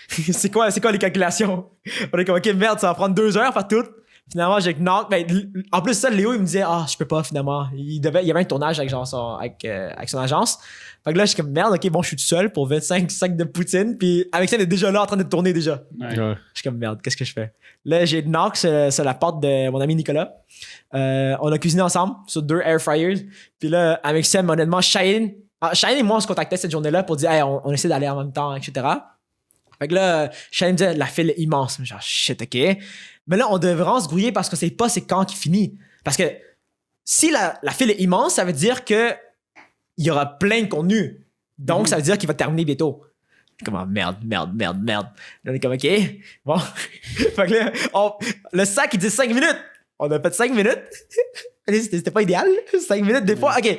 c'est quoi les calculations? On est comme, ok, merde, ça va prendre 2 heures faire tout. Finalement, j'ai knock. Ben, en plus, ça, Léo, il me disait, je peux pas, finalement. Il y avait un tournage avec son agence. Fait que là, je suis comme, merde, ok, bon, je suis tout seul pour 25 sacs de poutine. Puis, avec ça, il est déjà là en train de tourner déjà. Ouais. Je suis comme, merde, qu'est-ce que je fais? Là, j'ai knock sur la porte de mon ami Nicolas. On a cuisiné ensemble sur 2 air fryers. Puis là, avec Sam, honnêtement, Cheyenne et moi, on se contactait cette journée-là pour dire, hey, on essaie d'aller en même temps, etc. Fait que là, Cheyenne me disait, la file est immense. Genre, shit, ok. Mais là, on devrait vraiment se grouiller parce que c'est pas c'est quand qu'il finit. Parce que si la file est immense, ça veut dire que il y aura plein de contenu. Donc, ça veut dire qu'il va terminer bientôt. Comme, merde. Là, on est comme, ok, bon. Fait que là, le sac, il dit 5 minutes. On a fait 5 minutes. C'était pas idéal. 5 minutes, des fois, ok.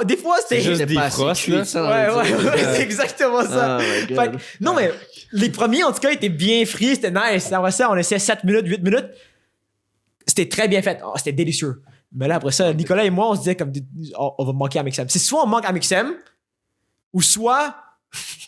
Des fois, c'était juste des frostes, là. Ouais, c'est exactement ça. Oh Fait que, non, mais les premiers, en tout cas, étaient bien frits. C'était nice. Après ça, on essayait 7 minutes, 8 minutes. C'était très bien fait. C'était délicieux. Mais là, après ça, Nicolas et moi, on se disait comme, on va manquer Amixem. C'est soit on manque Amixem, ou soit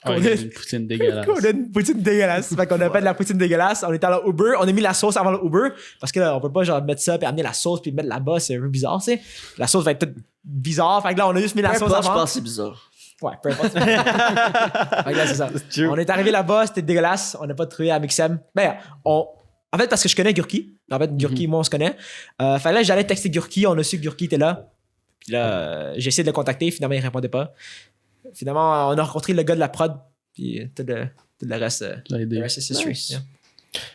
On a une poutine dégueulasse. on a une poutine dégueulasse. Fait qu'on a fait de la poutine dégueulasse. On était à la Uber. On a mis la sauce avant le Uber. Parce que là, on peut pas genre mettre ça puis amener la sauce puis mettre là-bas. C'est un peu bizarre, tu sais. La sauce va être toute bizarre. Fait que là, on a juste mis la sauce avant. Je pense que c'est bizarre. Ouais, peu importe. Fait que là, c'est ça. On est arrivé là-bas. C'était dégueulasse. On n'a pas trouvé Amixem. Ben, en fait, parce que je connais Gurki. En fait, Gurki et moi, on se connaît. Fait que là, j'allais texter Gurki. On a su que Gurki était là. Puis là, j'ai essayé de le contacter. Finalement, il répondait pas. Finalement, on a rencontré le gars de la prod, puis tout le reste, le reste is history. Nice.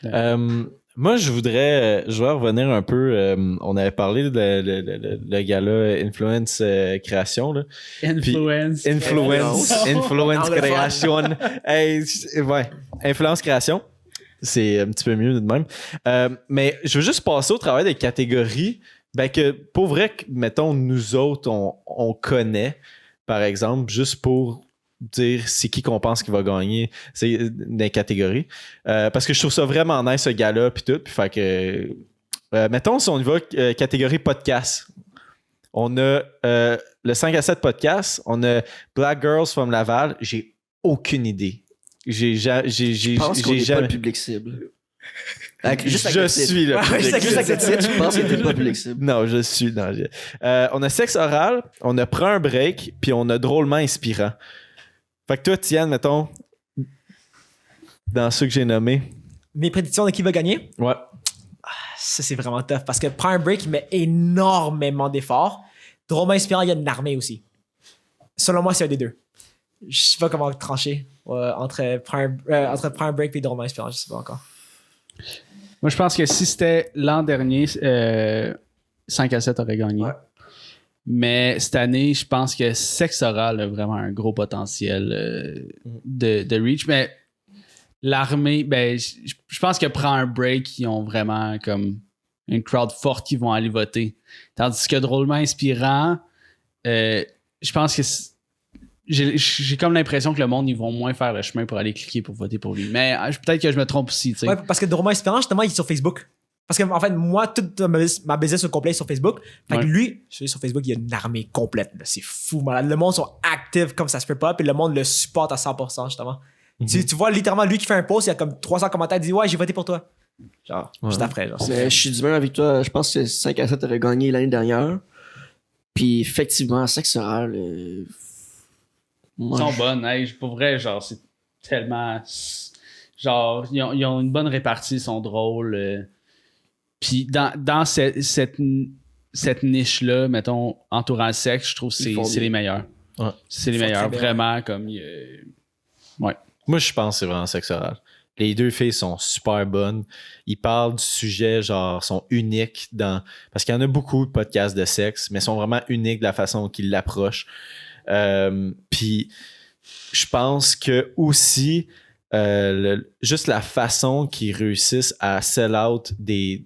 Yeah. Moi, je voudrais revenir un peu. On avait parlé de le gala Influence Création. Là. Influence Création. Hey, ouais, Influence Création. C'est un petit peu mieux de même. Mais je veux juste passer au travail des catégories. Ben que, pour vrai, mettons, nous autres, on connaît. par exemple, juste pour dire c'est qui qu'on pense qui va gagner des catégories. Parce que je trouve ça vraiment nice, ce gars-là, puis tout. Puis fait que... mettons, si on y va, catégorie podcast. On a le 5 à 7 podcast. On a Black Girls from Laval. J'ai aucune idée. Je pense qu'on n'est pas le public cible. Je suis le public cible. Je pense que t'es pas public cible. Non, je suis. Non, on a Sexe oral, on a Prends un break, puis on a Drôlement inspirant. Fait que toi, Tiane, mettons, dans ceux que j'ai nommés. Mes prédictions de qui va gagner? Ouais. Ça, c'est vraiment tough parce que Prends un break, il met énormément d'efforts. Drôlement inspirant, il y a une armée aussi. Selon moi, c'est un des deux. Je sais pas comment trancher entre Prends un break et Drôlement inspirant, je sais pas encore. Moi, je pense que si c'était l'an dernier, 5 à 7 aurait gagné. Ouais. Mais cette année, je pense que Sexe oral a vraiment un gros potentiel de reach. Mais l'armée, ben, je pense que Prends un break, ils ont vraiment comme une crowd forte qui vont aller voter. Tandis que Drôlement inspirant, je pense que j'ai comme l'impression que le monde, ils vont moins faire le chemin pour aller cliquer pour voter pour lui. Mais peut-être que je me trompe aussi, tu sais. Ouais, parce que Drôlement inspirant, justement, il est sur Facebook. Parce que, en fait, moi, toute ma business au complet est sur Facebook. Fait que lui, je suis sur Facebook, il y a une armée complète. Là. C'est fou, malade. Le monde sont actifs comme ça se peut pas, puis le monde le supporte à 100%, justement. Tu vois, littéralement, lui qui fait un post, il y a comme 300 commentaires, il dit « Ouais, j'ai voté pour toi. » Genre, juste après. Genre, Mais je suis du même avec toi. Je pense que 5 à 7 aurait gagné l'année dernière. Puis, effectivement, Sexe oral... Ils sont bonnes, hey, pour vrai, genre, c'est tellement. Genre, ils ont une bonne répartie, ils sont drôles. Puis dans cette niche-là, mettons, entourant le sexe, je trouve que c'est les meilleurs. Ouais. C'est les meilleurs, vraiment, comme. Ouais. Moi, je pense que c'est vraiment Sexe oral. Les deux filles sont super bonnes. Ils parlent du sujet, genre, sont uniques dans. Parce qu'il y en a beaucoup de podcasts de sexe, mais sont vraiment uniques de la façon qu'ils l'approchent. Puis je pense que aussi juste la façon qu'ils réussissent à sell out des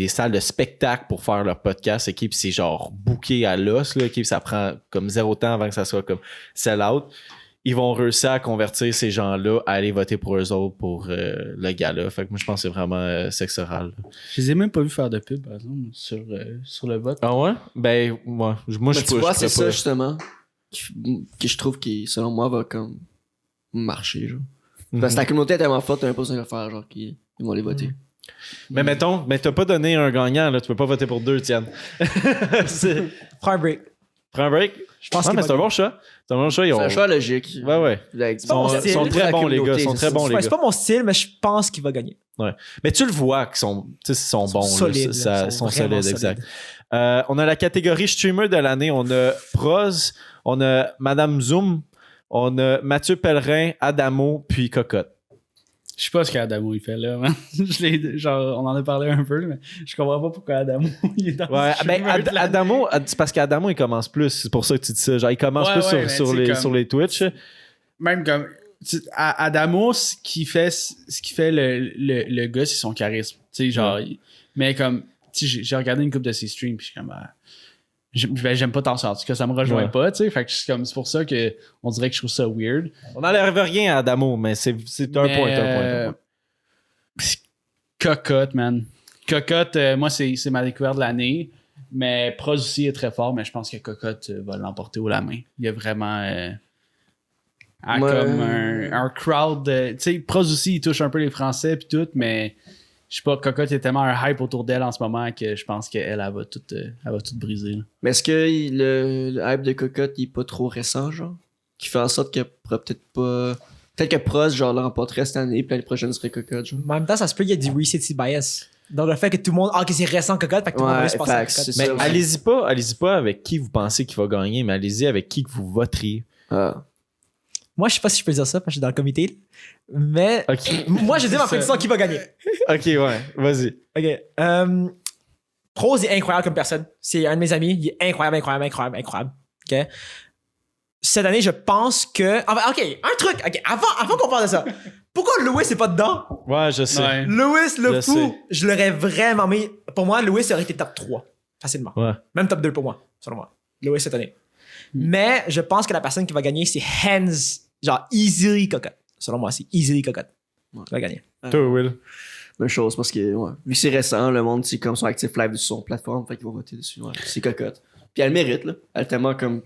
salles de spectacle pour faire leur podcast, puis c'est genre booké à l'os, là, ça prend comme 0 temps avant que ça soit comme sell out. Ils vont réussir à convertir ces gens-là à aller voter pour eux autres pour le gala. Fait que moi, je pense que c'est vraiment Sexe oral. Je les ai même pas vu faire de pub, par exemple, sur le vote. Ah ouais? Ben, moi je tu vois, c'est ça, justement, que je trouve qui, selon moi, va comme marcher, genre. Parce que la communauté est tellement forte, t'as même pas besoin de faire, genre, qu'ils vont aller voter. Mais mettons, t'as pas donné un gagnant, là. Tu peux pas voter pour 2, Tiane. Prends un break. Prends un break? Je pense mais c'est un bon choix. C'est un bon choix. C'est un choix logique. Ouais. Ils mon Ils style. sont très bons, les gars. Ils sont C'est très bons, les Ouais, gars. c'est pas mon style, mais je pense qu'il va gagner. Ouais. Mais tu le vois qu'ils sont bons. Solides. Ils sont vraiment solides, exact. On a la catégorie streamer de l'année. On a Proz, on a Madame Zoom, on a Mathieu Pellerin, Adamo, puis Cocotte. Je sais pas ce qu'Adamo il fait là, man. Genre, on en a parlé un peu, mais je comprends pas pourquoi Adamo il est dans Ouais, le ben streamer de l'année. Adamo, c'est parce qu'Adamo il commence plus. C'est pour ça que tu dis ça. Genre, il commence Ouais, plus ouais, mais sur c'est sur les Twitch. Même comme Adamo, ce qui fait le gars, c'est son charisme. Tu sais, genre, mais comme, tu sais, j'ai regardé une couple de ses streams, puis je suis comme, j'aime pas tant ça. En tout cas, ça me rejoint pas, tu sais. Fait que c'est pour ça que on dirait que je trouve ça weird. On n'enlève rien à Adamo, mais c'est un point. Cocotte, man. Cocotte, moi, c'est ma découverte de l'année. Mais Proz aussi est très fort, mais je pense que Cocotte va l'emporter haut la main. Il y a vraiment comme un crowd. Tu sais, Proz aussi, il touche un peu les Français puis tout, mais je sais pas, Cocotte, il y a tellement un hype autour d'elle en ce moment que je pense qu'elle va tout briser. Là. Mais est-ce que le hype de Cocotte, il est pas trop récent, genre? Qui fait en sorte qu'elle pourra peut-être pas... Peut-être que Proz, genre, l'emporterait cette année, puis l'année prochaine serait Cocotte, genre. Mais en même temps, ça se peut qu'il y ait du recency bias. Donc, le fait que tout le monde... Ah, que c'est récent, Cocotte, fait que tout le monde va juste penser à Cocotte. Mais allez-y pas avec qui vous pensez qu'il va gagner, mais allez-y avec qui que vous voteriez. Moi, je sais pas si je peux dire ça, parce que je suis dans le comité. Là. Mais moi, je dis ma prédiction qui va gagner. Ok, ouais, vas-y. Ok. Proz est incroyable comme personne. C'est un de mes amis. Il est incroyable. Ok. Cette année, je pense que... Enfin, ok, un truc. Ok, avant qu'on parle de ça. Pourquoi Lewis est pas dedans? Ouais, je sais. Ouais. Lewis, le Je fou, sais. je l'aurais vraiment mis... Pour moi, Lewis aurait été top 3. Facilement. Ouais. Même top 2 pour moi, selon moi. Lewis cette année. Mais je pense que la personne qui va gagner, c'est hands, genre easily cocotte. Selon moi, c'est easily cocotte. Qui va gagner. Toi, Will. Même chose, parce que, ouais, vu que c'est récent, le monde, c'est comme son actif live sur son plateforme, fait qu'ils vont voter dessus. Ouais, c'est cocotte. Puis elle mérite, là. Elle est tellement comme.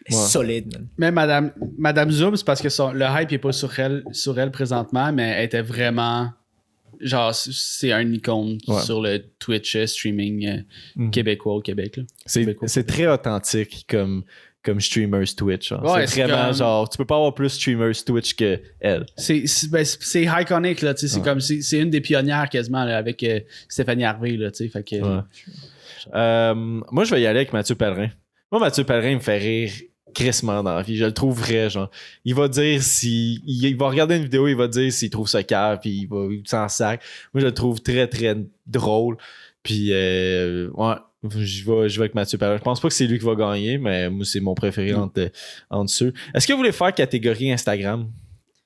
Solide, man. Mais Madame Zoom, c'est parce que le hype n'est pas sur elle présentement, mais elle était vraiment. Genre, c'est un icône sur le Twitch streaming québécois au Québec. Là. C'est très authentique comme streamers Twitch. Genre. Ouais, c'est vraiment comme... genre, tu peux pas avoir plus streamers Twitch que elle. C'est iconique, là, tu sais, c'est comme, c'est une des pionnières quasiment, là, avec Stéphanie Harvey, là, tu sais, fait que... moi, je vais y aller avec Mathieu Pellerin. Moi, Mathieu Pellerin, il me fait rire crissement dans la vie. Je le trouve vrai, genre. Il va dire il va regarder une vidéo, il va dire s'il trouve ça cave, puis il s'en sac. Moi, je le trouve très, très drôle. Puis, ouais, je vais avec Mathieu Pellerin. Je pense pas que c'est lui qui va gagner, mais moi, c'est mon préféré entre ceux. Est-ce que vous voulez faire catégorie Instagram?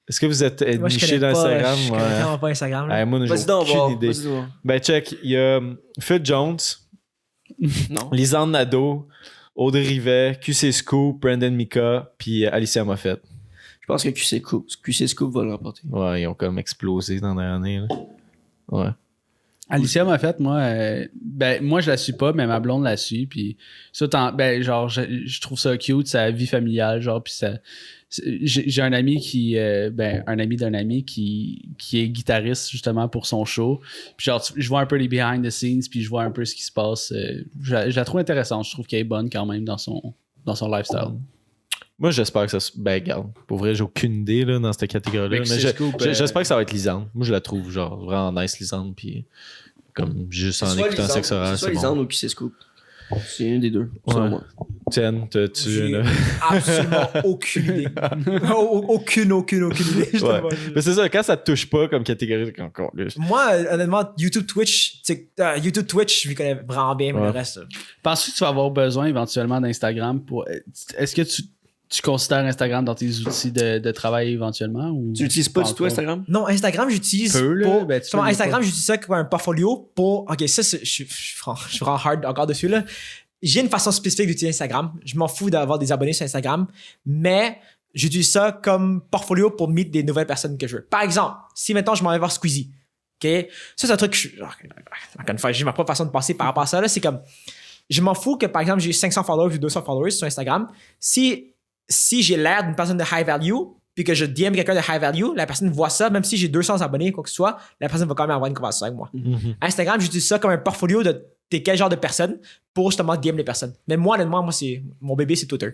Est-ce que vous êtes niché dans Instagram? Je connais vraiment pas Instagram. Ouais, moi, j'ai aucune idée. Ben, check. Il y a Phil Jones, Non. Lisanne Nadeau, Audrey Rivet, QC Scoop, Brandon Mika, puis Alicia Moffett. Je pense que QC Scoop va l'emporter. Ouais, ils ont comme explosé dans l'année. Ouais. Alicia Moffett, moi je la suis pas, mais ma blonde la suit, puis ça, genre, je trouve ça cute, sa vie familiale, genre, puis ça... J'ai un ami un ami d'un ami qui est guitariste justement pour son show. Puis genre, je vois un peu les behind the scenes, puis je vois un peu ce qui se passe. Je la trouve intéressante. Je trouve qu'elle est bonne quand même dans son lifestyle. Moi, j'espère que ça... Ben, regarde, pour vrai, j'ai aucune idée là, dans cette catégorie-là. Mais j'espère que ça va être Lisanne. Moi, je la trouve genre vraiment nice, Lisanne, puis comme juste en écoutant sexe oral, c'est soit Lisanne ou QC Scoop. C'est une des deux, selon moi. Tiens, J'ai absolument aucune idée. aucune idée. Ouais. Mais c'est ça, quand ça te touche pas comme catégorie, c'est encore plus. Moi, honnêtement, YouTube, Twitch, je m'y connais vraiment bien, mais le reste... Penses-tu que tu vas avoir besoin éventuellement d'Instagram pour... Est-ce que tu considères Instagram dans tes outils de travail éventuellement? Ou tu n'utilises pas du tout Instagram? Non, Instagram, j'utilise Instagram, j'utilise ça comme un portfolio pour... OK, ça, je suis vraiment hard encore dessus, là. J'ai une façon spécifique d'utiliser Instagram. Je m'en fous d'avoir des abonnés sur Instagram, mais j'utilise ça comme portfolio pour meet des nouvelles personnes que je veux. Par exemple, si maintenant je m'en vais voir Squeezie, OK? Ça, c'est un truc que encore une fois, j'ai ma propre façon de penser par rapport à ça, là. C'est comme... Je m'en fous que, par exemple, j'ai 500 followers ou 200 followers sur Instagram. Si j'ai l'air d'une personne de high value, puis que je DM quelqu'un de high value, la personne voit ça, même si j'ai 200 abonnés, quoi que ce soit, la personne va quand même avoir une conversation avec moi. Instagram, j'utilise ça comme un portfolio de t'es quel genre de personne pour justement DM les personnes. Mais moi, honnêtement, mon bébé, c'est Twitter.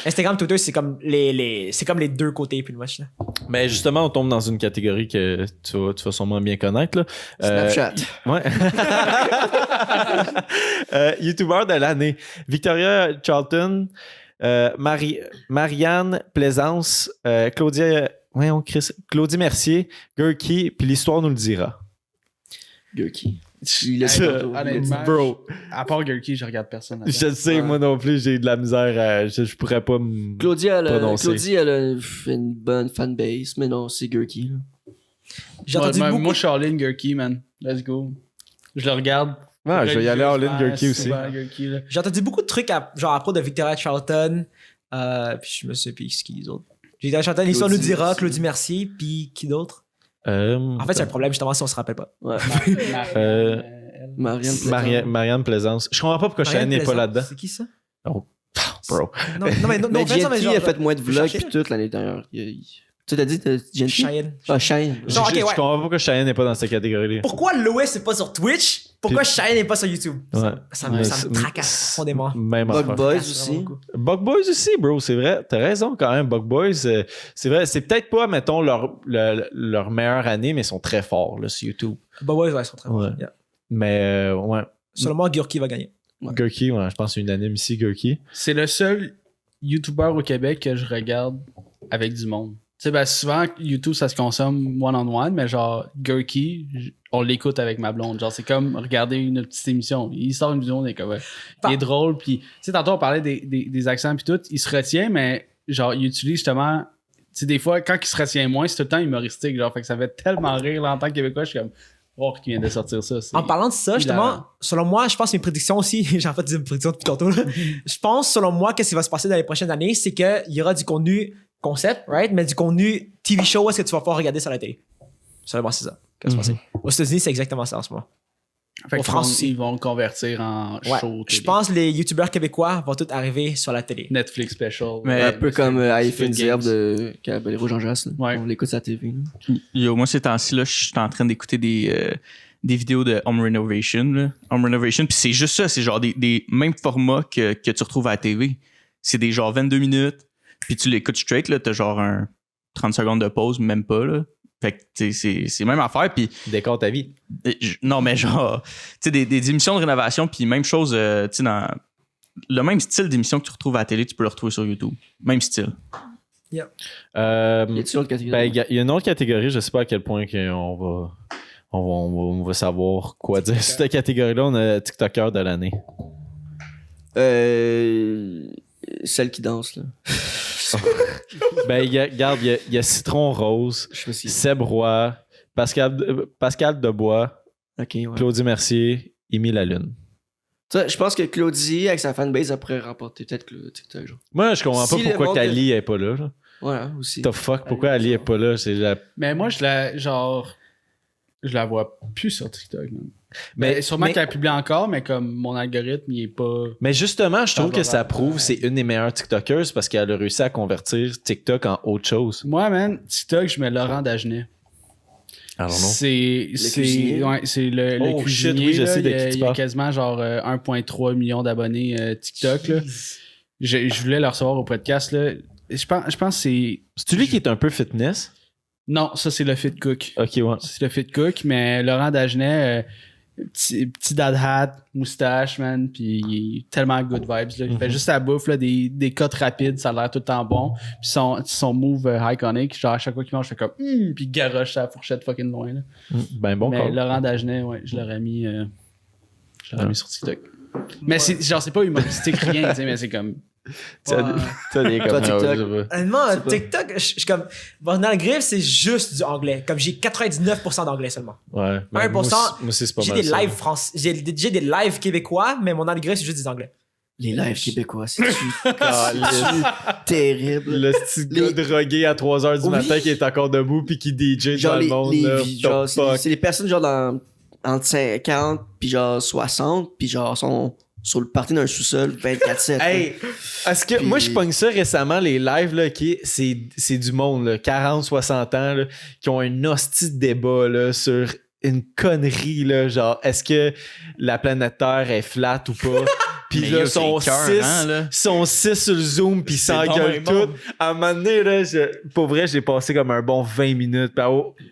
Instagram, Twitter, c'est comme les deux côtés, puis le match. Mais justement, on tombe dans une catégorie que tu vas sûrement bien connaître. Là. Snapchat. Ouais. YouTuber de l'année. Victoria Charlton, Marianne Plaisance, Claudie Mercier, Gurky, puis l'histoire nous le dira. Gurky. Honnêtement, bro. À part Gurky, je regarde personne. Je le sais, moi non plus, j'ai de la misère. Je pourrais pas me Claudie, prononcer. elle a fait une bonne fanbase, mais non, c'est Gurky. J'ai entendu beaucoup... Moi, je suis all-in Gurky, man. Let's go. Je le regarde. Ouais, je vais y aller all-in Gurky aussi. J'ai entendu beaucoup de trucs à propos de Victoria Charlton, puis je me sais plus qui les autres. Victoria Charlton, l'histoire nous dira, Claudie Mercier, puis qui d'autre? En fait, c'est un problème justement si on se rappelle pas. Ouais. Marianne Plaisance. Je comprends pas pourquoi Cheyenne n'est pas là-dedans. C'est qui ça? Oh, bro. Mais GNT a fait moins de vlogs puis tout l'année dernière. Tu t'as dit GNT? Cheyenne. Ah, Cheyenne. Je comprends pas pourquoi Cheyenne n'est pas dans cette catégorie-là. Pourquoi Lois n'est pas sur Twitch? Pourquoi Cheyenne n'est pas sur YouTube? Ouais. Ça me tracasse profondément. Même Bug affaire. Boys aussi. Bug Boys aussi, bro, c'est vrai. T'as raison quand même. Bug Boys, c'est vrai. C'est peut-être pas, mettons, leur meilleure année, mais ils sont très forts là, sur YouTube. Bug Boys, ouais, ils sont très forts. Ouais. Yeah. Mais, ouais. Selon moi, Gurky va gagner. Ouais. Gurky, ouais, je pense que c'est unanime ici, Gurky. C'est le seul YouTuber au Québec que je regarde avec du monde. Tu sais, ben souvent, YouTube, ça se consomme one-on-one, mais genre, Gurky, on l'écoute avec ma blonde. Genre, c'est comme regarder une petite émission. Il sort une vidéo, on est comme, ouais, il est drôle, puis tu sais, tantôt, on parlait des accents, puis tout, il se retient, mais genre, il utilise justement, tu sais, des fois, quand il se retient moins, c'est tout le temps humoristique, genre, fait que ça fait tellement rire, là, en tant que Québécois, je suis comme, Rourke qui vient de sortir ça. En parlant de ça, justement, hilarant. selon moi, je pense que mes prédictions aussi, j'ai en fait dit une prédiction depuis tantôt, là. Je pense, selon moi, qu'est-ce qui va se passer dans les prochaines années, c'est qu'il y aura du contenu concept, right? Mais du contenu TV show, est-ce que tu vas pouvoir regarder sur la télé? Selon moi, c'est ça. Qu'est-ce qui va se passer? Aux États-Unis, c'est exactement ça en ce moment. Fait En qu'ils France vont- aussi. ils vont le convertir en Ouais. show. Je télé. pense que les YouTubers québécois vont tous arriver sur la télé. Netflix special. Mais- Un peu comme iPhone Squid Zerbe Games. de Caballero Jean Jass. Ouais. On l'écoute sur la TV. Là. Yo, moi, ces temps-ci, là, je suis en train d'écouter des vidéos de Home Renovation. Là. Home Renovation, puis c'est juste ça, c'est genre des mêmes formats que tu retrouves à la TV. C'est des genre 22 minutes, puis tu l'écoutes straight, là, t'as genre un 30 secondes de pause, même pas, là. Fait que, tu sais, c'est même affaire, puis Décore ta vie. non, mais genre, tu sais, des émissions de rénovation, puis même chose, tu sais, dans le même style d'émission que tu retrouves à la télé, tu peux le retrouver sur YouTube. Même style. Y a-t-il autre catégorie? Ben, il y a une autre catégorie, je sais pas à quel point on va savoir quoi dire sur cette catégorie-là. On a TikToker de l'année. Celle qui danse, là. Ben, regarde, il y a Citron Rose, Je sais pas si. Seb Roy, Pascal Debois, Ok, ouais. Claudie Mercier, Émile Lalune. Ça, je pense que Claudie, avec sa fanbase, elle pourrait remporter peut-être le TikTok. Genre. Moi, je comprends Si pas le pourquoi monde- Kali est pas là. Là. Ouais, hein, aussi. The fuck, pourquoi Ali est pas là? C'est Mais moi, je la vois plus sur TikTok. man. Mais sûrement qu'elle publie encore, mais comme mon algorithme, il est pas. Mais justement, je trouve que ça Favorable. prouve que c'est une des meilleures TikTokers parce qu'elle a réussi à convertir TikTok en autre chose. Moi, man, TikTok, je mets Laurent Dagenet. Alors C'est cuisinier. ouais, c'est le Oh, cuisinier. shit, oui, je là. sais de Il y a- qui tu il y a parles. quasiment genre 1,3 million d'abonnés TikTok. Là. Je voulais le recevoir au podcast. Là. Je pense que c'est. C'est lui qui est un peu fitness? Non, ça, c'est le Fit Cook. Ok, ouais. C'est le Fit Cook, mais Laurent Dagenet, petit dad hat, moustache, man, puis il est tellement good vibes. Là. Il fait juste la bouffe, là, des cuts rapides, ça a l'air tout le temps bon. Puis son move iconique, genre à chaque fois qu'il mange, je fais comme puis il garoche sa fourchette fucking loin. Là. Ben bon, mais call. Laurent Dagenet, ouais, je l'aurais mis sur TikTok. Mais c'est genre c'est pas humoristique rien, tu sais, mais c'est comme T'as des Toi, TikTok. Honnêtement, C'est pas- TikTok, je suis comme. Dans le griffe, c'est juste du anglais. Comme j'ai 99% d'anglais seulement. Ouais. 1%, Moi aussi, c'est pas J'ai mal des ça. lives français. J'ai des lives québécois, mais mon algorithme, c'est juste des anglais. Les lives québécois, c'est Caliste. terrible. Le petit gars Les- drogué à 3h du Oui. matin qui est encore debout puis qui DJ Genre dans le les, monde. les là. vi- genre, The c'est fuck. c'est les personnes genre entre 50 puis genre 60 puis genre sont sur le party d'un sous-sol 24/7. Hey, est-ce que Puis- moi je pogne ça récemment les lives là qui c'est du monde là, 40-60 ans là, qui ont un hostie de débat là sur une connerie là, genre est-ce que la planète Terre est flat ou pas? Puis Mais là yo, sont c'est écœurant, 6 là. sont 6 sur le Zoom puis ils C'est s'engueulent donc bien tout. bon. À un moment donné là, pour vrai, j'ai passé comme un bon 20 minutes. Puis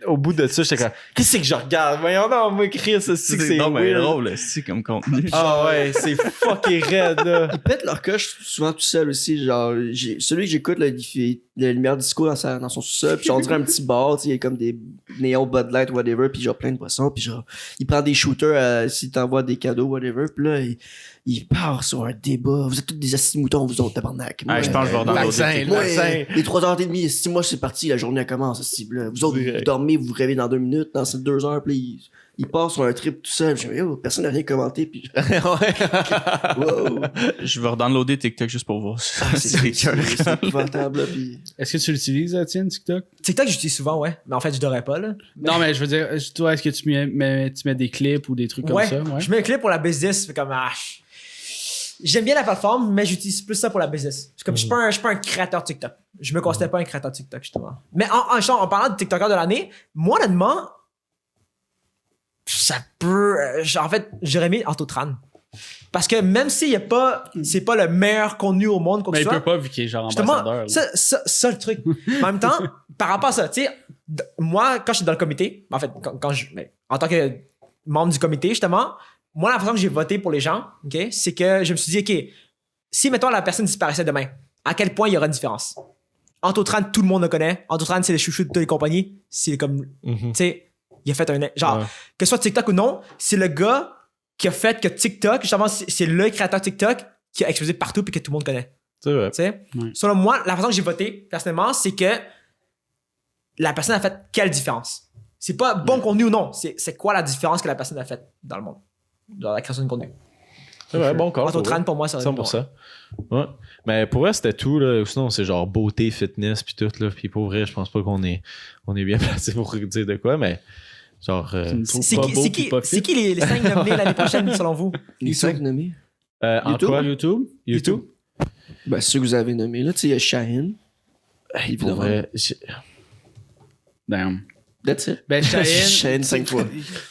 au bout de ça, j'étais comme qu'est-ce que je regarde? Voyons donc, moi écrire ça, c'est non, mais weird. drôle, c'est comme contenu. Ah ouais, c'est fucking raide là. Ils pètent leur coche souvent tout seul aussi. Genre, celui que j'écoute, là, il fait la lumière disco dans son sous-sol. Puis on dirait un petit bar, tu sais, il y a comme des néons Bud Light, whatever. Puis genre plein de boissons. Puis genre, il prend des shooters s'il t'envoie des cadeaux, whatever. Puis là, il part sur un débat. Vous êtes tous des assis moutons, vous autres, tabarnak. Ouais, je pense que je vais Vaccin, downloader. Moi, vaccin. les 3h30, si moi c'est parti, la journée elle commence. Là. Vous autres, Direct. vous dormez, vous vous réveillez dans 2 minutes, dans 2 heures, puis il part sur un trip tout seul. Je dis, yo, personne n'a rien commenté, puis wow. Je vais redownloader TikTok juste pour voir. C'est écœurant. épouvantable, là, puis Est-ce que tu l'utilises, Étienne, TikTok? TikTok, j'utilise souvent, ouais. Mais en fait, je devrais pas, là. Non, mais je veux dire, toi, est-ce que tu mets des clips ou des trucs comme Ouais. ça? Ouais. Je mets un clip pour la business. Fait comme, j'aime bien la plateforme, mais j'utilise plus ça pour la business. C'est comme, je suis pas un créateur TikTok. Je me considère pas un créateur TikTok, justement. Mais en parlant de TikToker de l'année, moi, honnêtement, ça peut. En fait, j'aurais mis Autotran. Parce que même s'il y a pas, c'est pas le meilleur contenu au monde, quoi que Mais ce il soit, peut pas vu qu'il est genre justement, ambassadeur. là. ça le truc. En même temps, par rapport à ça, tu sais, moi, quand je suis dans le comité, en fait, en tant que membre du comité, justement, moi, la façon que j'ai voté pour les gens, ok, c'est que je me suis dit, ok, si, mettons, la personne disparaissait demain, à quel point il y aura une différence? Autotran, tout le monde le connaît. Autotran, c'est le chouchou de toutes les compagnies. C'est comme, tu sais, il a fait un. Genre, Ouais. que ce soit TikTok ou non, c'est le gars qui a fait que TikTok, justement, c'est le créateur TikTok qui a explosé partout et que tout le monde connaît. C'est vrai. Tu sais? Ouais. Selon moi, la façon que j'ai voté, personnellement, c'est que la personne a fait quelle différence? C'est pas bon contenu ou non. C'est quoi la différence que la personne a faite dans le monde, dans la création de contenu. C'est vrai, bon corps. Autotrend, pour moi, ça 100%. Ouais. Mais pour vrai, c'était tout, là. Sinon, c'est genre beauté, fitness, puis tout, là. Puis pour vrai, je pense pas qu'on est bien placé pour dire de quoi, mais genre. C'est qui les 5 nominés l'année prochaine, selon vous? Les 5 nommés. En quoi? YouTube. Ben, ceux que vous avez nommés, là, tu sais, il y a Shaheen. Pour vrai, Damn. That's it. Ben, Shaheen 5 fois.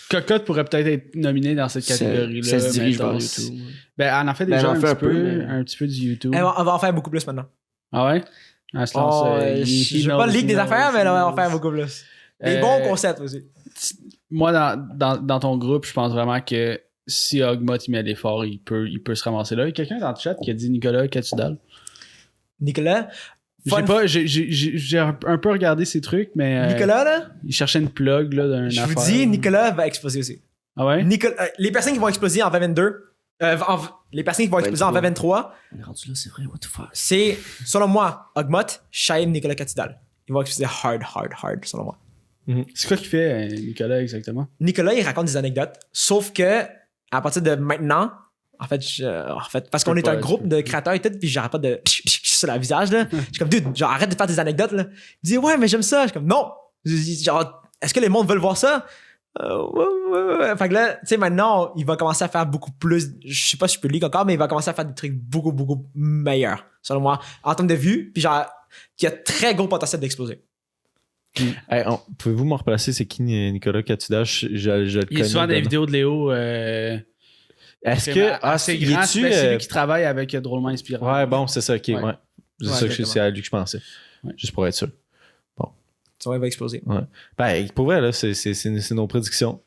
Cocotte pourrait peut-être être nominé dans cette catégorie-là. Ça se dirige vers mettons. YouTube. Ben, on en fait Ben, déjà on en fait un petit peu du YouTube. On va en faire beaucoup plus maintenant. Ah ouais? On se lance, Je veux pas le leak des affaires, mais on va en faire beaucoup plus. Des bons concepts aussi. Moi, dans ton groupe, je pense vraiment que si Ogmot il met l'effort, il peut se ramasser là. Il y a quelqu'un dans le chat qui a dit Nicolas Catudal. Nicolas. J'ai un peu regardé ces trucs, mais. Nicolas, là. Il cherchait une plug là, d'un Je affaire. vous dis, Nicolas va exploser aussi. Ah ouais? Les personnes qui vont exploser en 2022, les personnes qui vont exploser en 2023, On est rendu là, c'est vrai, what the fuck. c'est, selon moi, Ogmot, Shaim, Nicolas Catudal. Ils vont exploser hard, selon moi. C'est quoi qu'il fait, Nicolas, exactement? Nicolas, il raconte des anecdotes, sauf que à partir de maintenant, en fait, parce qu'on est un groupe de créateurs et tout, puis j'arrête pas de sur le visage, là. Je suis comme, dude, genre, arrête de faire des anecdotes, là. Il dit, ouais, mais j'aime ça. Je suis comme, non. Genre, est-ce que les mondes veulent voir ça? Ouais. Fait que là, tu sais, maintenant, il va commencer à faire beaucoup plus. Je sais pas si je peux le lire encore, mais il va commencer à faire des trucs beaucoup, beaucoup meilleurs, selon moi, en termes de vues, puis genre, qui a très gros potentiel d'exploser. Hey, pouvez-vous me replacer, c'est qui Nicolas Catudal? Je le connais. Il est souvent des vidéos de Léo. Est-ce que. c'est grand, c'est lui qui travaille avec Drôlement Inspirant. Ouais, bon, c'est ça, ok. Ouais. C'est ça que c'est à lui que je pensais. Ouais. Juste pour être sûr. Ça va exploser. Ouais. Ben, pour vrai, là, c'est nos prédictions.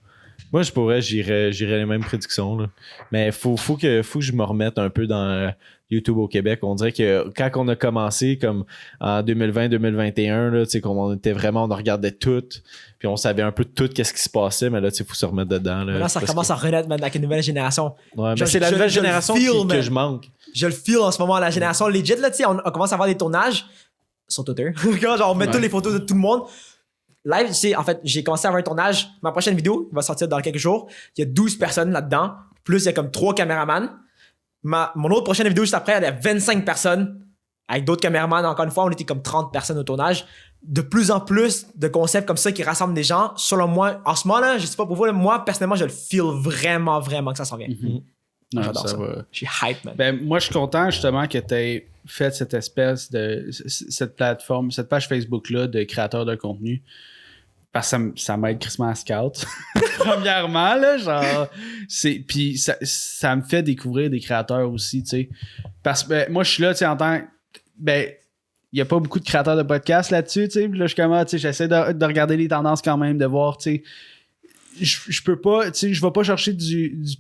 Moi, pour vrai, j'irais les mêmes prédictions. Là. Mais faut que je me remette un peu dans YouTube au Québec. On dirait que quand on a commencé, comme en 2020-2021, là, on était vraiment, on regardait tout, puis on savait un peu tout qu'est-ce qui se passait, mais là, il faut se remettre dedans. Là, maintenant, ça commence à renaître avec une nouvelle génération. Ouais, mais c'est la nouvelle génération que je manque. Je le feel en ce moment, la génération legit, là, tu sais, on commence à avoir des tournages sur Twitter. Genre, on met toutes les photos de tout le monde. Live, en fait, j'ai commencé à avoir un tournage. Ma prochaine vidéo, il va sortir dans quelques jours. Il y a 12 personnes là-dedans. Plus, il y a comme 3 caméramans. Mon autre prochaine vidéo juste après, il y a 25 personnes. Avec d'autres caméramans. Encore une fois, on était comme 30 personnes au tournage. De plus en plus de concepts comme ça qui rassemblent des gens. Selon moi, en ce moment-là, je sais pas pour vous, là, moi, personnellement, je le feel vraiment, vraiment que ça s'en vient. Non, J'adore ça. Je suis hype, man. Ben, moi, je suis content justement que tu aies fait cette espèce de. Cette plateforme, cette page Facebook-là de créateurs de contenu. Parce que ça m'aide crissement à scout. Premièrement, là, genre. Puis ça me fait découvrir des créateurs aussi, tu sais. Parce que ben, moi, je suis là, tu sais, en tant. Ben, il n'y a pas beaucoup de créateurs de podcasts là-dessus, tu sais. Puis là, je suis comme, tu sais, j'essaie de regarder les tendances quand même, de voir, tu sais. Je peux pas, tu sais, je vais pas chercher du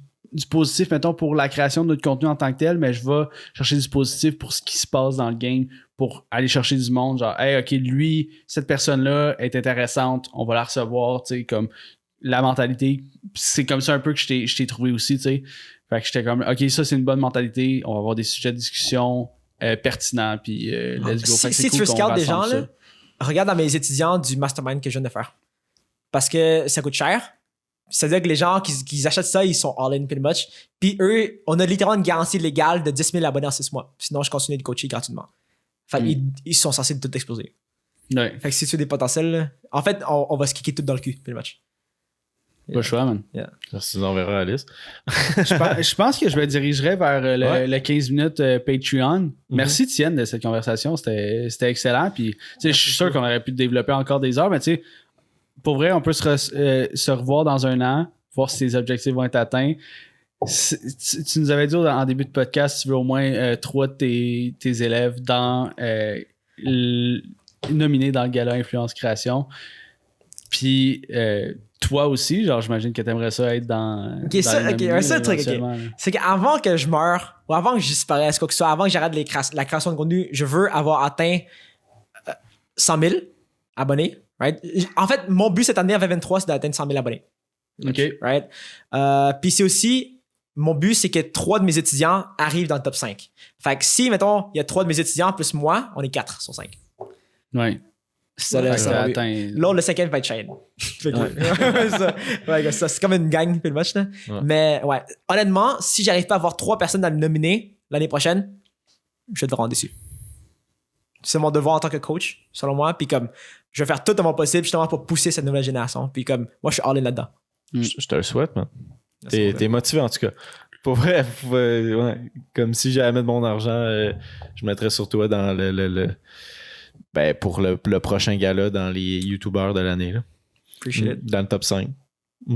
positif, mettons, pour la création de notre contenu en tant que tel, mais je vais chercher du positif pour ce qui se passe dans le game, pour aller chercher du monde, genre, hey, ok, lui, cette personne-là est intéressante, on va la recevoir, tu sais, comme la mentalité, c'est comme ça un peu que je t'ai trouvé aussi, tu sais. Fait que j'étais comme, ok, ça, c'est une bonne mentalité, on va avoir des sujets de discussion pertinents, puis let's go. Fait que si tu veux scout des gens, là, regarde dans mes étudiants du mastermind que je viens de faire. Parce que ça coûte cher. C'est-à-dire que les gens qui achètent ça, ils sont all-in pretty much. Puis eux, on a littéralement une garantie légale de 10 000 abonnés en 6 mois. Sinon, je continue de coacher gratuitement. Fait ils sont censés tout exploser. Ouais. Fait que si tu as des potentiels, là, en fait, on va se kicker tout dans le cul, pretty much. Pas le choix, man. Yeah. Tu nous enverras la liste. Je pense que je me dirigerais vers le 15 minutes Patreon. Merci, Tienne, de cette conversation. C'était excellent. Puis, tu sais, je suis sûr qu'on aurait pu développer encore des heures, mais tu sais, pour vrai, on peut se revoir dans un an, voir si tes objectifs vont être atteints. Tu nous avais dit en début de podcast, tu veux au moins 3 de tes élèves nominés dans le gala Influence Création. Puis toi aussi, genre, j'imagine que tu aimerais ça être dans. Ok, un seul truc, c'est qu'avant que je meure, ou avant que je disparaisse, quoi que ce soit, avant que j'arrête la création de contenu, je veux avoir atteint 100 000 abonnés. Right? En fait, mon but cette année en 2023, c'est d'atteindre 100 000 abonnés. OK. Right? Puis c'est aussi, mon but, c'est que 3 de mes étudiants arrivent dans le top 5. Fait que si, mettons, il y a 3 de mes étudiants plus moi, on est 4 sur 5. Ouais. Ça Fait l'a que ça t'as va. atteint. L'autre, le 5e va être Shane. Fait que- ça, ouais, ça, c'est comme une gang, pretty much, là. Ouais. Mais ouais, honnêtement, si j'arrive pas à avoir 3 personnes à me nominer l'année prochaine, je vais te rendre déçu. C'est mon devoir en tant que coach, selon moi. Puis comme, je vais faire tout de mon possible justement pour pousser cette nouvelle génération. Puis comme, moi, je suis all-in là-dedans. Je te le souhaite, man. Merci. T'es motivé en tout cas. Pour vrai, ouais, comme si j'allais mettre mon argent, je mettrais sur toi dans ben, pour le prochain gala dans les YouTubers de l'année. Là. Appreciate it. Dans le top 5. Fait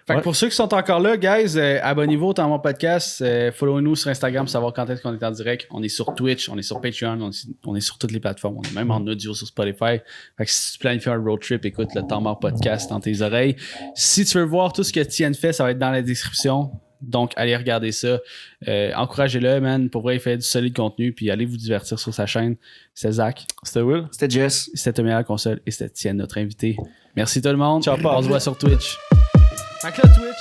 que Ouais. pour ceux qui sont encore là, guys, abonnez-vous dans mon podcast. Follow-nous sur Instagram pour savoir quand est-ce qu'on est en direct. On est sur Twitch, on est sur Patreon, on est sur toutes les plateformes. On est même en audio sur Spotify. Fait que si tu planifies un road trip, écoute le Temps Mort podcast dans tes oreilles. Si tu veux voir tout ce que Tienne fait, ça va être dans la description. Donc, allez regarder ça. Encouragez-le, man. Pour vrai, il fait du solide contenu. Puis allez vous divertir sur sa chaîne. C'était Zach, C'était Will? C'était Jess. c'était Tommy à la console et c'était Tienne, notre invité. Merci tout le monde. Ciao, Paul. On se voit sur Twitch. Fait que là, Twitch.